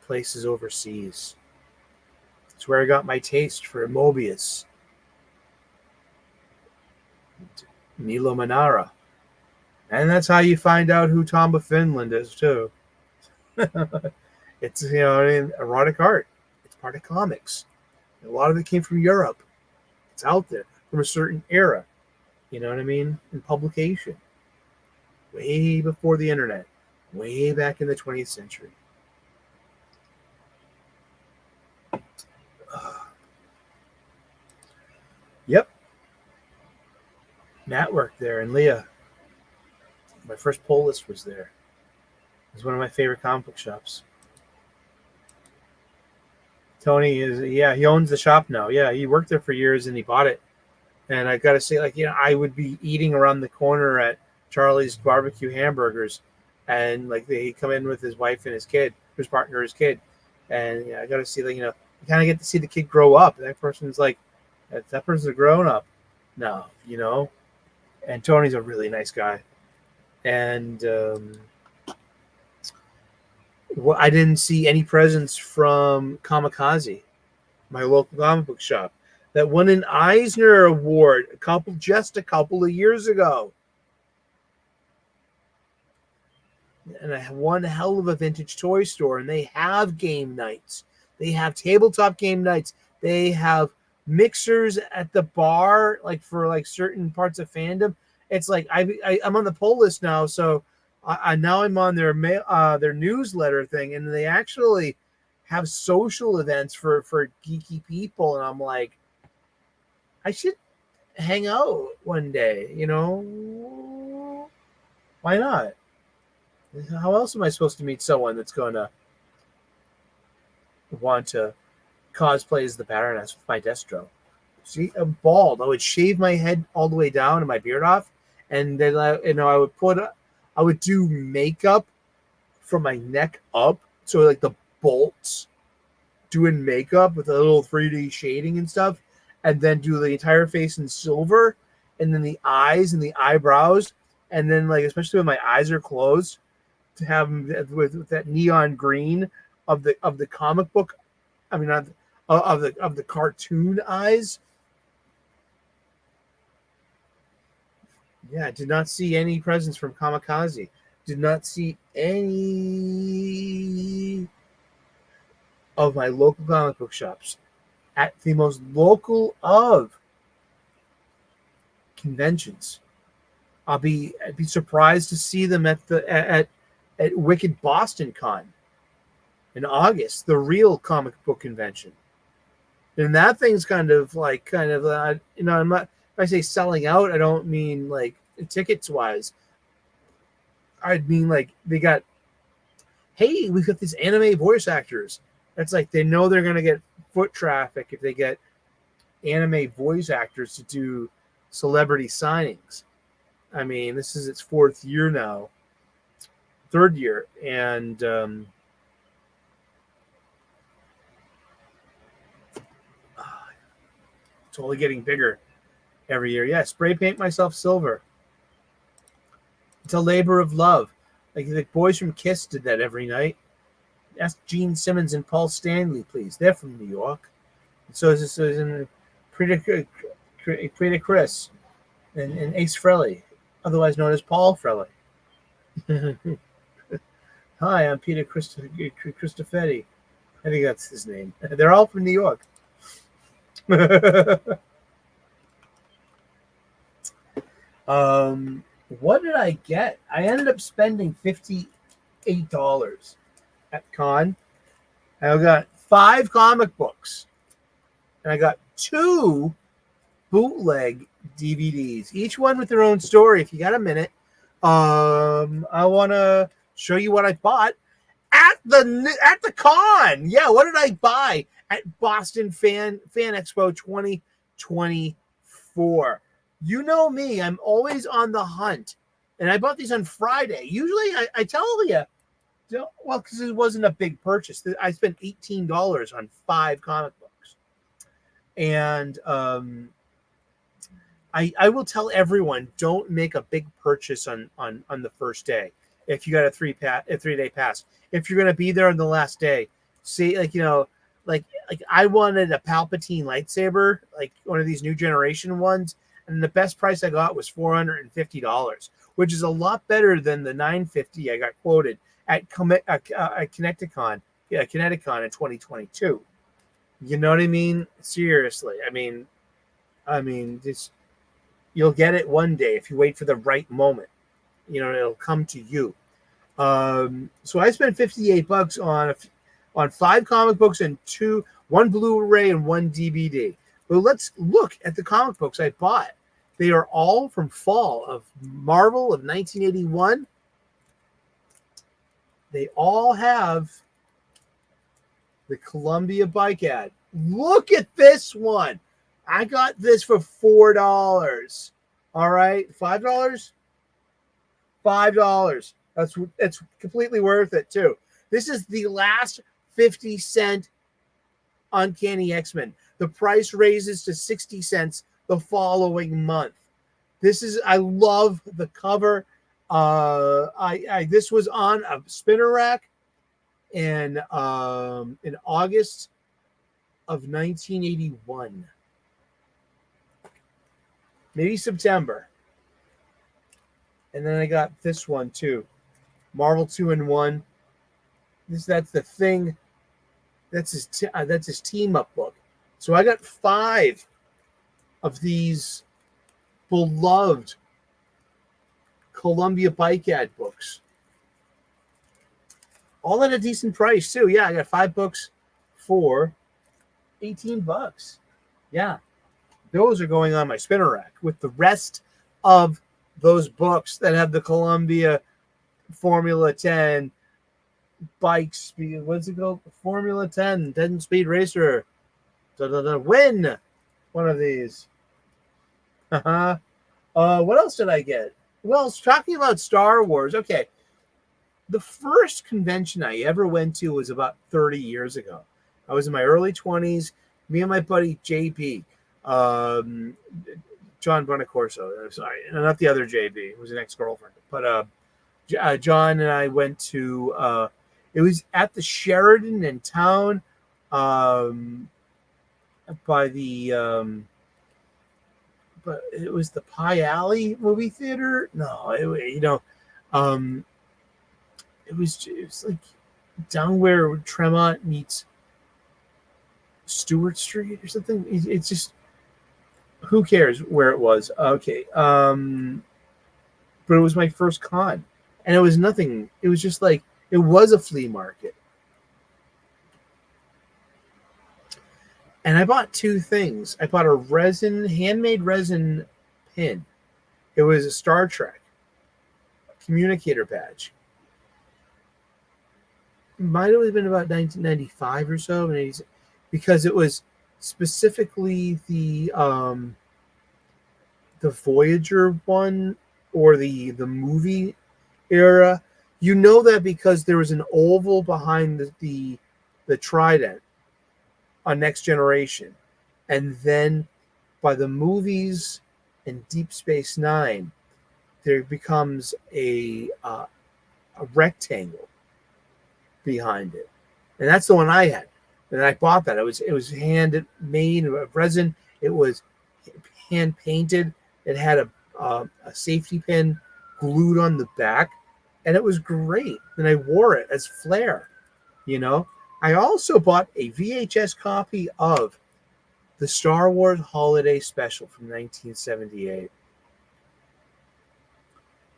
places overseas. It's where I got my taste for Mobius, Milo Manara. And that's how you find out who Tomba Finland is too. It's, erotic art. It's part of comics. A lot of it came from Europe. It's out there from a certain era. You know what I mean? In publication. Way before the internet. Way back in the 20th century. Yep. Matt worked there, and Leah. My first pull list was there. It was one of my favorite comic book shops. Tony he owns the shop now. Yeah, he worked there for years and he bought it. And I got to say, I would be eating around the corner at Charlie's Barbecue Hamburgers, and they come in with his wife and his kid, his partner, his kid. And I got to see, you kind of get to see the kid grow up. That person's that person's a grown up now, And Tony's a really nice guy. And I didn't see any presence from Kamikaze, my local comic book shop, that won an Eisner Award a couple of years ago. And I have one hell of a vintage toy store, and they have game nights. They have tabletop game nights. They have mixers at the bar, for certain parts of fandom. It's I'm on the poll list now, so now I'm on their newsletter thing, and they actually have social events for geeky people, and I'm like, I should hang out one day, Why not? How else am I supposed to meet someone that's going to want to cosplay as the Baroness with my Destro? See, I'm bald. I would shave my head all the way down and my beard off, and then I would do makeup from my neck up, so the bolts, doing makeup with a little 3D shading and stuff, and then do the entire face in silver, and then the eyes and the eyebrows, and then especially when my eyes are closed, to have them with that neon green of the comic book, of the cartoon eyes. Yeah, I did not see any presence from Kamikaze. Did not see any of my local comic book shops at the most local of conventions. I'd be surprised to see them at Wicked Boston Con in August, the real comic book convention. And that thing's kind of I'm not, if I say selling out, I don't mean like tickets wise. I'd mean like they got, hey, we've got these anime voice actors. That's like they know they're gonna get foot traffic if they get anime voice actors to do celebrity signings. I mean, this is its 4th year now, 3rd year, and it's only getting bigger every year. Yeah, spray paint myself silver. It's a labor of love. Like the boys from Kiss did that every night. Ask Gene Simmons and Paul Stanley, please. They're from New York. And so is Pretty Chris and Ace Frehley, otherwise known as Paul Frehley. Hi, I'm Peter Cristofetti. I think that's his name. They're all from New York. What did I get? I ended up spending $58 at con. I got 5 comic books, and I got 2 bootleg DVDs, each one with their own story. If you got a minute, I want to show you what I bought at the con. Yeah, what did I buy at Boston Fan Expo 2024? You know me, I'm always on the hunt, and I bought these on Friday. Usually, I tell you, well, because it wasn't a big purchase. I spent $18 on 5 comic books, and I will tell everyone, don't make a big purchase on the first day if you got a 3-day pass. If you're going to be there on the last day, see, like I wanted a Palpatine lightsaber, like one of these new generation ones. And the best price I got was $450, which is a lot better than the $950 I got quoted at Connecticon in 2022. You know what I mean? Seriously, I mean, this, you'll get it one day if you wait for the right moment. You know, it'll come to you. So I spent $58 on 5 comic books and 1 Blu-ray and 1 DVD. But let's look at the comic books I bought. They are all from fall of Marvel of 1981. They all have the Columbia bike ad. Look at this one. I got this for $4. All right, $5. $5. That's completely worth it too. This is the last 50-cent Uncanny X-Men. The price raises to 60 cents the following month. I love the cover. This was on a spinner rack in August of 1981. Maybe September. And then I got this one too. Marvel 2-in-1. That's the thing. That's his team up book. So I got 5 of these beloved Columbia bike ad books. All at a decent price too. Yeah, I got 5 books for $18. Yeah. Those are going on my spinner rack with the rest of those books that have the Columbia Formula 10 bike speed. What's it called? Formula 10 speed racer. Win one of these. What else did I get? Well, talking about Star Wars. Okay. The first convention I ever went to was about 30 years ago. I was in my early 20s. Me and my buddy JB, John Bonacorso. Sorry, not the other JB. It was an ex-girlfriend. But John and I went to. It was at the Sheridan in town, by the. But it was the Pie Alley movie theater. No, it was like down where Tremont meets Stewart Street or something. It's just, who cares where it was? Okay. But it was my first con, and it was nothing. It was just like, it was a flea market. And I bought two things. I bought a handmade resin pin. It was a Star Trek communicator badge. Might have been about 1995 or so, because it was specifically the Voyager one, or the movie era. You know that because there was an oval behind the trident on Next Generation, and then by the movies and Deep Space Nine, there becomes a rectangle behind it, and that's the one I had, and I bought that. It was hand made of resin. It was hand painted. It had a safety pin glued on the back, and it was great. And I wore it as flair, I also bought a VHS copy of the Star Wars Holiday Special from 1978.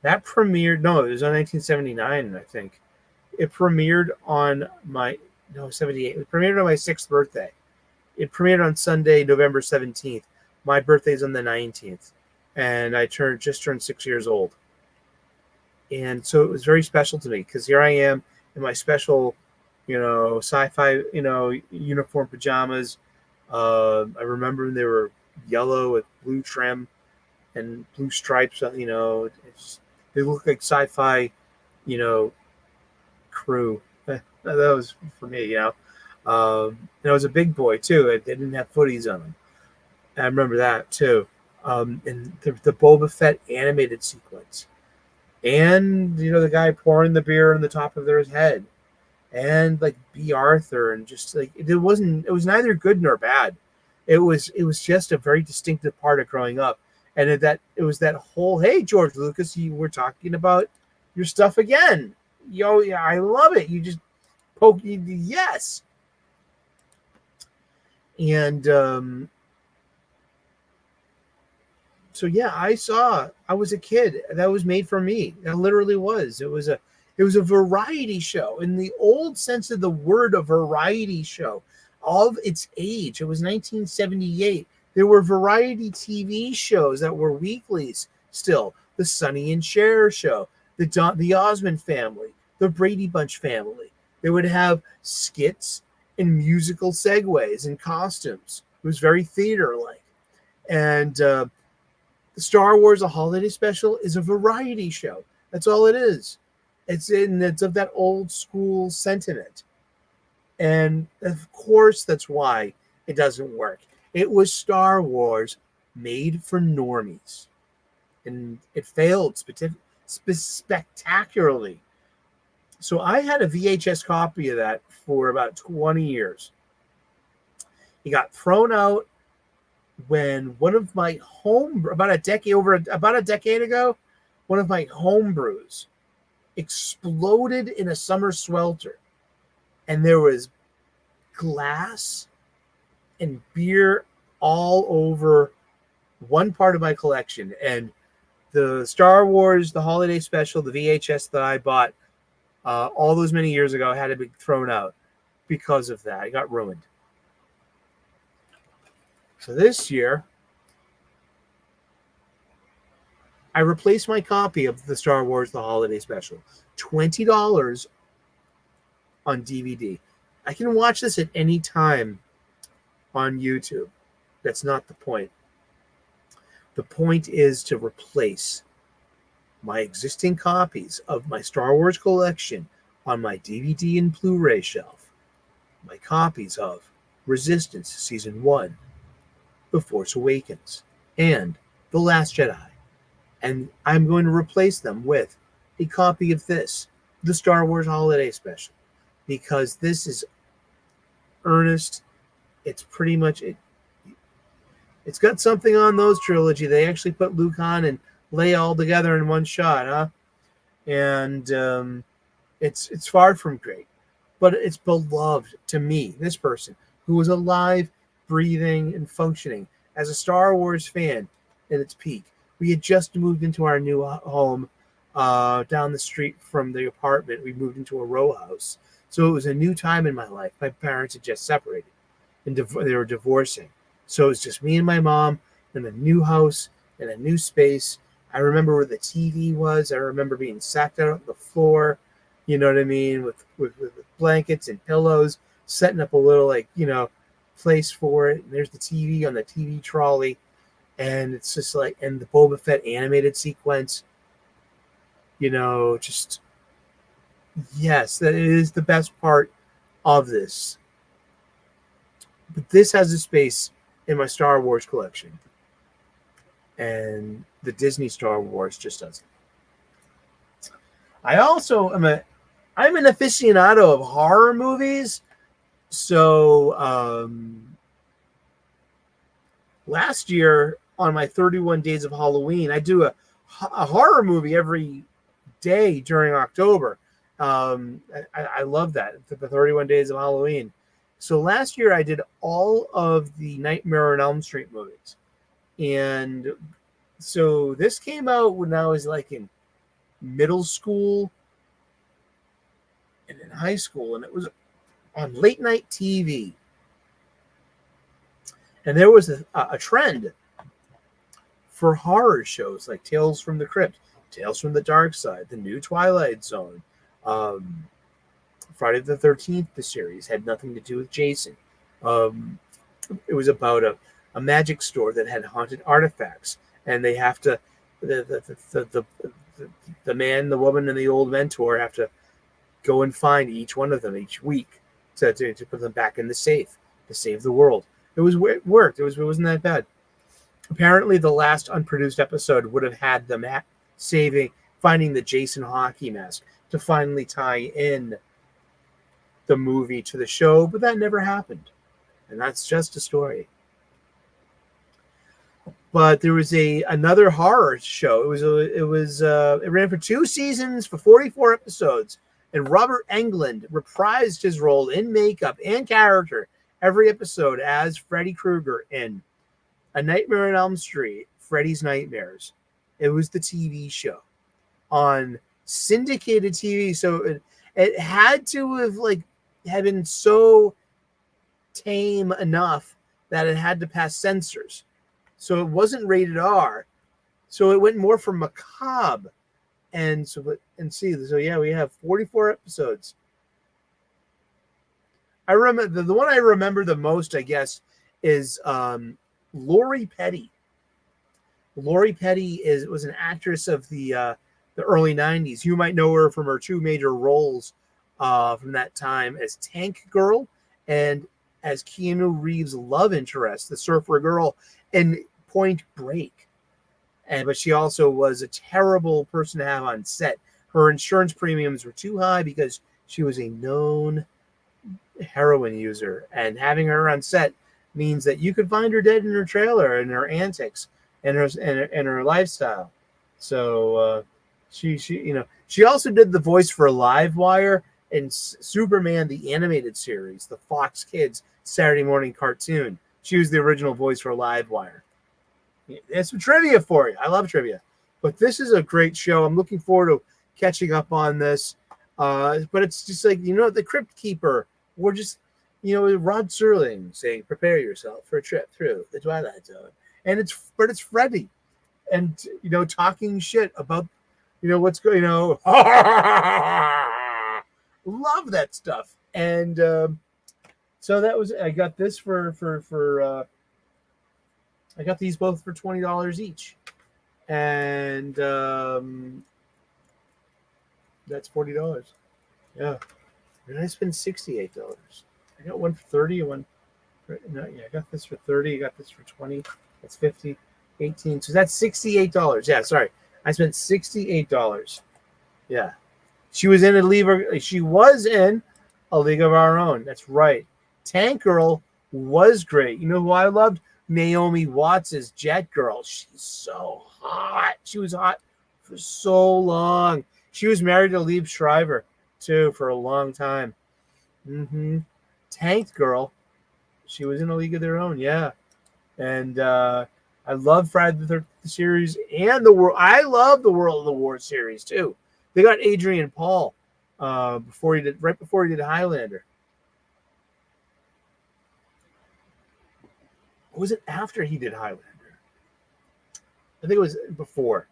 That premiered, no, it was on 1979, I think. It premiered on 78. It premiered on my 6th birthday. It premiered on Sunday, November 17th. My birthday's on the 19th. And I just turned 6 years old. And so it was very special to me, because here I am in my special, sci-fi, uniform pajamas. I remember they were yellow with blue trim and blue stripes. They look like sci-fi, crew. That was for me, And I was a big boy too. They didn't have footies on them. I remember that too. And the Boba Fett animated sequence, and the guy pouring the beer on the top of his head, and like B. Arthur, and just like it was neither good nor bad. It was just a very distinctive part of growing up, and it was that whole, hey, George Lucas, you were talking about your stuff again. Yeah, I love it. You just poke, yes, and so yeah, I was a kid that was made for me. That literally was. It was a variety show in the old sense of the word, a variety show of its age. It was 1978. There were variety TV shows that were weeklies still. The Sonny and Cher show, the Osmond Family, the Brady Bunch Family. They would have skits and musical segues and costumes. It was very theater-like. And the Star Wars, a holiday special, is a variety show. That's all it is. It's of that old school sentiment. And of course, that's why it doesn't work. It was Star Wars made for normies. And it failed spectacularly. So I had a VHS copy of that for about 20 years. It got thrown out when one of my about a decade ago, one of my homebrews exploded in a summer swelter, and there was glass and beer all over one part of my collection. And the Star Wars, the holiday special, the VHS that I bought all those many years ago had to be thrown out because of that. It got ruined. So this year, I replaced my copy of the Star Wars The Holiday Special. $20 on DVD. I can watch this at any time on YouTube. That's not the point. The point is to replace my existing copies of my Star Wars collection on my DVD and Blu-ray shelf. My copies of Resistance Season 1, The Force Awakens, and The Last Jedi. And I'm going to replace them with a copy of this, the Star Wars Holiday Special, because this is earnest. It's pretty much it. It's got something on those trilogy. They actually put Luke on and Leia all together in one shot, huh? And it's far from great, but it's beloved to me. This person who was alive, breathing, and functioning as a Star Wars fan at its peak. We had just moved into our new home down the street from the apartment. We moved into a row house. So it was a new time in my life. My parents had just separated and they were divorcing. So it was just me and my mom in a new house in a new space. I remember where the TV was. I remember being sacked out on the floor, you know what I mean, with blankets and pillows, setting up a little place for it. And there's the TV on the TV trolley. And it's just and the Boba Fett animated sequence, yes, that is the best part of this. But this has a space in my Star Wars collection. And the Disney Star Wars just doesn't. I also I'm an aficionado of horror movies. So last year on my 31 Days of Halloween, I do a horror movie every day during October. I love that, the 31 Days of Halloween. So last year I did all of the Nightmare on Elm Street movies. And so this came out when I was in middle school and in high school, and it was on late night TV. And there was a trend for horror shows like Tales from the Crypt, Tales from the Dark Side, the new Twilight Zone, Friday the 13th, the series had nothing to do with Jason. It was about a magic store that had haunted artifacts, and they have to the man, the woman, and the old mentor have to go and find each one of them each week to put them back in the safe to save the world. It worked. It wasn't that bad. Apparently, the last unproduced episode would have had them finding the Jason hockey mask to finally tie in the movie to the show, but that never happened, and that's just a story. But there was another horror show. It ran for 2 seasons for 44 episodes, and Robert Englund reprised his role in makeup and character every episode as Freddy Krueger in A Nightmare on Elm Street, Freddy's Nightmares. It was the TV show on syndicated TV, so it had to have had been so tame enough that it had to pass censors. So it wasn't rated R. So it went more for macabre. We have 44 episodes. I remember the one I remember the most, I guess, is Lori Petty. Lori Petty was an actress of the early 90s. You might know her from her 2 major roles from that time as Tank Girl and as Keanu Reeves' love interest, the surfer girl, in Point Break. But she also was a terrible person to have on set. Her insurance premiums were too high because she was a known heroin user, and having her on set means that you could find her dead in her trailer and her antics and her lifestyle. So she also did the voice for Livewire and Superman the animated series, the Fox Kids Saturday morning cartoon. She was the original voice for Livewire. There's some trivia for you. I love trivia, but this is a great show. I'm looking forward to catching up on this. But it's just the Crypt Keeper, or just Rod Serling saying, "Prepare yourself for a trip through the Twilight Zone," and it's Freddy, and talking shit about what's going. Love that stuff, and so that was. I got this for. I got these both for $20 each, and that's $40. Yeah, and I spent $68. I got one for $30, one for, no, yeah, I got this for $30, I got this for $20, that's $50, $18, so that's $68. Yeah, sorry, I spent $68. Yeah, she was in a League of Our Own. That's right. Tank Girl was great. You know who I loved? Naomi Watts' Jet Girl. She's so hot. She was hot for so long. She was married to Liev Schreiber too for a long time. Tank Girl. She was in A League of Their Own, yeah. And I love Friday the 13th series and the World. I love the World of the War series too. They got Adrian Paul right before he did Highlander. Or was it after he did Highlander? I think it was before.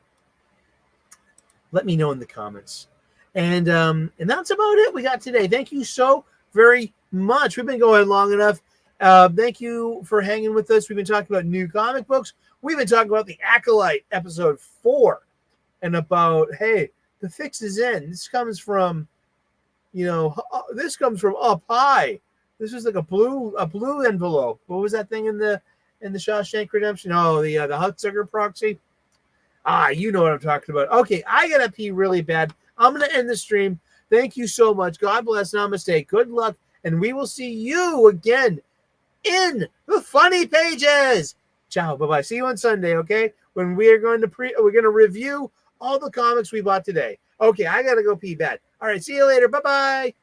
Let me know in the comments. And that's about it we got today. Thank you so very much. We've been going long enough. Thank you for hanging with us. We've been talking about new comic books. We've been talking about the Acolyte episode 4 and about, hey, the fix is in. This comes from, this comes from up high. This was like a blue envelope. What was that thing in the Shawshank Redemption? Oh, the Hutsucker proxy. You know what I'm talking about. Okay, I gotta pee really bad. I'm gonna end the stream. Thank you so much. God bless. Namaste. Good luck, and we will see you again in the funny pages. Ciao. Bye bye. See you on Sunday. Okay, when we are going to we're gonna review all the comics we bought today. Okay, I gotta go pee bad. All right. See you later. Bye bye.